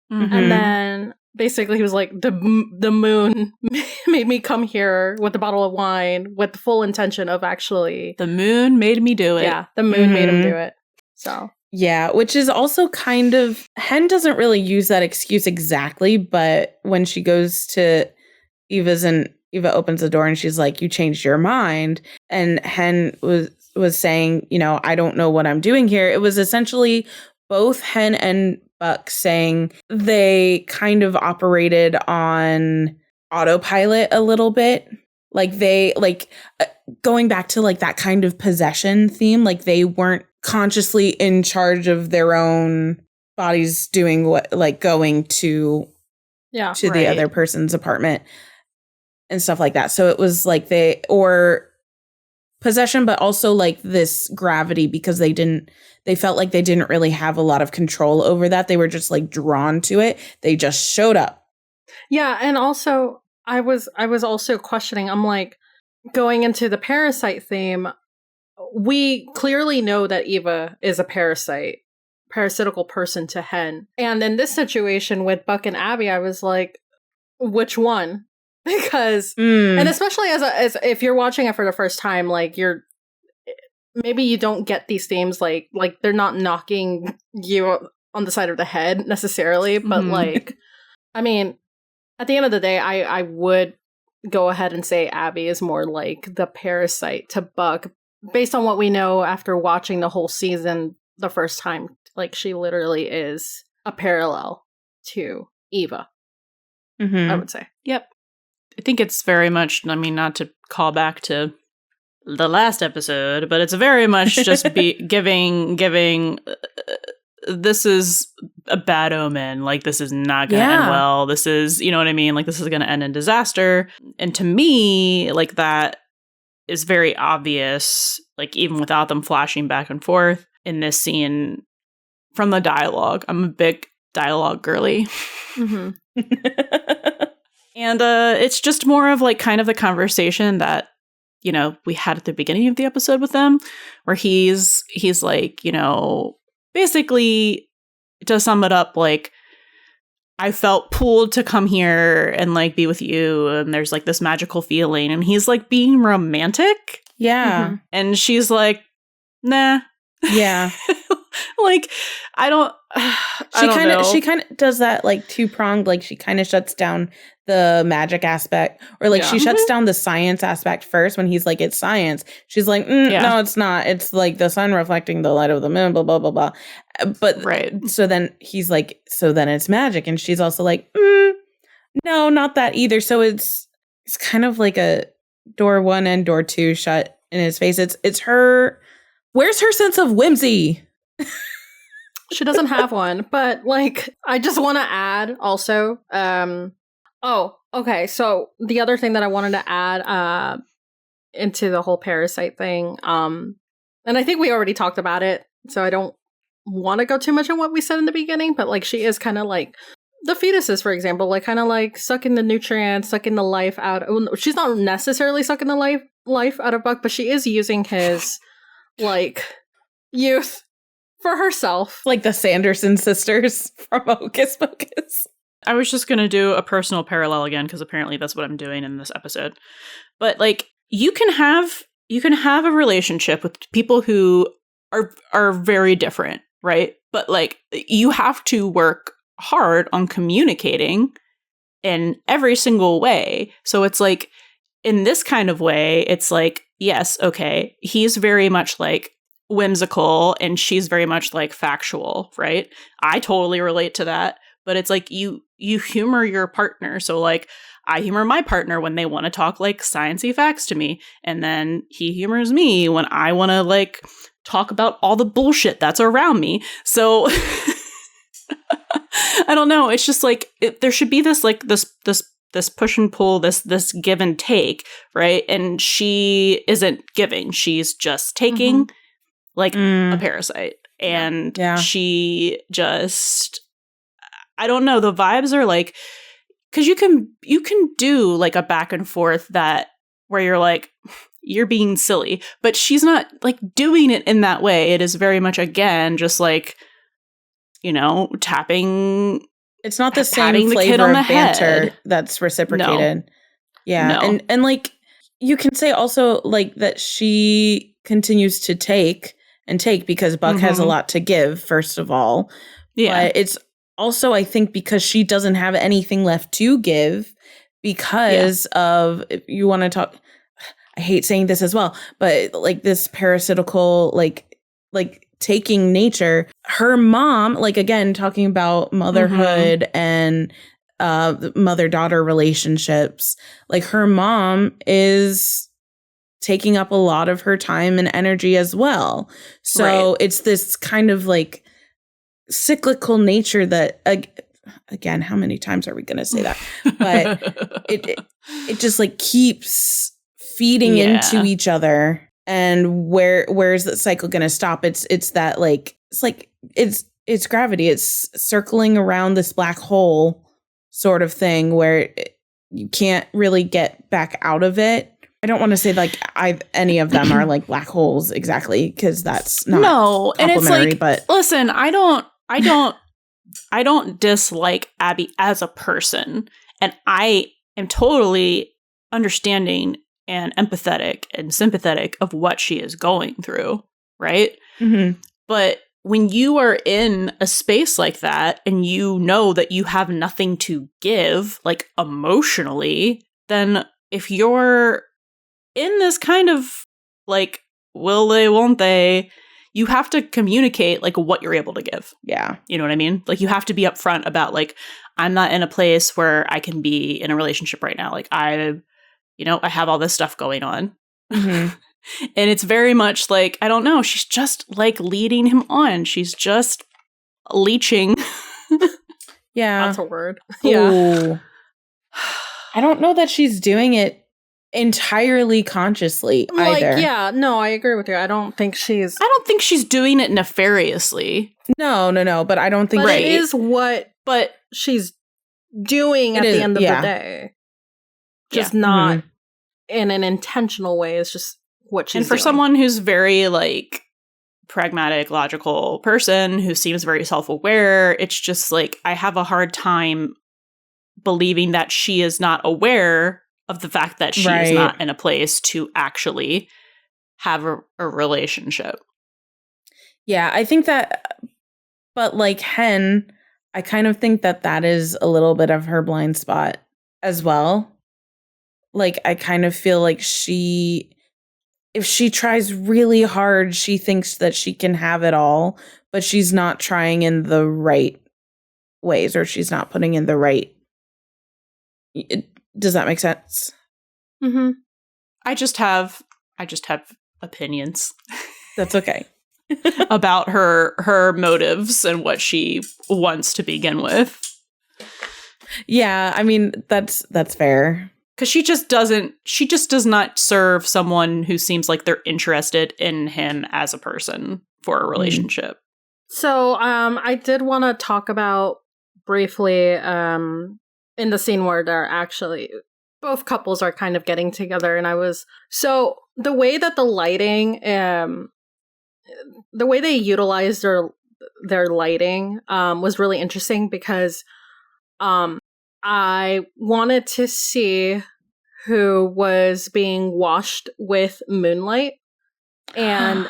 Speaker 2: And then basically he was like, the moon made me come here with a bottle of wine with the full intention of actually.
Speaker 1: The moon made me do it.
Speaker 2: Yeah, the moon made him do it. So.
Speaker 3: Yeah, which is also kind of, Hen doesn't really use that excuse exactly, but when she goes to Eva's and Eva opens the door and she's like, you changed your mind. And Hen was saying, you know, I don't know what I'm doing here. It was essentially both Hen and Buck saying they kind of operated on autopilot a little bit. Like they, like going back to like that kind of possession theme, like they weren't consciously in charge of their own bodies doing what, like going to the other person's apartment and stuff like that. So it was like or possession, but also like this gravity because they felt like they didn't really have a lot of control over that. They were just like drawn to it. They just showed up.
Speaker 2: Yeah. And also I was also questioning, I'm like, going into the parasite theme, we clearly know that Eva is a parasitical person to Hen. And in this situation with Buck and Abby, I was like, which one? Because and especially as if you're watching it for the first time, like maybe you don't get these themes, like they're not knocking you on the side of the head necessarily, but like, I mean, at the end of the day, I would go ahead and say Abby is more like the parasite to Buck based on what we know after watching the whole season the first time. Like she literally is a parallel to Eva, I would say.
Speaker 1: Yep. I think it's very much, I mean, not to call back to the last episode, but it's very much just giving this is a bad omen. Like, this is not going to end well. This is, you know what I mean? Like, this is going to end in disaster. And to me, like, that is very obvious, like, even without them flashing back and forth in this scene from the dialogue. I'm a big dialogue girly. And it's just more of like kind of the conversation that, you know, we had at the beginning of the episode with them, where he's like, you know, basically to sum it up, like, I felt pulled to come here and like be with you, and there's like this magical feeling, and he's like being romantic.
Speaker 3: Yeah.
Speaker 1: And she's like, nah.
Speaker 3: Yeah.
Speaker 1: Like,
Speaker 3: she kind of does that like two-pronged, like she kind of shuts down the magic aspect, or like she shuts down the science aspect first when he's like, it's science. She's like, no, it's not. It's like the sun reflecting the light of the moon, blah, blah, blah, blah. But so then he's like, so then it's magic. And she's also like, no, not that either. So it's kind of like a door one and door two shut in his face. It's her. Where's her sense of whimsy?
Speaker 2: She doesn't have one, but like, I just want to add also, oh, okay. So the other thing that I wanted to add into the whole parasite thing, and I think we already talked about it, so I don't want to go too much on what we said in the beginning, but like she is kind of like the fetuses, for example, like kind of like sucking the nutrients, sucking the life out. She's not necessarily sucking the life out of Buck, but she is using his like youth for herself.
Speaker 3: Like the Sanderson sisters from Hocus Pocus.
Speaker 1: I was just going to do a personal parallel again, because apparently that's what I'm doing in this episode. But like, you can have a relationship with people who are very different, right? But like, you have to work hard on communicating in every single way. So it's like, in this kind of way, it's like, yes, okay, he's very much like whimsical and she's very much like factual, right? I totally relate to that. But it's like you humor your partner. So like, I humor my partner when they want to talk like sciencey facts to me. And then he humors me when I want to like talk about all the bullshit that's around me. So I don't know. It's just like, there should be this like this push and pull, this give and take, right? And she isn't giving. She's just taking like a parasite. And she just, I don't know. The vibes are like, because you can do like a back and forth that where you're like, you're being silly, but she's not like doing it in that way. It is very much, again, just like, you know, tapping.
Speaker 3: It's not the same flavor of banter that's reciprocated. No. Yeah. No. And like, you can say also like that she continues to take because Buck has a lot to give, first of all. Yeah. But it's also, I think, because she doesn't have anything left to give because of, if you want to talk, I hate saying this as well, but like this parasitical, like taking nature. Her mom, like, again, talking about motherhood and mother-daughter relationships, like her mom is taking up a lot of her time and energy as well. So it's this kind of like cyclical nature that, again, how many times are we going to say that? But it just like keeps feeding into each other. And where's the cycle going to stop? It's that like, it's gravity. It's circling around this black hole sort of thing where you can't really get back out of it. I don't want to say like any of them are like black holes exactly, because that's not
Speaker 1: and it's like,
Speaker 3: but
Speaker 1: listen, I don't dislike Abby as a person, and I am totally understanding and empathetic and sympathetic of what she is going through, right? But when you are in a space like that and you know that you have nothing to give, like emotionally, then if you're in this kind of like, will they, won't they, you have to communicate like what you're able to give.
Speaker 3: Yeah.
Speaker 1: You know what I mean? Like, you have to be upfront about like, I'm not in a place where I can be in a relationship right now. Like, I have all this stuff going on. And it's very much like, I don't know, she's just like leading him on. She's just leeching.
Speaker 2: Yeah. That's a word.
Speaker 3: Yeah. I don't know that she's doing it entirely consciously either.
Speaker 2: Like, yeah, no, I agree with you. I don't think she's
Speaker 1: doing it nefariously.
Speaker 3: No, but I don't think
Speaker 2: it is what she's doing at the end of the day. Just not in an intentional way. It's just what she's doing.
Speaker 1: And for someone who's very like pragmatic, logical person who seems very self-aware, it's just like, I have a hard time believing that she is not aware of the fact that she is not in a place to actually have a relationship.
Speaker 3: Yeah, I think that, but like Hen, I kind of think that is a little bit of her blind spot as well. Like, I kind of feel like if she tries really hard, she thinks that she can have it all, but she's not trying in the right ways, or she's not putting in the right. Does that make sense?
Speaker 1: I just have opinions.
Speaker 3: That's okay.
Speaker 1: About her motives and what she wants to begin with.
Speaker 3: Yeah, I mean, that's fair.
Speaker 1: Because she just does not serve someone who seems like they're interested in him as a person for a relationship.
Speaker 2: So I did want to talk about briefly in the scene where they're actually both couples are kind of getting together, and so the way that the lighting, the way they utilized their lighting was really interesting because I wanted to see who was being washed with moonlight, and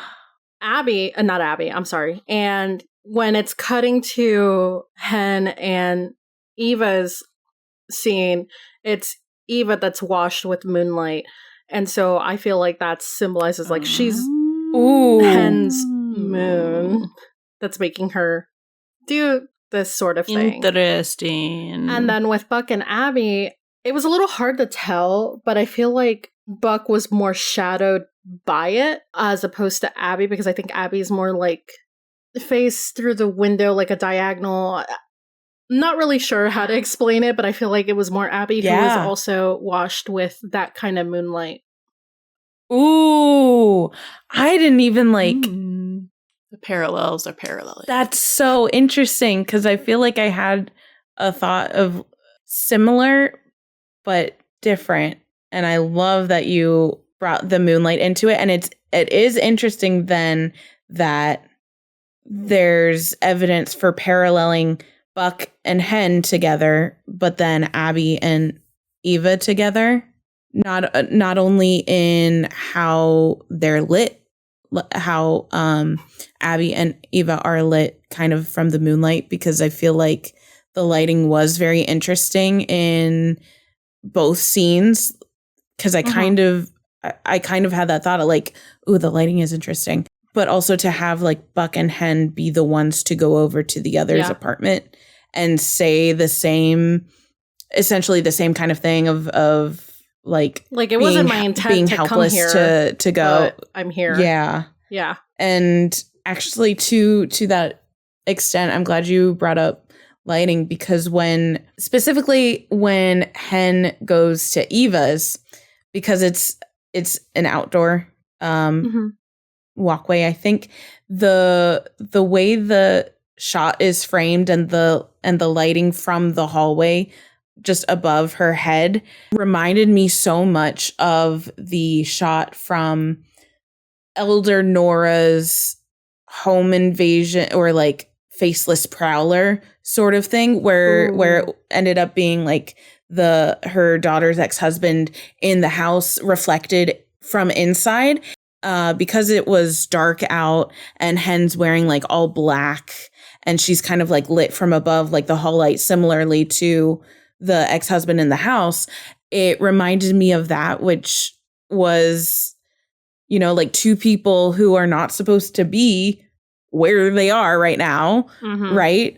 Speaker 2: not Abby, I'm sorry. And when it's cutting to Hen and Eva's scene, it's Eva that's washed with moonlight. And so I feel like that symbolizes like she's Hen's moon that's making her do this sort of thing.
Speaker 1: Interesting.
Speaker 2: And then with Buck and Abby, it was a little hard to tell, but I feel like Buck was more shadowed by it as opposed to Abby, because I think Abby's more like face through the window, like a diagonal. Not really sure how to explain it, but I feel like it was more Abby who was also washed with that kind of moonlight.
Speaker 3: Ooh, I didn't even like...
Speaker 1: The parallels are paralleling.
Speaker 3: That's so interesting, because I feel like I had a thought of similar but different. And I love that you brought the moonlight into it. And it is interesting then that there's evidence for paralleling Buck and Hen together, but then Abby and Eva together. Not only in how they're lit, how Abby and Eva are lit kind of from the moonlight, because I feel like the lighting was very interesting in both scenes, because I kind of had that thought of like, ooh, the lighting is interesting, but also to have like Buck and Hen be the ones to go over to the other's apartment and say essentially the same kind of thing of like
Speaker 2: it wasn't my intent
Speaker 3: being
Speaker 2: to
Speaker 3: helpless
Speaker 2: come here,
Speaker 3: to go.
Speaker 2: I'm here.
Speaker 3: Yeah. And actually to that extent, I'm glad you brought up lighting, because specifically when Hen goes to Eva's, because it's an outdoor walkway, I think the way the shot is framed and the lighting from the hallway just above her head reminded me so much of the shot from Elder Nora's home invasion, or like Faceless Prowler sort of thing, where it ended up being like her daughter's ex-husband in the house reflected from inside, because it was dark out and Hen's wearing like all black and she's kind of like lit from above, like the hall light, similarly to the ex-husband in the house. It reminded me of that, which was, like two people who are not supposed to be where they are right now, right?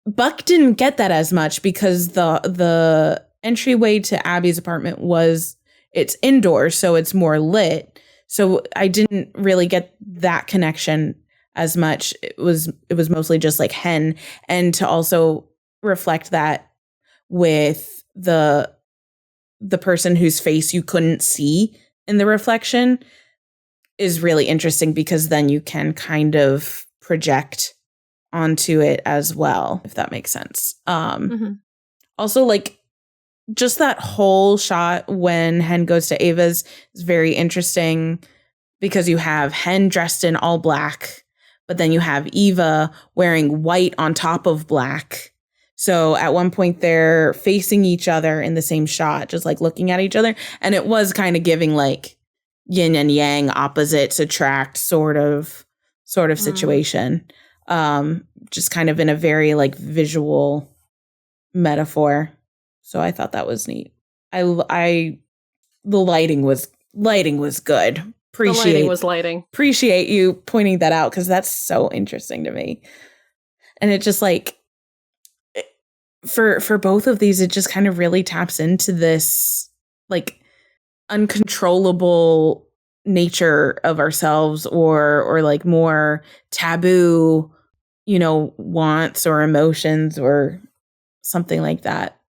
Speaker 3: Buck didn't get that as much because the entryway to Abby's apartment it's indoors, so it's more lit. So I didn't really get that connection as much. It was mostly just like Hen, and to also reflect that with the person whose face you couldn't see in the reflection is really interesting, because then you can kind of project onto it as well, if that makes sense. Also, like, just that whole shot when Hen goes to Ava's is very interesting, because you have Hen dressed in all black, but then you have Eva wearing white on top of black. So at one point they're facing each other in the same shot, just like looking at each other. And it was kind of giving like yin and yang, opposites attract sort of situation. Just kind of in a very like visual metaphor. So I thought that was neat. The lighting was good. Appreciate you pointing that out, because that's so interesting to me. And it just like, for both of these, it just kind of really taps into this like uncontrollable nature of ourselves, or like more taboo, wants or emotions or something like that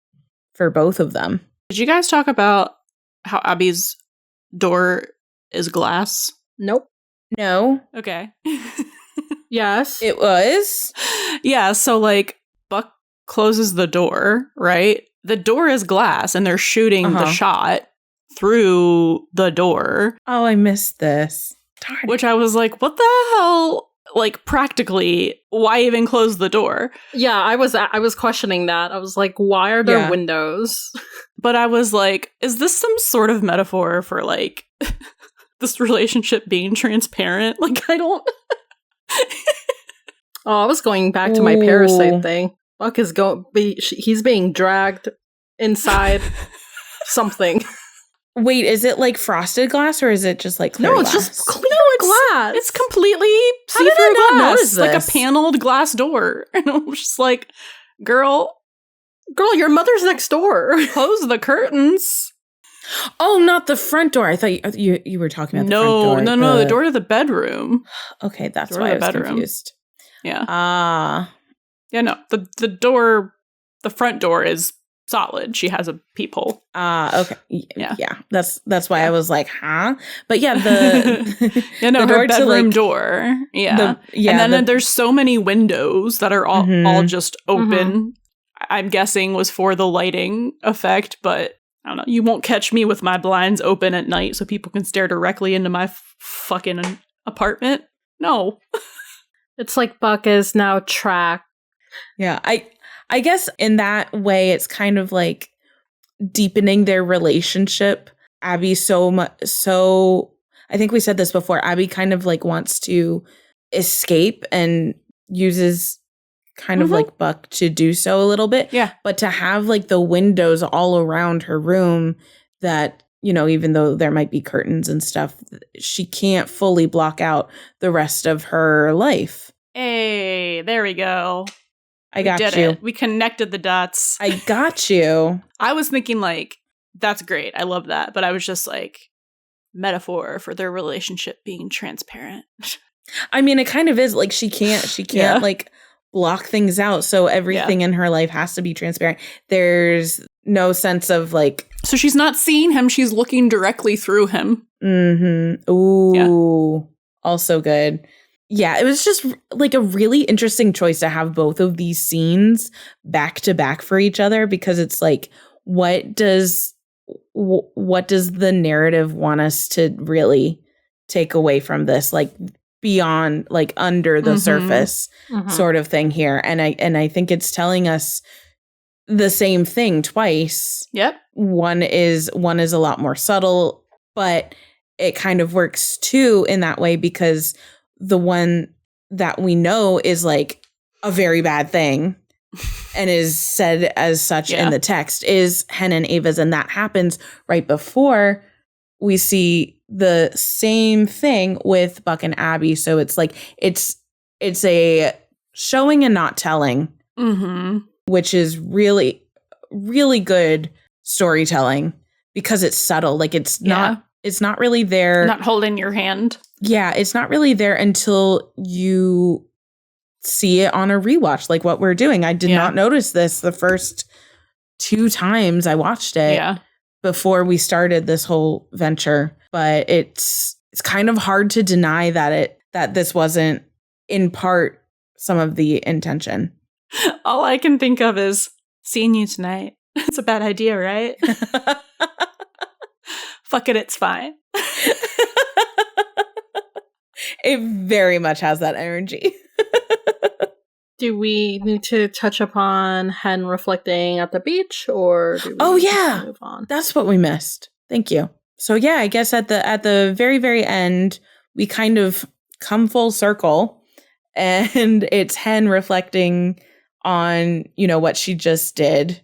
Speaker 3: for both of them.
Speaker 1: Did you guys talk about how Abby's door is glass?
Speaker 2: Nope.
Speaker 3: No.
Speaker 1: Okay.
Speaker 2: Yes.
Speaker 3: It was.
Speaker 1: Yeah, so like Buck closes the door, right? The door is glass and they're shooting the shot through the door.
Speaker 3: Oh, I missed this. Darn.
Speaker 1: Which I was like, what the hell? Like, practically, why even close the door?
Speaker 2: Yeah, I was questioning that. I was like, why are there windows?
Speaker 1: But I was like, is this some sort of metaphor for, like, this relationship being transparent? Like, I don't...
Speaker 2: Oh, I was going back to my parasite thing. Buck is he's being dragged inside something.
Speaker 3: Wait, is it like frosted glass or is it just like clear glass?
Speaker 2: No, it's just clear glass.
Speaker 1: It's completely
Speaker 3: How did I
Speaker 1: see-through
Speaker 3: not
Speaker 1: glass.
Speaker 3: notice
Speaker 1: Like a
Speaker 3: this?
Speaker 1: paneled glass door. And I was just like, girl,
Speaker 2: Girl, your mother's next door.
Speaker 1: close the curtains.
Speaker 3: Oh, not the front door. I thought you were talking about the front door.
Speaker 1: No, the door to the bedroom.
Speaker 3: Okay, that's
Speaker 1: Door
Speaker 3: why
Speaker 1: to
Speaker 3: I
Speaker 1: the
Speaker 3: was
Speaker 1: bedroom.
Speaker 3: confused.
Speaker 1: Yeah. Yeah, no. The door, the front door is solid. She has a peephole.
Speaker 3: Okay.
Speaker 1: Yeah.
Speaker 3: Yeah. That's why I was like, huh? But yeah, the
Speaker 1: Yeah, no,
Speaker 3: the
Speaker 1: her
Speaker 3: door to,
Speaker 1: bedroom
Speaker 3: like,
Speaker 1: door. Yeah. And then there's so many windows that are all just open. I'm guessing was for the lighting effect, but I don't know. You won't catch me with my blinds open at night so people can stare directly into my fucking apartment. No.
Speaker 2: It's like Buck is now tracked.
Speaker 3: Yeah. I guess in that way it's kind of like deepening their relationship. Abby so I think we said this before. Abby kind of like wants to escape and uses kind of like Buck to do so a little bit.
Speaker 1: Yeah.
Speaker 3: But to have like the windows all around her room that, you know, even though there might be curtains and stuff, she can't fully block out the rest of her life.
Speaker 1: Hey, there we go.
Speaker 3: I got
Speaker 1: did
Speaker 3: you.
Speaker 1: It. We connected the dots.
Speaker 3: I got you.
Speaker 1: I was thinking like, that's great. I love that. But I was just like, metaphor for their relationship being transparent.
Speaker 3: I mean, it kind of is like she can't like block things out. So everything in her life has to be transparent. There's no sense of like.
Speaker 1: So she's not seeing him. She's looking directly through him.
Speaker 3: Mm-hmm. Ooh. Also good. Yeah, it was just like a really interesting choice to have both of these scenes back to back for each other, because it's like, what does the narrative want us to really take away from this, like beyond, like under the surface sort of thing here? And I think it's telling us the same thing twice.
Speaker 1: Yep.
Speaker 3: One is a lot more subtle, but it kind of works too in that way, because the one that we know is like a very bad thing and is said as such in the text is Hen and Ava's, and that happens right before we see the same thing with Buck and Abby. So it's like it's a showing and not telling, which is really, really good storytelling, because it's subtle. Like it's not really there.
Speaker 1: Not holding your hand.
Speaker 3: Yeah, it's not really there until you see it on a rewatch, like what we're doing. I did not notice this the first 2 times I watched it before we started this whole venture. But it's kind of hard to deny that this wasn't in part some of the intention.
Speaker 1: All I can think of is seeing you tonight. It's a bad idea, right? Fuck it, it's fine.
Speaker 3: It very much has that energy.
Speaker 2: Do we need to touch upon Hen reflecting at the beach, or do we move on?
Speaker 3: That's what we missed. Thank you. So yeah, I guess at the very, very end, we kind of come full circle, and it's Hen reflecting on, you know, what she just did,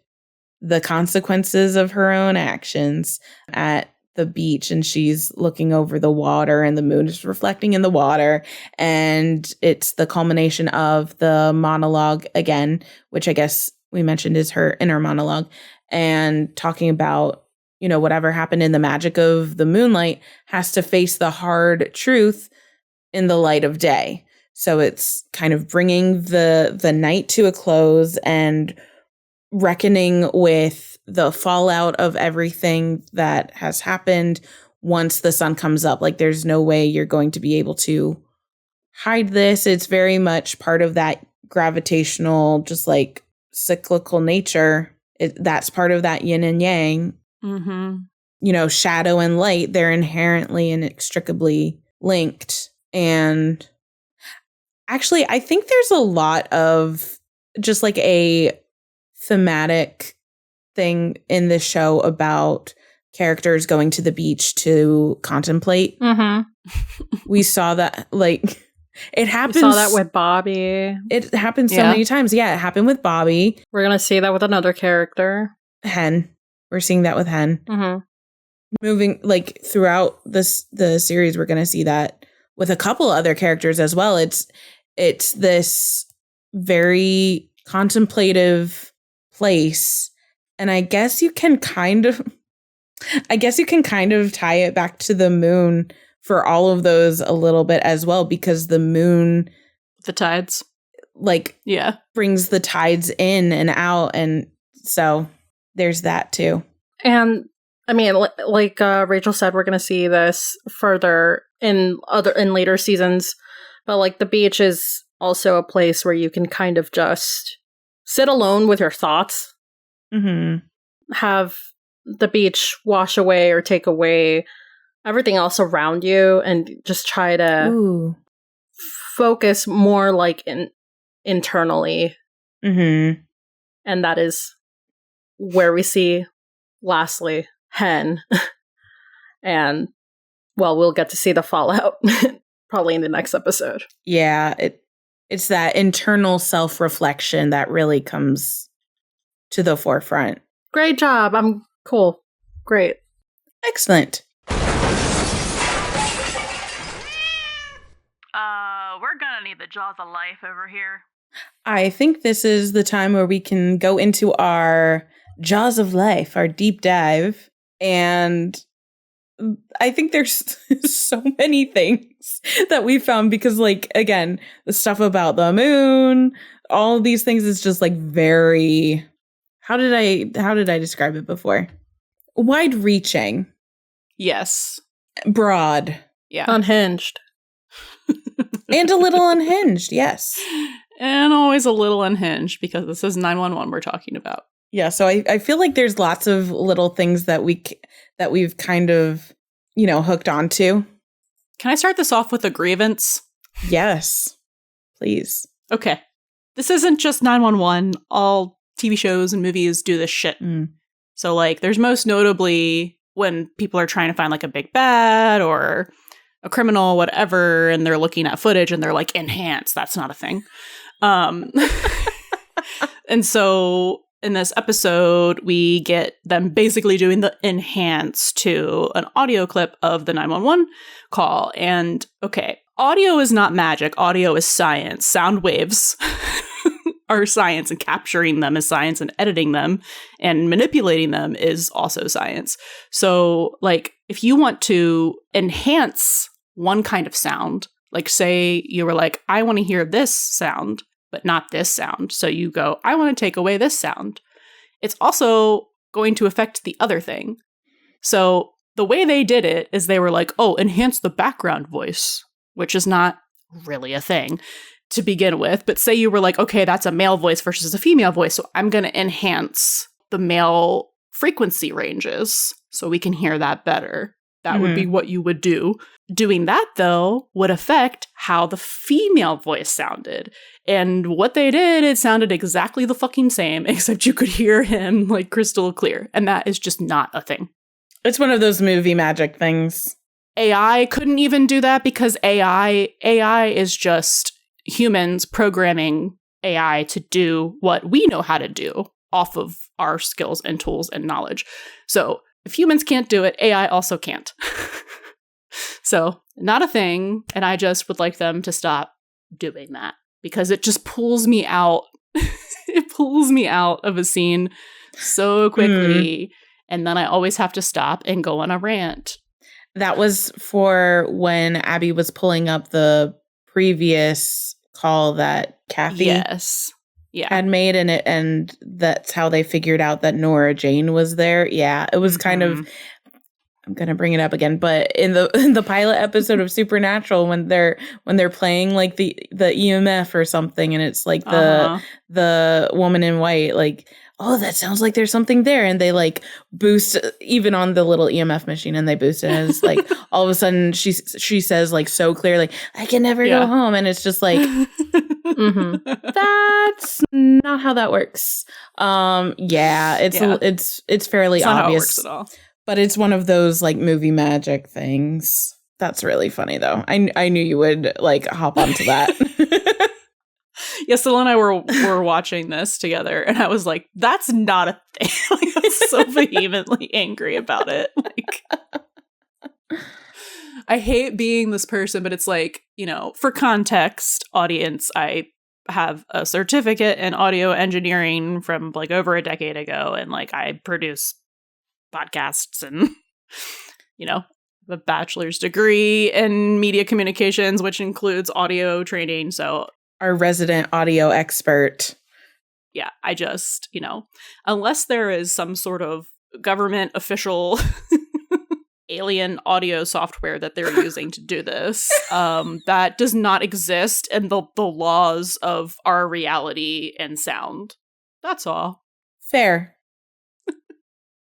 Speaker 3: the consequences of her own actions at the beach, and she's looking over the water and the moon is reflecting in the water, and it's the culmination of the monologue again, which I guess we mentioned is her inner monologue, and talking about, you know, whatever happened in the magic of the moonlight has to face the hard truth in the light of day. So it's kind of bringing the night to a close and reckoning with the fallout of everything that has happened once the sun comes up. Like, there's no way you're going to be able to hide this. It's very much part of that gravitational, just like cyclical nature, that's part of that yin and yang.
Speaker 1: Mm-hmm.
Speaker 3: You know, shadow and light, they're inherently and inextricably linked. And actually, I think there's a lot of just like a thematic thing in this show about characters going to the beach to contemplate.
Speaker 2: Mm-hmm.
Speaker 3: We saw that, like, it happens.
Speaker 2: We saw that with Bobby.
Speaker 3: It happens so many times. Yeah, it happened with Bobby.
Speaker 2: We're going to see that with another character.
Speaker 3: Hen. We're seeing that with Hen.
Speaker 2: Mm-hmm.
Speaker 3: Moving, like, throughout the series, we're going to see that with a couple other characters as well. It's this very contemplative place. And I guess you can kind of tie it back to the moon for all of those a little bit as well, because the moon,
Speaker 1: the tides,
Speaker 3: like, brings the tides in and out. And so there's that too.
Speaker 2: And I mean, like Rachel said, we're going to see this further in later seasons, but like the beach is also a place where you can kind of just sit alone with your thoughts, have the beach wash away or take away everything else around you, and just try to focus more like internally. Mm-hmm. And that is where we see, lastly, Hen. And, well, we'll get to see the fallout probably in the next episode.
Speaker 3: Yeah, it's that internal self-reflection that really comes to the forefront.
Speaker 2: Great job. I'm cool. Great.
Speaker 3: Excellent.
Speaker 1: We're gonna need the jaws of life over here.
Speaker 3: I think this is the time where we can go into our jaws of life, our deep dive. And I think there's so many things that we found because, like, again, the stuff about the moon, all of these things is just like very, how did I describe it before? Wide reaching.
Speaker 1: Yes.
Speaker 3: Broad.
Speaker 1: Yeah.
Speaker 2: Unhinged.
Speaker 3: And a little unhinged, yes.
Speaker 1: And always a little unhinged, because this is 911 we're talking about.
Speaker 3: Yeah, so I feel like there's lots of little things that we've kind of, you know, hooked onto.
Speaker 1: Can I start this off with a grievance?
Speaker 3: Yes, please.
Speaker 1: Okay. This isn't just 911. All TV shows and movies do this shit. So, like, there's most notably when people are trying to find, like, a big bad or a criminal, whatever, and they're looking at footage and they're like, enhance. That's not a thing. And so in this episode, we get them basically doing the enhance to an audio clip of the 911 call. And okay, audio is not magic. Audio is science. Sound waves are science, and capturing them is science, and editing them and manipulating them is also science. So, like, if you want to enhance one kind of sound, like, say you were like, I want to hear this sound, but not this sound. So you go, I want to take away this sound. It's also going to affect the other thing. So the way they did it is they were like, oh, enhance the background voice, which is not really a thing to begin with. But say you were like, okay, that's a male voice versus a female voice. So I'm going to enhance the male frequency ranges so we can hear that better. That would be what you would do. Doing that, though, would affect how the female voice sounded. And what they did, it sounded exactly the fucking same, except you could hear him, like, crystal clear. And that is just not a thing.
Speaker 3: It's one of those movie magic things.
Speaker 1: AI couldn't even do that, because AI is just humans programming AI to do what we know how to do off of our skills and tools and knowledge. So if humans can't do it, AI also can't. So, not a thing, and I just would like them to stop doing that, because it just pulls me out. It pulls me out of a scene so quickly, and then I always have to stop and go on a rant.
Speaker 3: That was for when Abby was pulling up the previous call that Kathy had made, and that's how they figured out that Nora Jane was there. Yeah, it was kind of I'm gonna bring it up again, but in the pilot episode of Supernatural, when they're playing like the EMF or something, and it's like the woman in white, like, oh, that sounds like there's something there, and they like boost even on the little EMF machine, and they boost it, and it's like all of a sudden she says like so clearly, I can never go home, and it's just like that's not how that works. It's fairly
Speaker 1: it's
Speaker 3: obvious.
Speaker 1: Not how it works at all.
Speaker 3: But it's one of those like movie magic things. That's really funny though. I knew you would like hop onto that.
Speaker 1: Yeah, Syl and I were watching this together, and I was like, "That's not a thing." Like, I was so vehemently angry about it. Like, I hate being this person, but it's like, you know, for context, audience, I have a certificate in audio engineering from like over a decade ago, and like I produce podcasts and, you know, a bachelor's degree in media communications, which includes audio training. So
Speaker 3: our resident audio expert.
Speaker 1: Yeah, I just, you know, unless there is some sort of government official alien audio software that they're using to do this, that does not exist in the laws of our reality and sound. That's all.
Speaker 3: Fair.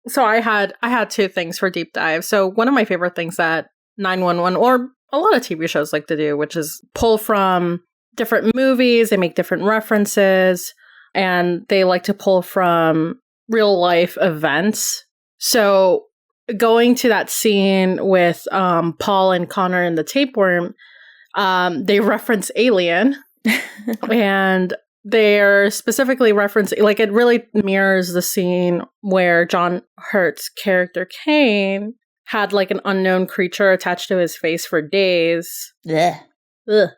Speaker 2: So I had two things for deep dive. So one of my favorite things that 911 or a lot of TV shows like to do, which is pull from different movies, they make different references, and they like to pull from real life events. So going to that scene with Paul and Connor and the tapeworm, they reference Alien, and they're specifically referencing, like, it really mirrors the scene where John Hurt's character Kane had like an unknown creature attached to his face for days.
Speaker 3: Yeah.
Speaker 2: Ugh.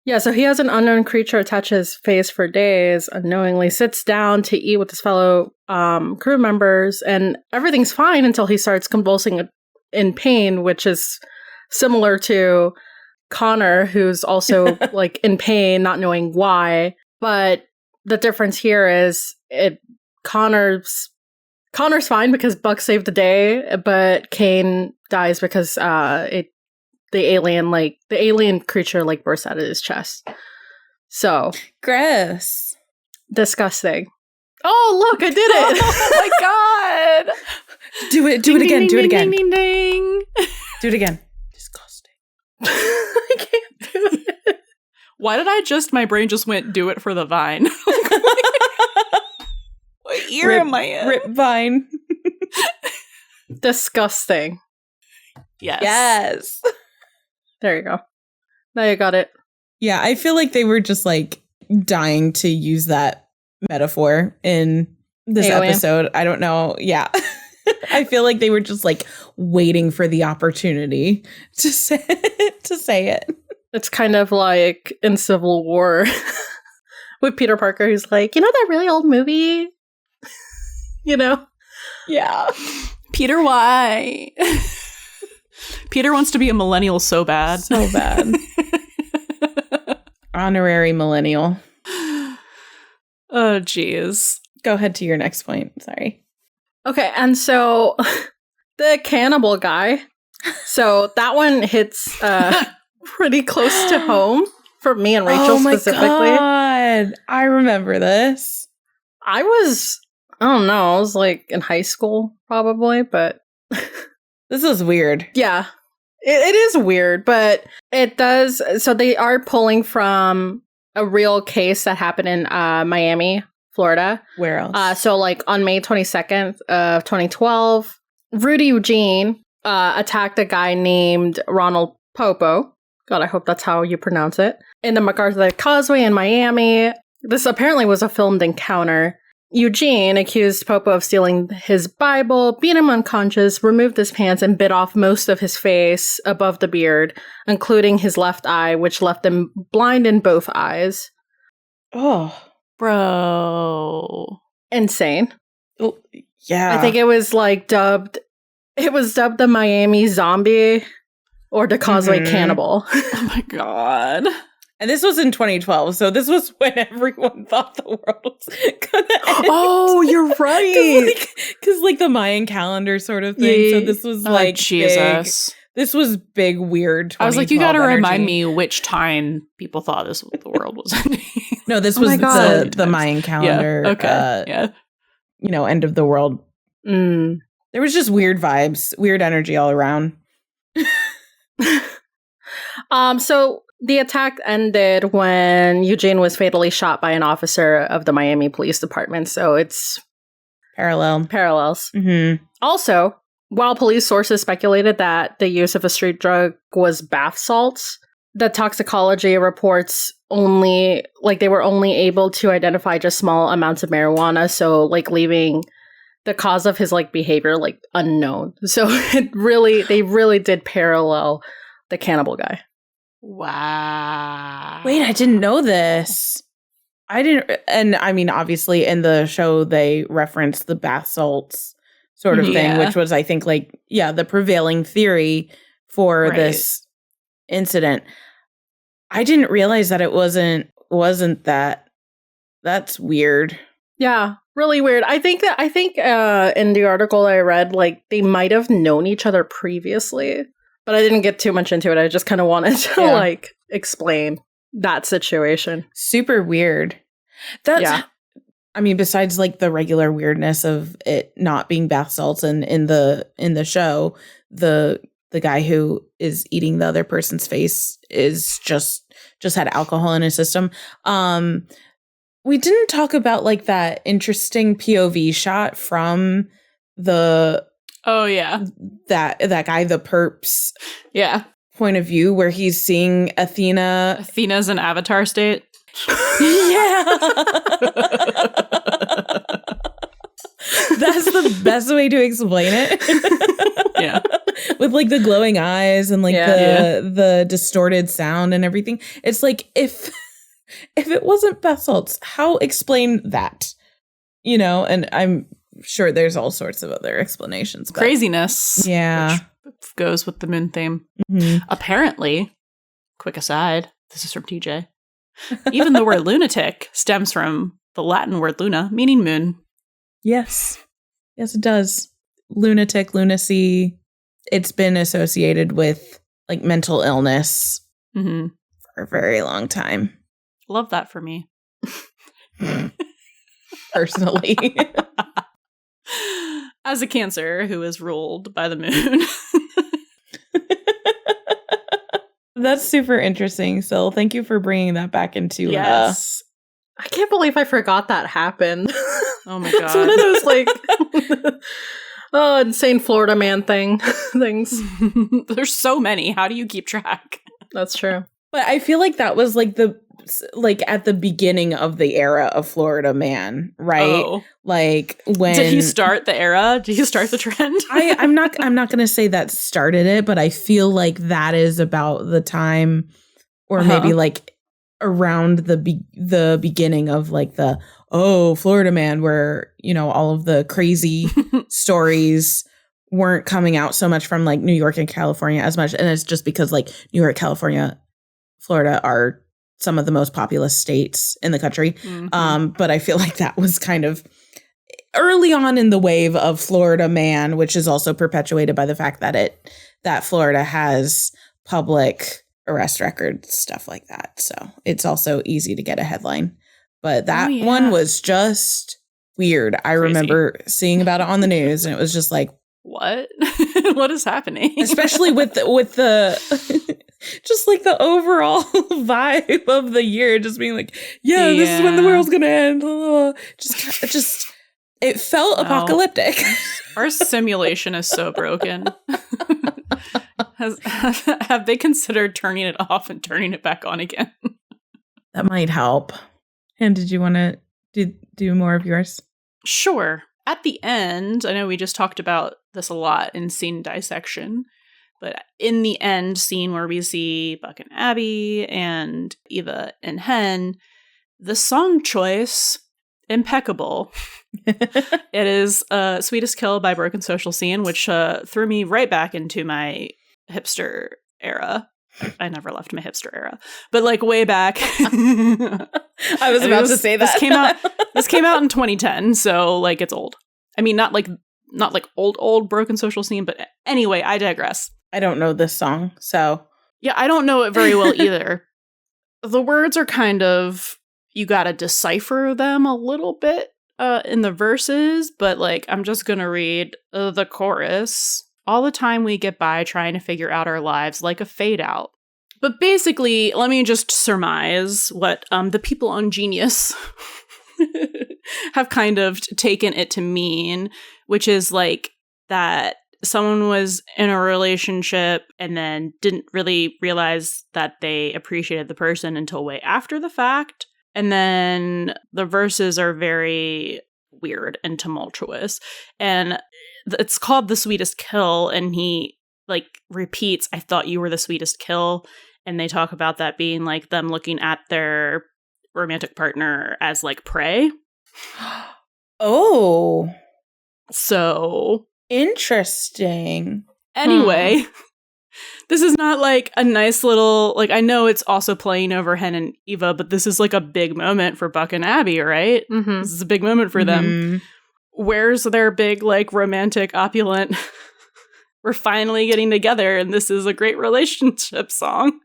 Speaker 2: Yeah, so he has an unknown creature attached to his face for days, unknowingly sits down to eat with his fellow crew members, and everything's fine until he starts convulsing in pain, which is similar to Connor, who's also like in pain, not knowing why. But the difference here is Connor's fine because Buck saved the day, but Kane dies because the alien creature like bursts out of his chest. So
Speaker 3: gross.
Speaker 2: Disgusting. Oh, look, I did it.
Speaker 1: Oh my god.
Speaker 3: Do it again. Do it again.
Speaker 1: Ding, ding, ding.
Speaker 3: Do it again. Disgusting.
Speaker 2: I can't do it.
Speaker 1: Why did my brain just went, do it for the vine? What ear am I in?
Speaker 3: Rip Vine.
Speaker 2: Disgusting.
Speaker 1: Yes.
Speaker 2: There you go. Now you got it.
Speaker 3: Yeah, I feel like they were just like dying to use that metaphor in this episode. I don't know. Yeah. I feel like they were just like waiting for the opportunity to say it.
Speaker 2: It's kind of like in Civil War with Peter Parker, who's like, you know that really old movie? You know?
Speaker 3: Yeah.
Speaker 1: Peter, why? Peter wants to be a millennial so bad.
Speaker 3: So bad. Honorary millennial.
Speaker 1: Oh, geez.
Speaker 3: Go ahead to your next point. Sorry.
Speaker 2: Okay, and so the cannibal guy. So that one hits pretty close to home for me and Rachel specifically.
Speaker 3: Oh my god. I remember this.
Speaker 2: I don't know, I was like in high school probably, but
Speaker 3: this is weird.
Speaker 2: Yeah. It is weird, but it does. So they are pulling from a real case that happened in Miami, Florida.
Speaker 3: Where else?
Speaker 2: So like on May 22nd of 2012, Rudy Eugene attacked a guy named Ronald Popo. God, I hope that's how you pronounce it. In the MacArthur Causeway in Miami. This apparently was a filmed encounter. Eugene accused Popo of stealing his Bible, beat him unconscious, removed his pants, and bit off most of his face above the beard, including his left eye, which left him blind in both eyes.
Speaker 3: Oh.
Speaker 1: Bro.
Speaker 2: Insane.
Speaker 3: Oh, yeah.
Speaker 2: I think it was dubbed the Miami Zombie or the Causeway Cannibal.
Speaker 1: Oh my god.
Speaker 3: And this was in 2012, so this was when everyone thought the world was gonna end.
Speaker 2: Oh, you're right.
Speaker 3: Because like the Mayan calendar sort of thing. So this was like
Speaker 1: Jesus.
Speaker 3: This was big, weird.
Speaker 1: I was like, you got to
Speaker 3: energy.
Speaker 1: remind me which time people thought the world was ending.
Speaker 3: No, this
Speaker 2: Oh
Speaker 3: was
Speaker 2: my God.
Speaker 3: the Mayan calendar.
Speaker 1: Yeah. Okay.
Speaker 3: End of the world.
Speaker 2: Mm.
Speaker 3: There was just weird vibes, weird energy all around.
Speaker 2: So the attack ended when Eugene was fatally shot by an officer of the Miami Police Department. So it's
Speaker 3: Parallels.
Speaker 2: Mm-hmm. Also, while police sources speculated that the use of a street drug was bath salts, the toxicology reports they were only able to identify just small amounts of marijuana. So like leaving the cause of his like behavior like unknown. So they really did parallel the cannibal guy.
Speaker 1: Wow.
Speaker 3: Wait, I didn't know this. I didn't, and I mean, obviously in the show they referenced the bath salts sort of thing, which was, I think, the prevailing theory for this incident. I didn't realize that it wasn't that. That's weird.
Speaker 2: Yeah, really weird. I think in the article I read, like they might have known each other previously. But I didn't get too much into it. I just kind of wanted to explain that situation.
Speaker 3: Super weird. I mean, besides like the regular weirdness of it not being bath salts, and in the show, the guy who is eating the other person's face is just had alcohol in his system. We didn't talk about like that interesting POV shot from the.
Speaker 1: Oh, yeah.
Speaker 3: That guy, the perps.
Speaker 1: Yeah.
Speaker 3: Point of view where he's seeing Athena.
Speaker 1: Athena's an avatar state.
Speaker 3: Yeah. That's the best way to explain it.
Speaker 1: Yeah.
Speaker 3: With like the glowing eyes and like the distorted sound and everything. It's like if it wasn't bath salts, how explain that? And I'm sure there's all sorts of other explanations.
Speaker 1: Craziness.
Speaker 3: Yeah.
Speaker 1: Which goes with the moon theme.
Speaker 3: Mm-hmm.
Speaker 1: Apparently, quick aside, this is from TJ. Even the word lunatic stems from the Latin word luna, meaning moon.
Speaker 3: Yes. Yes, it does. Lunatic, lunacy. It's been associated with like mental illness for a very long time.
Speaker 1: Love that for me.
Speaker 3: Personally.
Speaker 1: As a Cancer who is ruled by the moon.
Speaker 3: That's super interesting. So thank you for bringing that back into.
Speaker 1: Yes.
Speaker 2: I can't believe I forgot that happened.
Speaker 1: Oh my God.
Speaker 2: It's one of those like insane Florida man things.
Speaker 1: There's so many. How do you keep track?
Speaker 2: That's true.
Speaker 3: But I feel like that was like at the beginning of the era of Florida man, right?
Speaker 1: Oh.
Speaker 3: Like when
Speaker 1: did he start the era? Did he start the trend?
Speaker 3: I'm not going to say that started it, but I feel like that is about the time, or maybe like around the beginning of like the Florida man, where all of the crazy stories weren't coming out so much from like New York and California as much, and it's just because like New York, California, Florida are some of the most populous states in the country. Mm-hmm. But I feel like that was kind of early on in the wave of Florida man, which is also perpetuated by the fact that Florida has public arrest records, stuff like that. So it's also easy to get a headline. But that one was just weird. I remember seeing about it on the news, and it was just like,
Speaker 1: what? What is happening?
Speaker 3: Especially with the just like the overall vibe of the year, just being like, this is when the world's gonna end. Just it felt apocalyptic.
Speaker 1: Our simulation is so broken. Have they considered turning it off and turning it back on again?
Speaker 3: That might help. And did you want to do more of yours?
Speaker 1: Sure. At the end, I know we just talked about this a lot in scene dissection, but in the end scene where we see Buck and Abby and Eva and Hen, the song choice, impeccable. It is Sweetest Kill by Broken Social Scene, which threw me right back into my hipster era. I never left my hipster era, but like way back.
Speaker 3: I was about to say that.
Speaker 1: This came out in 2010, so like it's old. I mean, not like old broken social scene, but anyway, I digress.
Speaker 3: I don't know this song, so
Speaker 1: yeah, I don't know it very well either. The words are kind of, you gotta decipher them a little bit in the verses, but like I'm just gonna read the chorus. All the time we get by trying to figure out our lives like a fade out. But basically, let me just surmise what the people on Genius have kind of taken it to mean, which is like that someone was in a relationship and then didn't really realize that they appreciated the person until way after the fact. And then the verses are very weird and tumultuous. And it's called The Sweetest Kill, and he like repeats, I thought you were the sweetest kill. And they talk about that being like them looking at their romantic partner as like prey.
Speaker 3: Oh.
Speaker 1: So
Speaker 3: interesting.
Speaker 1: Anyway, this is not like a nice little, like I know it's also playing over Hen and Eva, but this is like a big moment for Buck and Abby, right?
Speaker 2: Mm-hmm.
Speaker 1: This is a big moment for them. Where's their big like romantic opulent we're finally getting together and this is a great relationship song.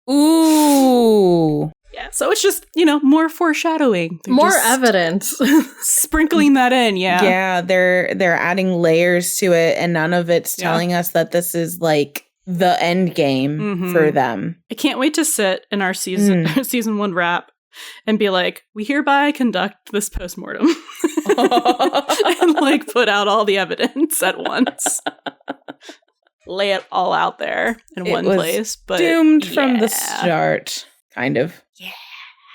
Speaker 3: Ooh.
Speaker 1: Yeah, so it's just, you know, more foreshadowing. They're
Speaker 2: more
Speaker 1: just
Speaker 2: evidence.
Speaker 1: sprinkling that in, yeah.
Speaker 3: Yeah, they're adding layers to it, and none of it's telling us that this is like the end game for them.
Speaker 1: I can't wait to sit in our season 1 wrap and be like, we hereby conduct this postmortem and like put out all the evidence at once. Lay it all out there in one place. But
Speaker 3: doomed from the start, kind of.
Speaker 1: Yeah.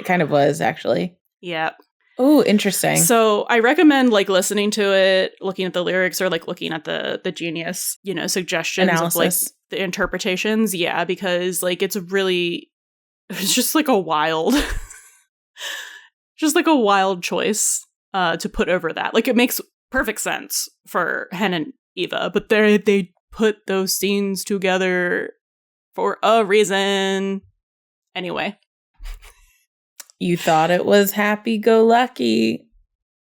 Speaker 3: It kind of was, actually.
Speaker 1: Yep.
Speaker 3: Oh, interesting.
Speaker 1: So I recommend like listening to it, looking at the lyrics, or like looking at the Genius, you know, suggestions
Speaker 3: analysis
Speaker 1: of like the interpretations. Yeah, because like it's just like a wild choice to put over that. Like it makes perfect sense for Hen and Eva, but they put those scenes together for a reason. Anyway.
Speaker 3: You thought it was happy-go-lucky.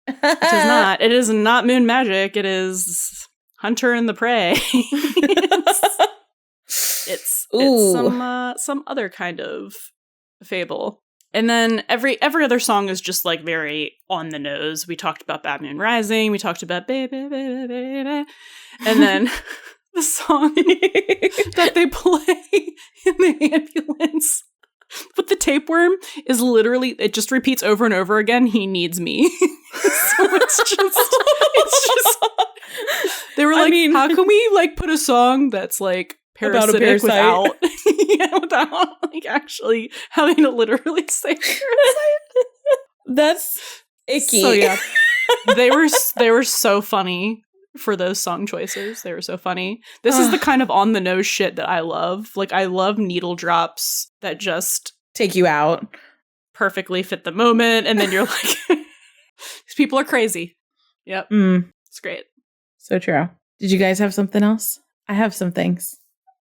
Speaker 1: It is not. It is not moon magic. It is Hunter and the Prey. It's some other kind of fable. And then every other song is just like very on the nose. We talked about Bad Moon Rising. We talked about Baby, Baby, Baby. And then the song that they play in the ambulance with the tapeworm is literally, it just repeats over and over again, he needs me. So it's just they were like, how can we like put a song that's like parasitic without like actually having to literally say parasite?
Speaker 3: That's icky.
Speaker 1: So yeah, they were so funny for those song choices. They were so funny. This is the kind of on the nose shit that I love. Like I love needle drops that just
Speaker 3: take you out,
Speaker 1: perfectly fit the moment, and then you're like, these people are crazy. Yep, it's great.
Speaker 3: So true. Did you guys have something else? I have some things.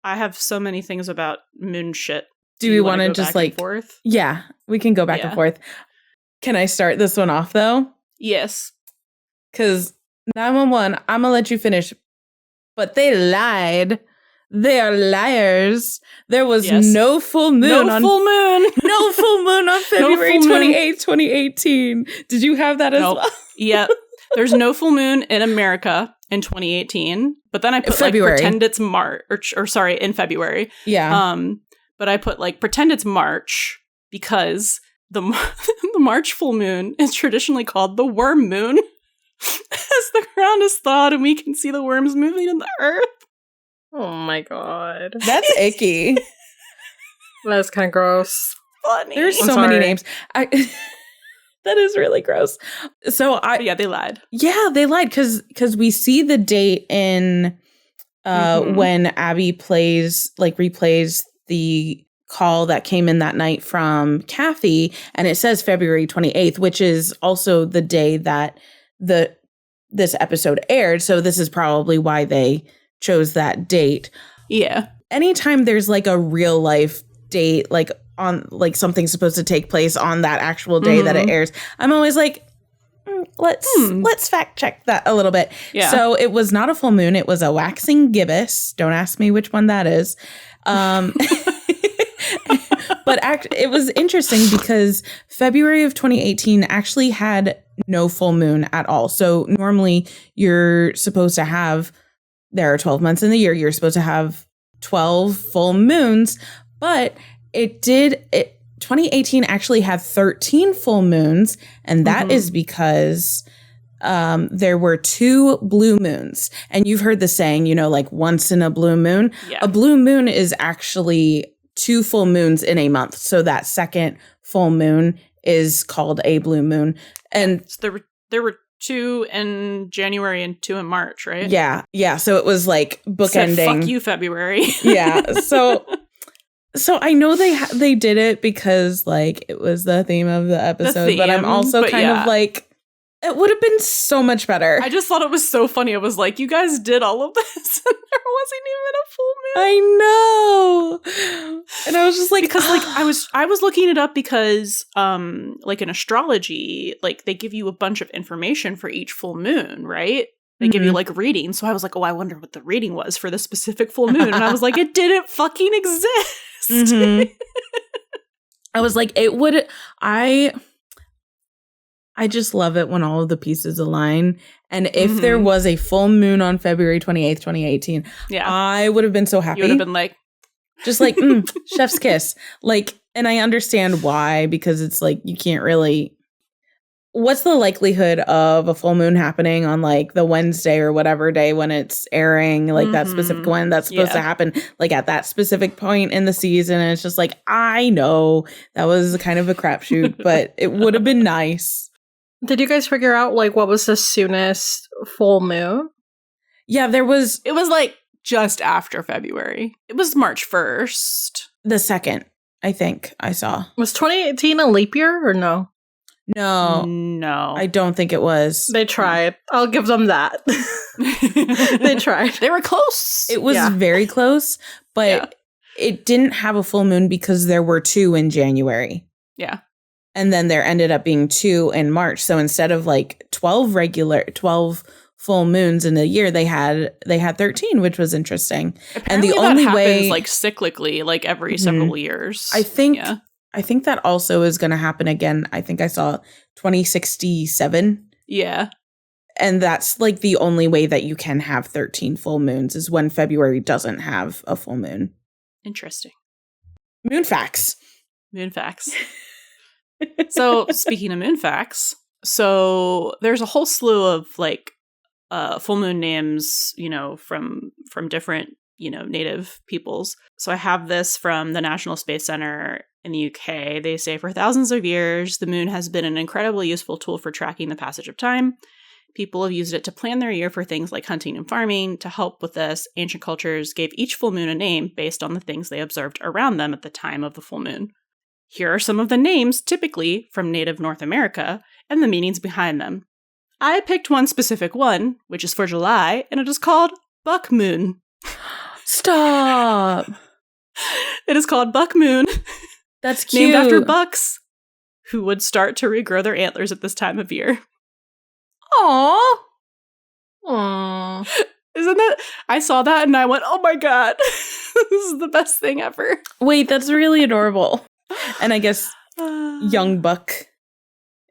Speaker 1: I have so many things about moon shit.
Speaker 3: Do we want to just like
Speaker 1: forth?
Speaker 3: Yeah, we can go back and forth. Can I start this one off though?
Speaker 1: Yes.
Speaker 3: Because 911, I'm gonna let you finish. But they lied. They are liars. There was no full moon.
Speaker 1: No full moon
Speaker 3: on February 28th, 2018. Did you have that as well?
Speaker 1: Yeah. There's no full moon in America in 2018. But then I put
Speaker 3: February.
Speaker 1: like pretend it's March or sorry, in February.
Speaker 3: Yeah.
Speaker 1: But I put like pretend it's March because the March full moon is traditionally called the worm moon. As the ground is thawed and we can see the worms moving in the earth.
Speaker 2: Oh my god.
Speaker 3: That's icky.
Speaker 2: That's kind of gross.
Speaker 1: Funny.
Speaker 3: There's so many names. That is really gross. So
Speaker 1: they lied.
Speaker 3: Yeah, they lied because we see the date in when Abby replays the call that came in that night from Kathy, and it says February 28th, which is also the day that this episode aired. So this is probably why they chose that date.
Speaker 1: Yeah.
Speaker 3: anytime there's like a real life date, like on like something's supposed to take place on that actual day that it airs, I'm always like, let's fact check that a little bit.
Speaker 1: Yeah.
Speaker 3: So it was not a full moon. It was a waxing gibbous. Don't ask me which one that is. But it was interesting because February of 2018 actually had no full moon at all. So normally you're supposed to have, there are 12 months in the year, you're supposed to have 12 full moons, but 2018 actually had 13 full moons, and that is because there were 2 blue moons. And you've heard the saying, you know, like once in a blue moon.
Speaker 1: Yeah.
Speaker 3: A blue moon is actually 2 full moons in a month. So that second full moon is called a blue moon. And
Speaker 1: so there were 2 in January and 2 in March, right?
Speaker 3: yeah. So it was like bookending.
Speaker 1: Said, fuck you, February.
Speaker 3: Yeah. So I know they did it because like it was the theme of the episode, but I'm also kind of like, it would have been so much better.
Speaker 1: I just thought it was so funny. I was like, you guys did all of this and there wasn't even a full moon.
Speaker 3: I know. And I was just like,
Speaker 1: because like I was looking it up because like in astrology, like they give you a bunch of information for each full moon, right? They give you like readings. So I was like, oh, I wonder what the reading was for the specific full moon. And I was like, it didn't fucking exist.
Speaker 3: I was like, it would, I just love it when all of the pieces align. And if there was a full moon on February 28th, 2018, I would have been so happy.
Speaker 1: You would have been like,
Speaker 3: just like, chef's kiss. Like, and I understand why, because it's like, you can't really, what's the likelihood of a full moon happening on like the Wednesday or whatever day when it's airing, like that specific one that's supposed to happen like at that specific point in the season. And it's just like, I know that was kind of a crapshoot, but it would have been nice.
Speaker 2: Did you guys figure out like what was the soonest full moon?
Speaker 3: Yeah, it was
Speaker 1: like just after February. It was March 1st.
Speaker 3: The 2nd, I think I saw.
Speaker 2: Was 2018 a leap year or no?
Speaker 3: No, I don't think it was.
Speaker 2: They tried. I'll give them that. They tried.
Speaker 1: They were close.
Speaker 3: It was very close, but it didn't have a full moon because there were 2 in January.
Speaker 1: Yeah.
Speaker 3: And then there ended up being 2 in March. So instead of like 12 full moons in a year, they had 13, which was interesting.
Speaker 1: Apparently
Speaker 3: and the only way,
Speaker 1: like cyclically, like every several years.
Speaker 3: I think that also is going to happen again. I think I saw 2067.
Speaker 1: Yeah.
Speaker 3: And that's like the only way that you can have 13 full moons is when February doesn't have a full moon.
Speaker 1: Interesting.
Speaker 3: Moon facts.
Speaker 1: So speaking of moon facts, so there's a whole slew of like full moon names, you know, from different, you know, native peoples. So I have this from the National Space Center in the UK. They say for thousands of years, the moon has been an incredibly useful tool for tracking the passage of time. People have used it to plan their year for things like hunting and farming. To help with this, ancient cultures gave each full moon a name based on the things they observed around them at the time of the full moon. Here are some of the names, typically from native North America, and the meanings behind them. I picked one specific one, which is for July, and it is called Buck Moon.
Speaker 3: Stop!
Speaker 1: It is called Buck Moon.
Speaker 3: That's cute.
Speaker 1: Named after bucks who would start to regrow their antlers at this time of year.
Speaker 2: Aww.
Speaker 1: Isn't that? I saw that and I went, oh my god, this is the best thing ever.
Speaker 3: Wait, that's really adorable. And I guess young buck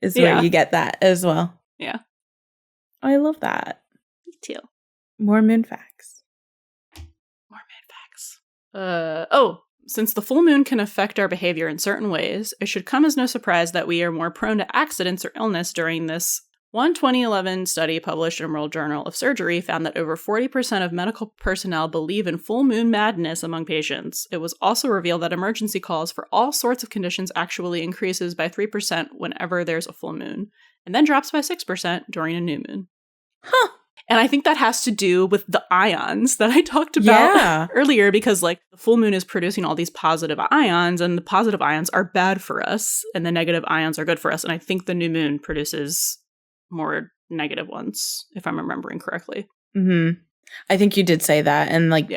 Speaker 3: is where you get that as well.
Speaker 1: Yeah.
Speaker 3: I love that.
Speaker 1: Me too.
Speaker 3: More moon facts.
Speaker 1: Since the full moon can affect our behavior in certain ways, it should come as no surprise that we are more prone to accidents or illness during this. One 2011 study published in World Journal of Surgery found that over 40% of medical personnel believe in full moon madness among patients. It was also revealed that emergency calls for all sorts of conditions actually increases by 3% whenever there's a full moon, and then drops by 6% during a new moon.
Speaker 3: Huh.
Speaker 1: And I think that has to do with the ions that I talked about earlier, because like the full moon is producing all these positive ions, and the positive ions are bad for us, and the negative ions are good for us. And I think the new moon produces more negative ones, if I'm remembering correctly.
Speaker 3: Mm-hmm. I think you did say that. And like,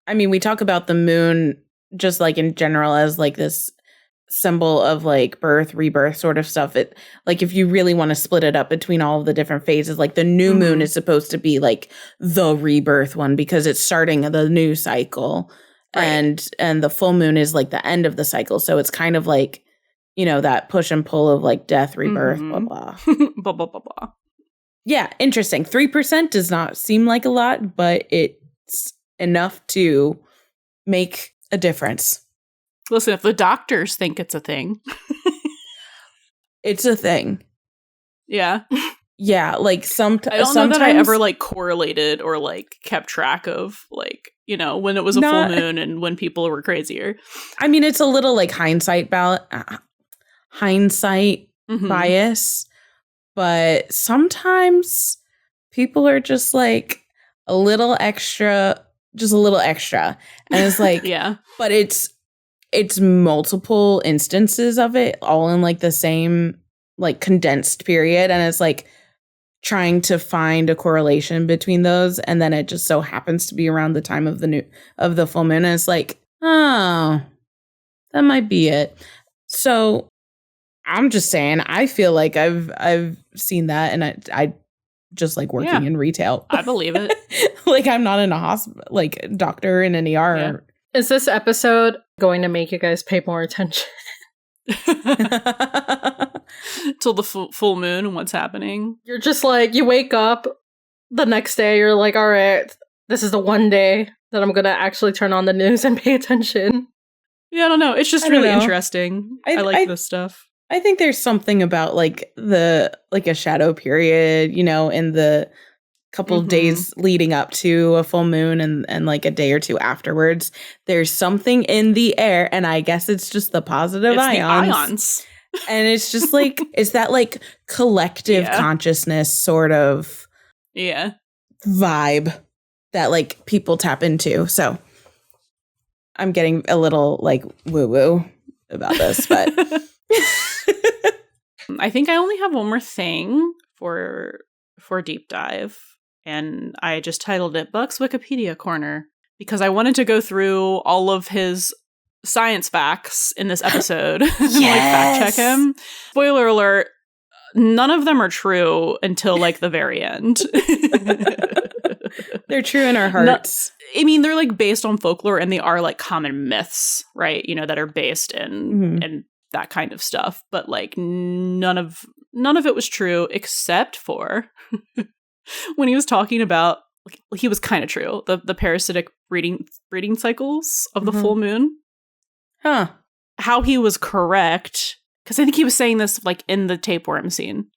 Speaker 3: I mean, we talk about the moon just like in general as like this symbol of like birth, rebirth sort of stuff. It like if you really want to split it up between all of the different phases, like the new moon is supposed to be like the rebirth one because it's starting the new cycle. Right. And the full moon is like the end of the cycle. So it's kind of like, you know, that push and pull of like death, rebirth, blah, blah.
Speaker 1: Blah, blah, blah, blah.
Speaker 3: Yeah, interesting. 3% does not seem like a lot, but it's enough to make a difference.
Speaker 1: Listen, if the doctors think it's a thing.
Speaker 3: It's a thing.
Speaker 1: Yeah.
Speaker 3: Yeah, like sometimes.
Speaker 1: I don't know that I ever like correlated or like kept track of like, you know, when it was a full moon and when people were crazier.
Speaker 3: I mean, it's a little like hindsight bias, but sometimes people are just like a little extra. And it's like,
Speaker 1: yeah,
Speaker 3: but it's multiple instances of it all in like the same like condensed period. And it's like trying to find a correlation between those. And then it just so happens to be around the time of the full moon. And it's like, oh, that might be it. So I'm just saying, I feel like I've seen that, and I just like working in retail.
Speaker 1: I believe it.
Speaker 3: Like I'm not in a hospital, like doctor in an ER.
Speaker 2: Yeah. Is this episode going to make you guys pay more attention?
Speaker 1: Till the full moon and what's happening.
Speaker 2: You're just like, you wake up the next day, you're like, all right, this is the one day that I'm going to actually turn on the news and pay attention.
Speaker 1: Yeah, I don't know. It's just really interesting. I like this stuff.
Speaker 3: I think there's something about like a shadow period, you know, in the couple of days leading up to a full moon and like a day or two afterwards. There's something in the air, and I guess it's just the positive ions. And it's just like, it's that like collective consciousness sort of vibe that like people tap into. So I'm getting a little like woo-woo about this, but
Speaker 1: I think I only have one more thing for deep dive, and I just titled it Buck's Wikipedia Corner because I wanted to go through all of his science facts in this episode and like fact check him. Spoiler alert, none of them are true until like the very end.
Speaker 3: They're true in our hearts.
Speaker 1: I mean, they're like based on folklore, and they are like common myths, right? You know, that are based in that kind of stuff. But like none of it was true except for when he was talking about, like, he was kind of true, the parasitic breeding cycles of the full moon.
Speaker 3: Huh.
Speaker 1: How he was correct, because I think he was saying this like in the tapeworm scene.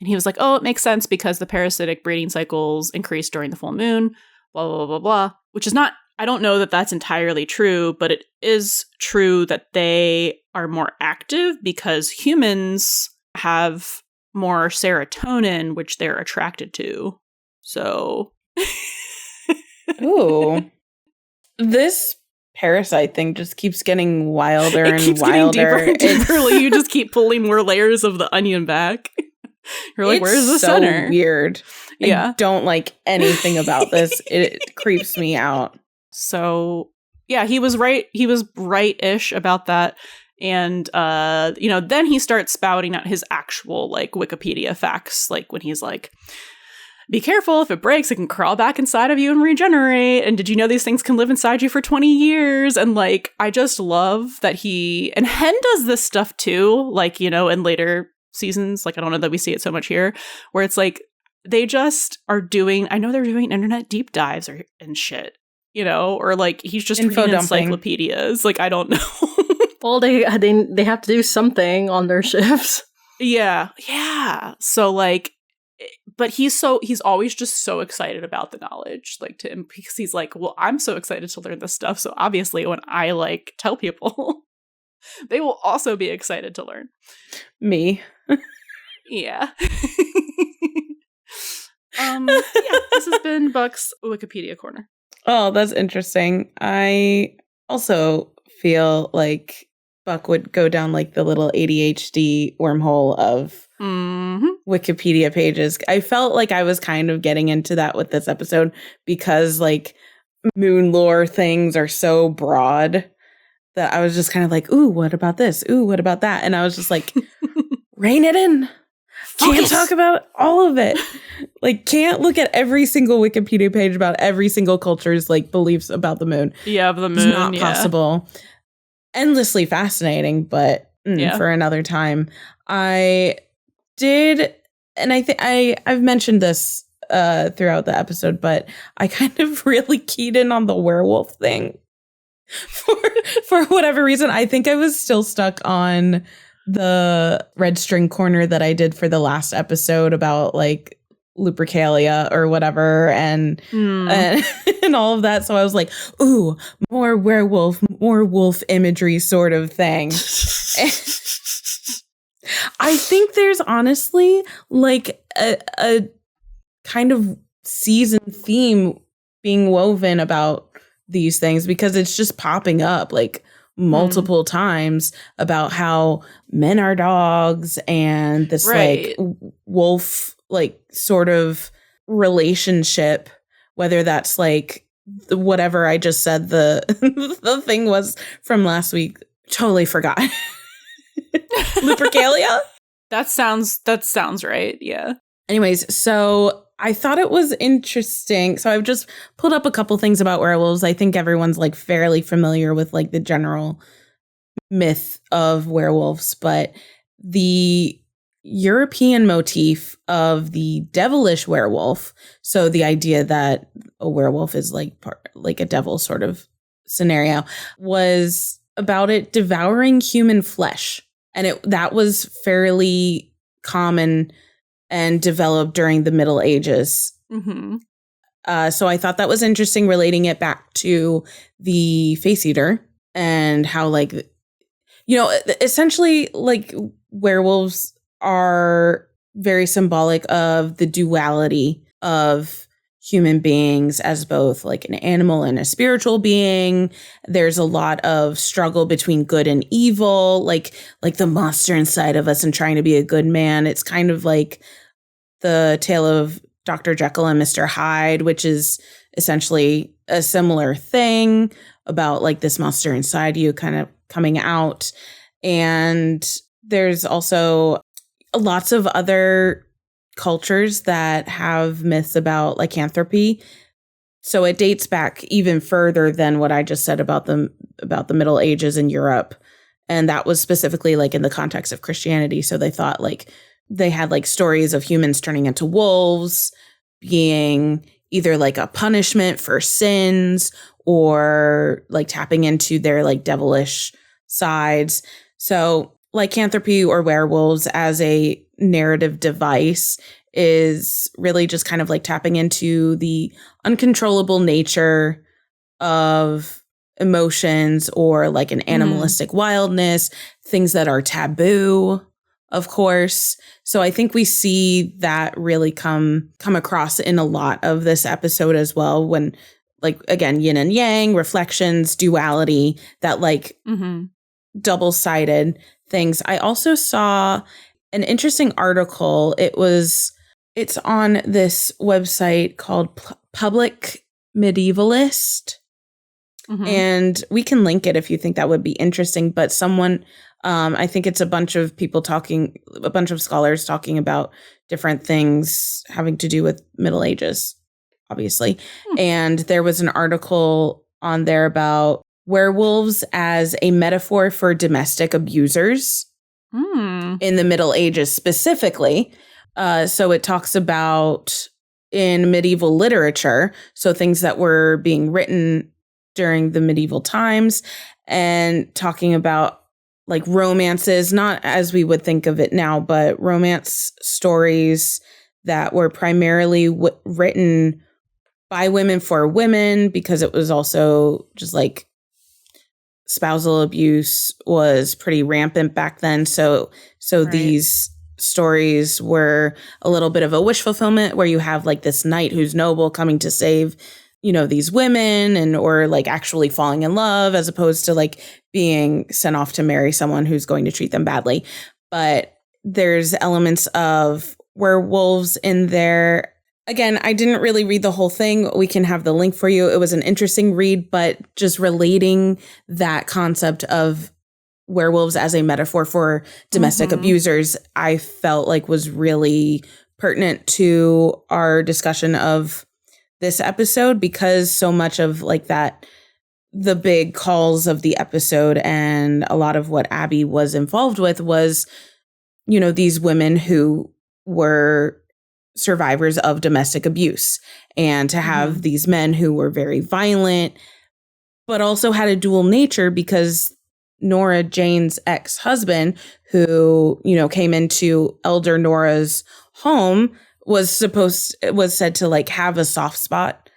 Speaker 1: And he was like, oh, it makes sense because the parasitic breeding cycles increase during the full moon, blah, blah, blah, blah, blah. Which is not, I don't know that that's entirely true, but it is true that they are more active because humans have more serotonin, which they're attracted to. So.
Speaker 3: Ooh. This parasite thing just keeps getting wilder and
Speaker 1: keeps
Speaker 3: wilder.
Speaker 1: Getting deeper. You just keep pulling more layers of the onion back. You're like, where's the center?
Speaker 3: So weird.
Speaker 1: Yeah.
Speaker 3: I don't like anything about this. It creeps me out.
Speaker 1: So, yeah, he was right. He was right-ish about that. And, you know, then he starts spouting out his actual, like, Wikipedia facts. Like, when he's like, be careful, if it breaks, it can crawl back inside of you and regenerate. And did you know these things can live inside you for 20 years? And, like, I just love that and Hen does this stuff, too. Like, you know, in later seasons, like, I don't know that we see it so much here, where it's like, they just are doing, I know they're doing internet deep dives and shit, you know, or like, he's just reading encyclopedias. Like, I don't know.
Speaker 2: Well, they have to do something on their shifts.
Speaker 1: Yeah. So like, but he's always just so excited about the knowledge, like, to him, because he's like, well, I'm so excited to learn this stuff. So obviously when I like tell people, they will also be excited to learn.
Speaker 3: Me.
Speaker 1: Yeah. This has been Buck's Wikipedia Corner.
Speaker 3: Oh, that's interesting. I also feel like Buck would go down like the little ADHD wormhole of Wikipedia pages. I felt like I was kind of getting into that with this episode because like moon lore things are so broad that I was just kind of like, ooh, what about this? Ooh, what about that? And I was just like, rein it in. Can't talk about all of it. Like, can't look at every single Wikipedia page about every single culture's like beliefs about the moon.
Speaker 1: Yeah, the moon.
Speaker 3: It's not possible. Endlessly fascinating, but for another time. I did, and I think I've mentioned this throughout the episode, but I kind of really keyed in on the werewolf thing for whatever reason. I think I was still stuck on the red string corner that I did for the last episode about like Lupercalia or whatever and all of that. So I was like, ooh, more werewolf, more wolf imagery sort of thing. I think there's honestly like a kind of season theme being woven about these things because it's just popping up like multiple times about how men are dogs and this like wolf like sort of relationship, whether that's like whatever I just said the the thing was from last week. Totally forgot. Lupercalia?
Speaker 1: That sounds right. Yeah.
Speaker 3: Anyways, so I thought it was interesting. So I've just pulled up a couple things about werewolves. I think everyone's like fairly familiar with like the general myth of werewolves, but the European motif of the devilish werewolf, so the idea that a werewolf is like a devil sort of scenario, was about it devouring human flesh. And that was fairly common and developed during the Middle Ages.
Speaker 1: Mm-hmm.
Speaker 3: So I thought that was interesting, relating it back to the face eater and how, like, you know, essentially, like, werewolves are very symbolic of the duality of human beings as both like an animal and a spiritual being. There's a lot of struggle between good and evil, like the monster inside of us and trying to be a good man. It's kind of like the tale of Dr. Jekyll and Mr. Hyde, which is essentially a similar thing about like this monster inside you kind of coming out. And there's also lots of other cultures that have myths about lycanthropy. So it dates back even further than what I just said about the Middle Ages in Europe. And that was specifically like in the context of Christianity. So they thought like they had like stories of humans turning into wolves, being either like a punishment for sins or like tapping into their like devilish sides. So lycanthropy or werewolves as a narrative device is really just kind of like tapping into the uncontrollable nature of emotions or like an animalistic wildness, things that are taboo, of course. So I think we see that really come across in a lot of this episode as well, when like, again, yin and yang, reflections, duality, that like double-sided things. I also saw an interesting article. It's on this website called Public Medievalist. And we can link it if you think that would be interesting. But someone, I think it's a bunch of scholars talking about different things having to do with Middle Ages, obviously. And there was an article on there about werewolves as a metaphor for domestic abusers in the Middle Ages specifically. So it talks about in medieval literature, so things that were being written during the medieval times, and talking about like romances, not as we would think of it now, but romance stories that were primarily written by women for women, because it was also just like spousal abuse was pretty rampant back then. So these stories were a little bit of a wish fulfillment, where you have like this knight who's noble coming to save, you know, these women, and or like actually falling in love, as opposed to like being sent off to marry someone who's going to treat them badly. But there's elements of werewolves in there Again, I didn't really read the whole thing. We can have the link for you. It was an interesting read, but just relating that concept of werewolves as a metaphor for domestic abusers, I felt like was really pertinent to our discussion of this episode, because so much of like that, the big calls of the episode and a lot of what Abby was involved with was, you know, these women who were survivors of domestic abuse, and to have these men who were very violent, but also had a dual nature, because Nora Jane's ex-husband, who, you know, came into Elder Nora's home, was said to like have a soft spot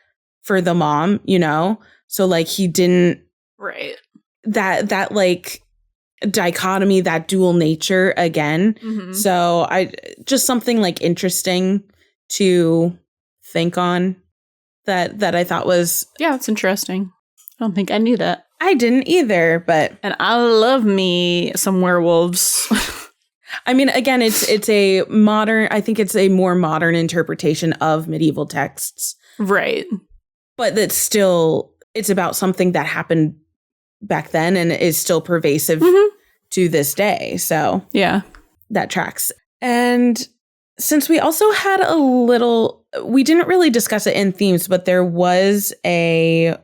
Speaker 3: for the mom, you know? So like he didn't,
Speaker 1: right.
Speaker 3: That like dichotomy, that dual nature again. So I just something like interesting to think on that I thought was,
Speaker 1: yeah, it's interesting. I don't think I knew that.
Speaker 3: I didn't either, but
Speaker 1: and I love me some werewolves.
Speaker 3: I mean, again, it's a modern, I think it's a more modern interpretation of medieval texts,
Speaker 1: right?
Speaker 3: But that's still, it's about something that happened back then and is still pervasive to this day. So
Speaker 1: yeah,
Speaker 3: that tracks. And since we also had a little, we didn't really discuss it in themes, but there was a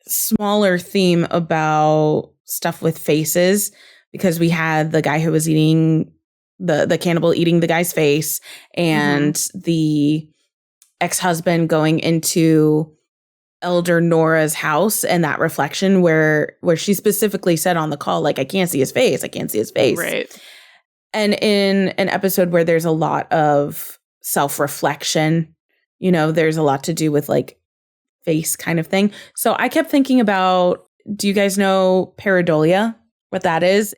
Speaker 3: smaller theme about stuff with faces, because we had the guy who was eating the cannibal eating the guy's face, and the ex-husband going into Elder Nora's house, and that reflection where she specifically said on the call, like, I can't see his face. I can't see his face.
Speaker 1: Right.
Speaker 3: And in an episode where there's a lot of self-reflection, you know, there's a lot to do with like face kind of thing. So I kept thinking about, do you guys know pareidolia? What that is?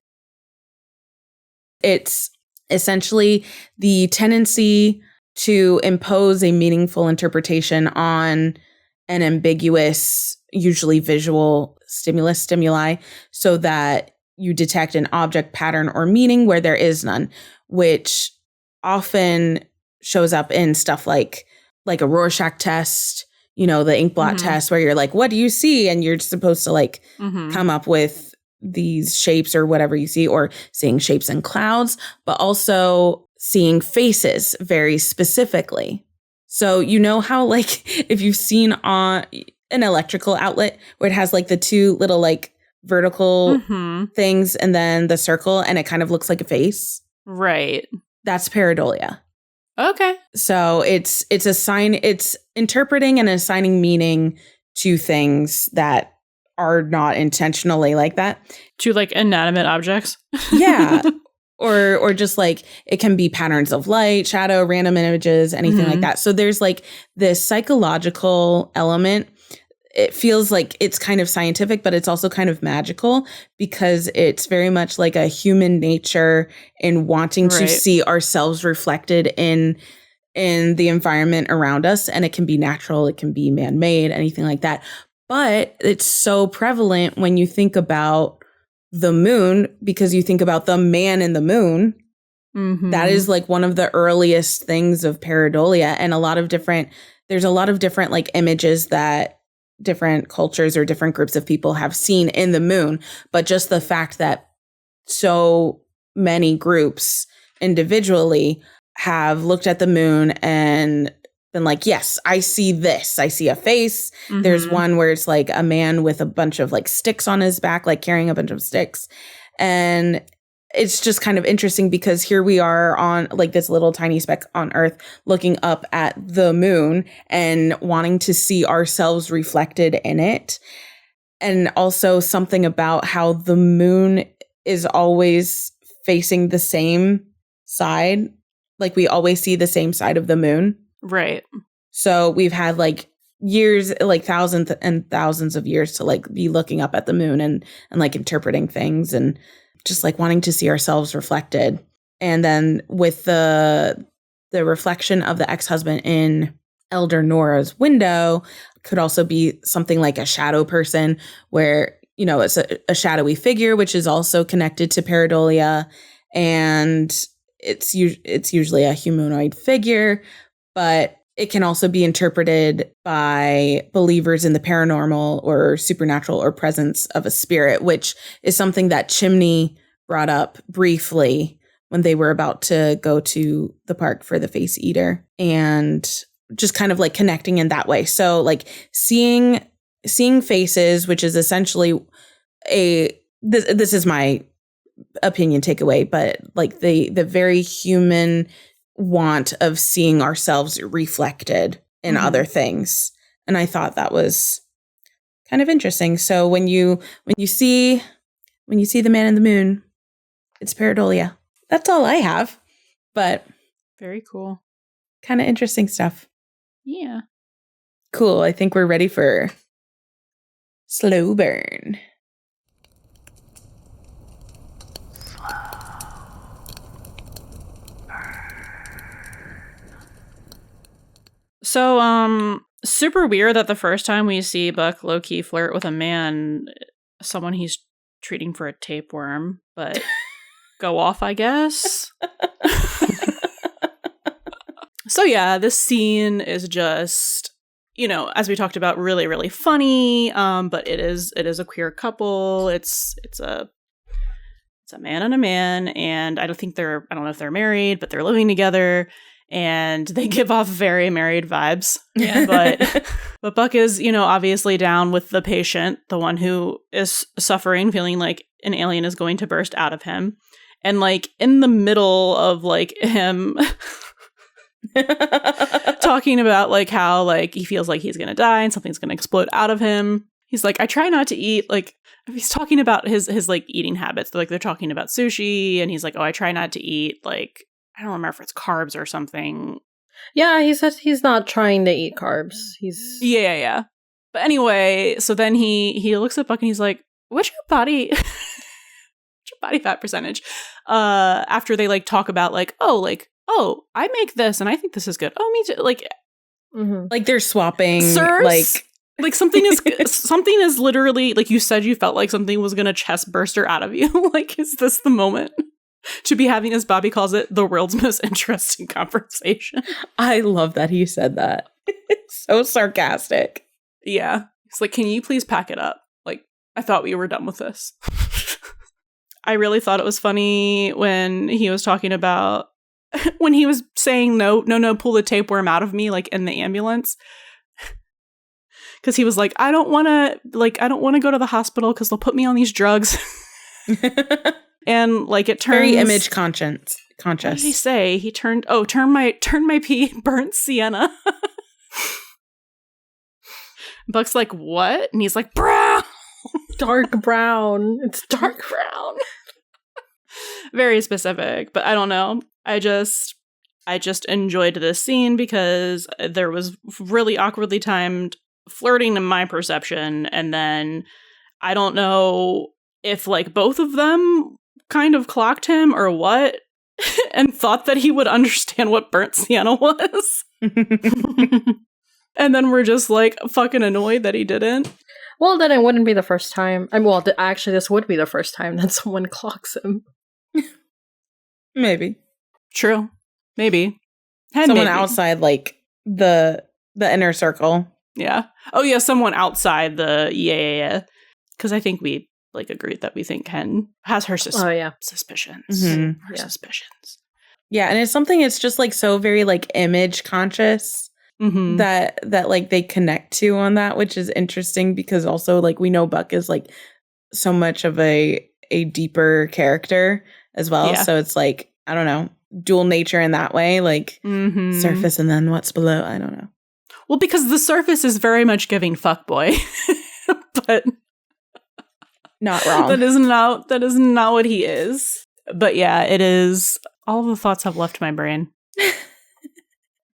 Speaker 3: It's essentially the tendency to impose a meaningful interpretation on an ambiguous, usually visual stimuli, so that you detect an object, pattern, or meaning where there is none, which often shows up in stuff like a Rorschach test, you know, the ink blot test, where you're like, what do you see? And you're supposed to like come up with these shapes or whatever you see, or seeing shapes in clouds, but also seeing faces very specifically. So you know how like if you've seen on an electrical outlet where it has like the two little like vertical things and then the circle, and it kind of looks like a face?
Speaker 1: Right.
Speaker 3: That's pareidolia.
Speaker 1: Okay.
Speaker 3: So it's interpreting and assigning meaning to things that are not intentionally like that.
Speaker 1: To like inanimate objects.
Speaker 3: Yeah. Or just like it can be patterns of light, shadow, random images, anything like that. So there's like this psychological element. It feels like it's kind of scientific, but it's also kind of magical, because it's very much like a human nature in wanting to see ourselves reflected in the environment around us. And it can be natural, it can be man-made, anything like that. But it's so prevalent when you think about the moon, because you think about the man in the moon. That is like one of the earliest things of pareidolia, and there's a lot of different like images that different cultures or different groups of people have seen in the moon. But just the fact that so many groups individually have looked at the moon and been like, yes, I see this. I see a face. There's one where it's like a man with a bunch of like sticks on his back, like carrying a bunch of sticks. And it's just kind of interesting, because here we are on like this little tiny speck on Earth looking up at the moon and wanting to see ourselves reflected in it. And also something about how the moon is always facing the same side. Like we always see the same side of the moon.
Speaker 1: Right.
Speaker 3: So we've had like years, like thousands and thousands of years to like be looking up at the moon and like interpreting things and just like wanting to see ourselves reflected. And then with the reflection of the ex-husband in Elder Nora's window could also be something like a shadow person, where, you know, it's a shadowy figure, which is also connected to pareidolia. And it's usually a humanoid figure, but it can also be interpreted by believers in the paranormal or supernatural or presence of a spirit, which is something that Chimney brought up briefly when they were about to go to the park for the Face Eater, and just kind of like connecting in that way. So like seeing faces, which is essentially this is my opinion takeaway, but like the very human want of seeing ourselves reflected in other things. And I thought that was kind of interesting. So when you see the man in the moon, it's pareidolia. That's all I have. But
Speaker 1: very cool.
Speaker 3: Kind of interesting stuff.
Speaker 1: Yeah.
Speaker 3: Cool. I think we're ready for slow burn.
Speaker 1: So, super weird that the first time we see Buck low-key flirt with a man, someone he's treating for a tapeworm, but go off, I guess. So yeah, this scene is just, you know, as we talked about, really, really funny. But it is a queer couple. It's a man and a man, and I don't know if they're married, but they're living together. And they give off very married vibes. Yeah. But Buck is, you know, obviously down with the patient, the one who is suffering, feeling like an alien is going to burst out of him. And like in the middle of like him talking about like how like he feels like he's going to die and something's going to explode out of him, he's like, I try not to eat, like he's talking about his like eating habits. They're talking about sushi, and he's like, oh, I try not to eat like, I don't remember if it's carbs or something.
Speaker 2: Yeah, he says he's not trying to eat carbs. He's
Speaker 1: Yeah. But anyway, so then he looks at Buck and he's like, what's your body fat percentage? After they like talk about like, oh, I make this and I think this is good. Oh, me too. Like,
Speaker 3: like they're swapping.
Speaker 1: Sirs? Like something is literally, like you said, you felt like something was gonna chest burster out of you. Like, is this the moment to be having, as Bobby calls it, the world's most interesting conversation?
Speaker 3: I love that he said that. It's so sarcastic.
Speaker 1: Yeah. It's like, can you please pack it up? Like, I thought we were done with this. I really thought it was funny when he was talking about, when he was saying, no, pull the tapeworm out of me, like in the ambulance. Because he was like, I don't want to go to the hospital because they'll put me on these drugs. And like it turns
Speaker 3: very image conscious.
Speaker 1: What did he say? He turn my pee burnt sienna. Buck's like, what? And he's like, brown.
Speaker 2: Dark brown. It's dark brown.
Speaker 1: Very specific, but I don't know. I just enjoyed this scene because there was really awkwardly timed flirting in my perception, and then I don't know if like both of them kind of clocked him or what, and thought that he would understand what burnt sienna was. And then we're just like fucking annoyed that he didn't.
Speaker 2: Well, then it wouldn't be the first time. Actually, this would be the first time that someone clocks him.
Speaker 3: Maybe.
Speaker 1: True. Maybe.
Speaker 3: Someone outside like the inner circle.
Speaker 1: Yeah. Oh yeah, someone outside the yeah. Because I think we like agreed that we think Ken has her suspicions.
Speaker 3: Mm-hmm.
Speaker 1: Her suspicions.
Speaker 3: Yeah, and it's something, it's just like so very like image conscious that like they connect to on that, which is interesting because also like we know Buck is like so much of a deeper character as well. Yeah. So it's like, I don't know, dual nature in that way, like surface and then what's below. I don't know.
Speaker 1: Well, because the surface is very much giving fuckboy, but
Speaker 3: not wrong.
Speaker 1: That is not what he is. But yeah, it is. All of the thoughts have left my brain.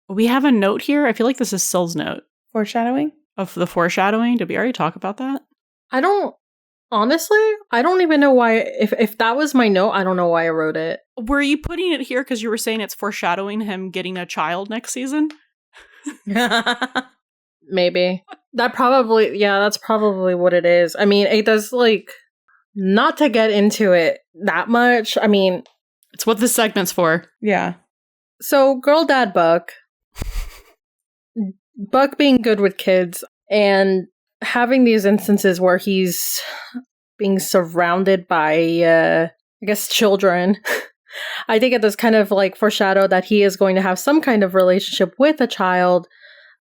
Speaker 1: We have a note here. I feel like this is Syl's note.
Speaker 3: Foreshadowing?
Speaker 1: Of the foreshadowing. Did we already talk about that?
Speaker 2: I don't even know why. If that was my note, I don't know why I wrote it.
Speaker 1: Were you putting it here because you were saying it's foreshadowing him getting a child next season?
Speaker 2: Maybe. That's probably what it is. I mean, it does, like, not to get into it that much. I mean,
Speaker 1: it's what this segment's for.
Speaker 3: Yeah.
Speaker 2: So, girl dad Buck Buck being good with kids and having these instances where he's being surrounded by, I guess, children. I think it does kind of like foreshadow that he is going to have some kind of relationship with a child.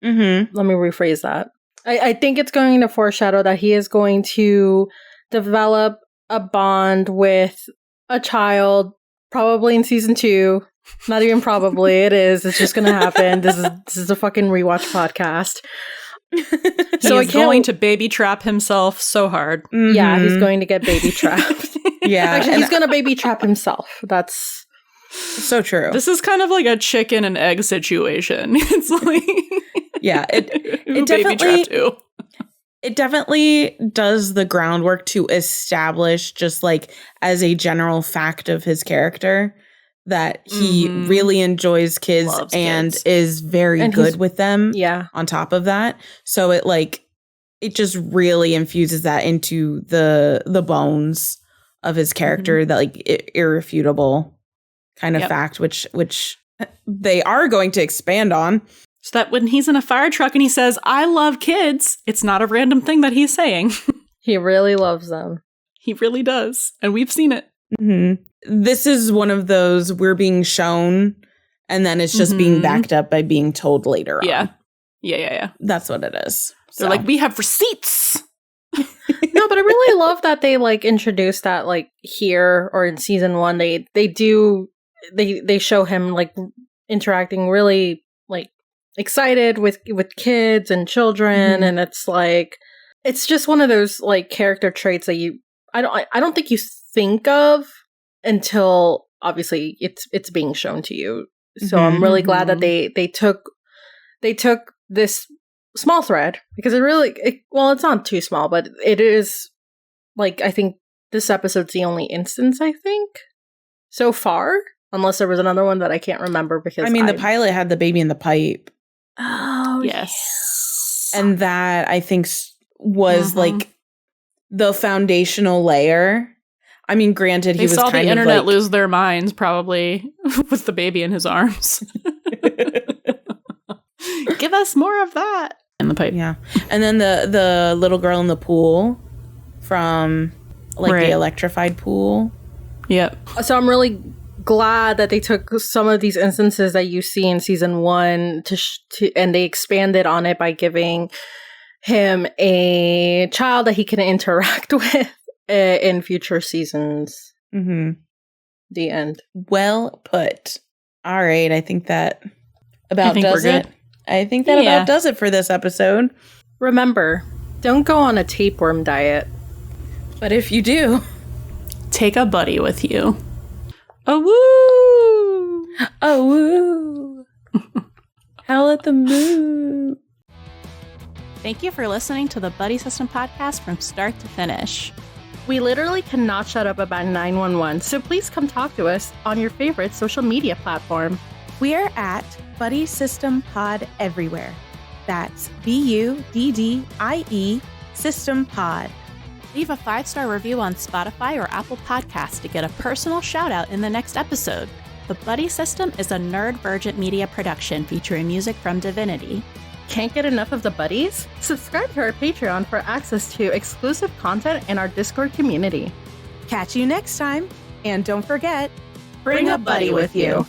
Speaker 3: Mm-hmm.
Speaker 2: Let me rephrase that. I think it's going to foreshadow that he is going to develop a bond with a child, probably in season 2. Not even probably, it is. It's just going to happen. This is a fucking rewatch podcast.
Speaker 1: So he's going to baby trap himself so hard.
Speaker 2: Mm-hmm. Yeah, he's going to get baby trapped.
Speaker 3: Yeah.
Speaker 2: Actually, he's going to baby trap himself. That's
Speaker 3: so true.
Speaker 1: This is kind of like a chicken and egg situation. It's like,
Speaker 3: yeah, it definitely, it definitely does the groundwork to establish, just like as a general fact of his character, that he really enjoys kids and is very good with them.
Speaker 2: Yeah.
Speaker 3: On top of that, so it just really infuses that into the bones of his character, that like irrefutable kind of fact, which they are going to expand on.
Speaker 1: So that when he's in a fire truck and he says, "I love kids," it's not a random thing that he's saying.
Speaker 2: He really loves them.
Speaker 1: He really does. And we've seen it.
Speaker 3: Mm-hmm. This is one of those we're being shown and then it's just being backed up by being told later on.
Speaker 1: Yeah.
Speaker 3: That's what it is.
Speaker 1: They're like, we have receipts.
Speaker 2: No, but I really love that they like introduced that like here or in season 1. They show him like interacting really like excited with kids and children, and it's like it's just one of those like character traits that I don't think you think of until obviously it's being shown to you. So I'm really glad that they took this small thread, because it's not too small, but it is like, I think this episode's the only instance, I think, so far, unless there was another one that I can't remember, because
Speaker 3: the pilot had the baby in the pipe.
Speaker 2: Oh,
Speaker 1: yes.
Speaker 2: Yeah.
Speaker 3: And that I think was like the foundational layer. I mean, granted, he was
Speaker 1: saw
Speaker 3: kind
Speaker 1: the
Speaker 3: of
Speaker 1: internet
Speaker 3: like,
Speaker 1: lose their minds probably with the baby in his arms. Give us more of that in the pipe.
Speaker 3: Yeah, and then the little girl in the pool from the electrified pool.
Speaker 1: Yep.
Speaker 2: So I'm really glad that they took some of these instances that you see in season 1 and they expanded on it by giving him a child that he can interact with in future seasons. The end.
Speaker 3: Well put. All right, I think that about does it. I think that
Speaker 1: Yeah.
Speaker 3: about does it for this episode.
Speaker 2: Remember, don't go on a tapeworm diet.
Speaker 3: But if you do,
Speaker 1: take a buddy with you. Oh woo!
Speaker 3: Oh woo! Howl at the moon.
Speaker 1: Thank you for listening to the Buddy System podcast from start to finish.
Speaker 2: We literally cannot shut up about 911, so please come talk to us on your favorite social media platform.
Speaker 4: We're at Buddy System Pod everywhere. That's BUDDIE System Pod.
Speaker 1: Leave a 5-star review on Spotify or Apple Podcasts to get a personal shout out in the next episode. The Buddy System is a Nerd Virgin Media production featuring music from Divinity.
Speaker 2: Can't get enough of the buddies? Subscribe to our Patreon for access to exclusive content in our Discord community.
Speaker 4: Catch you next time, and don't forget,
Speaker 1: Bring a buddy with you.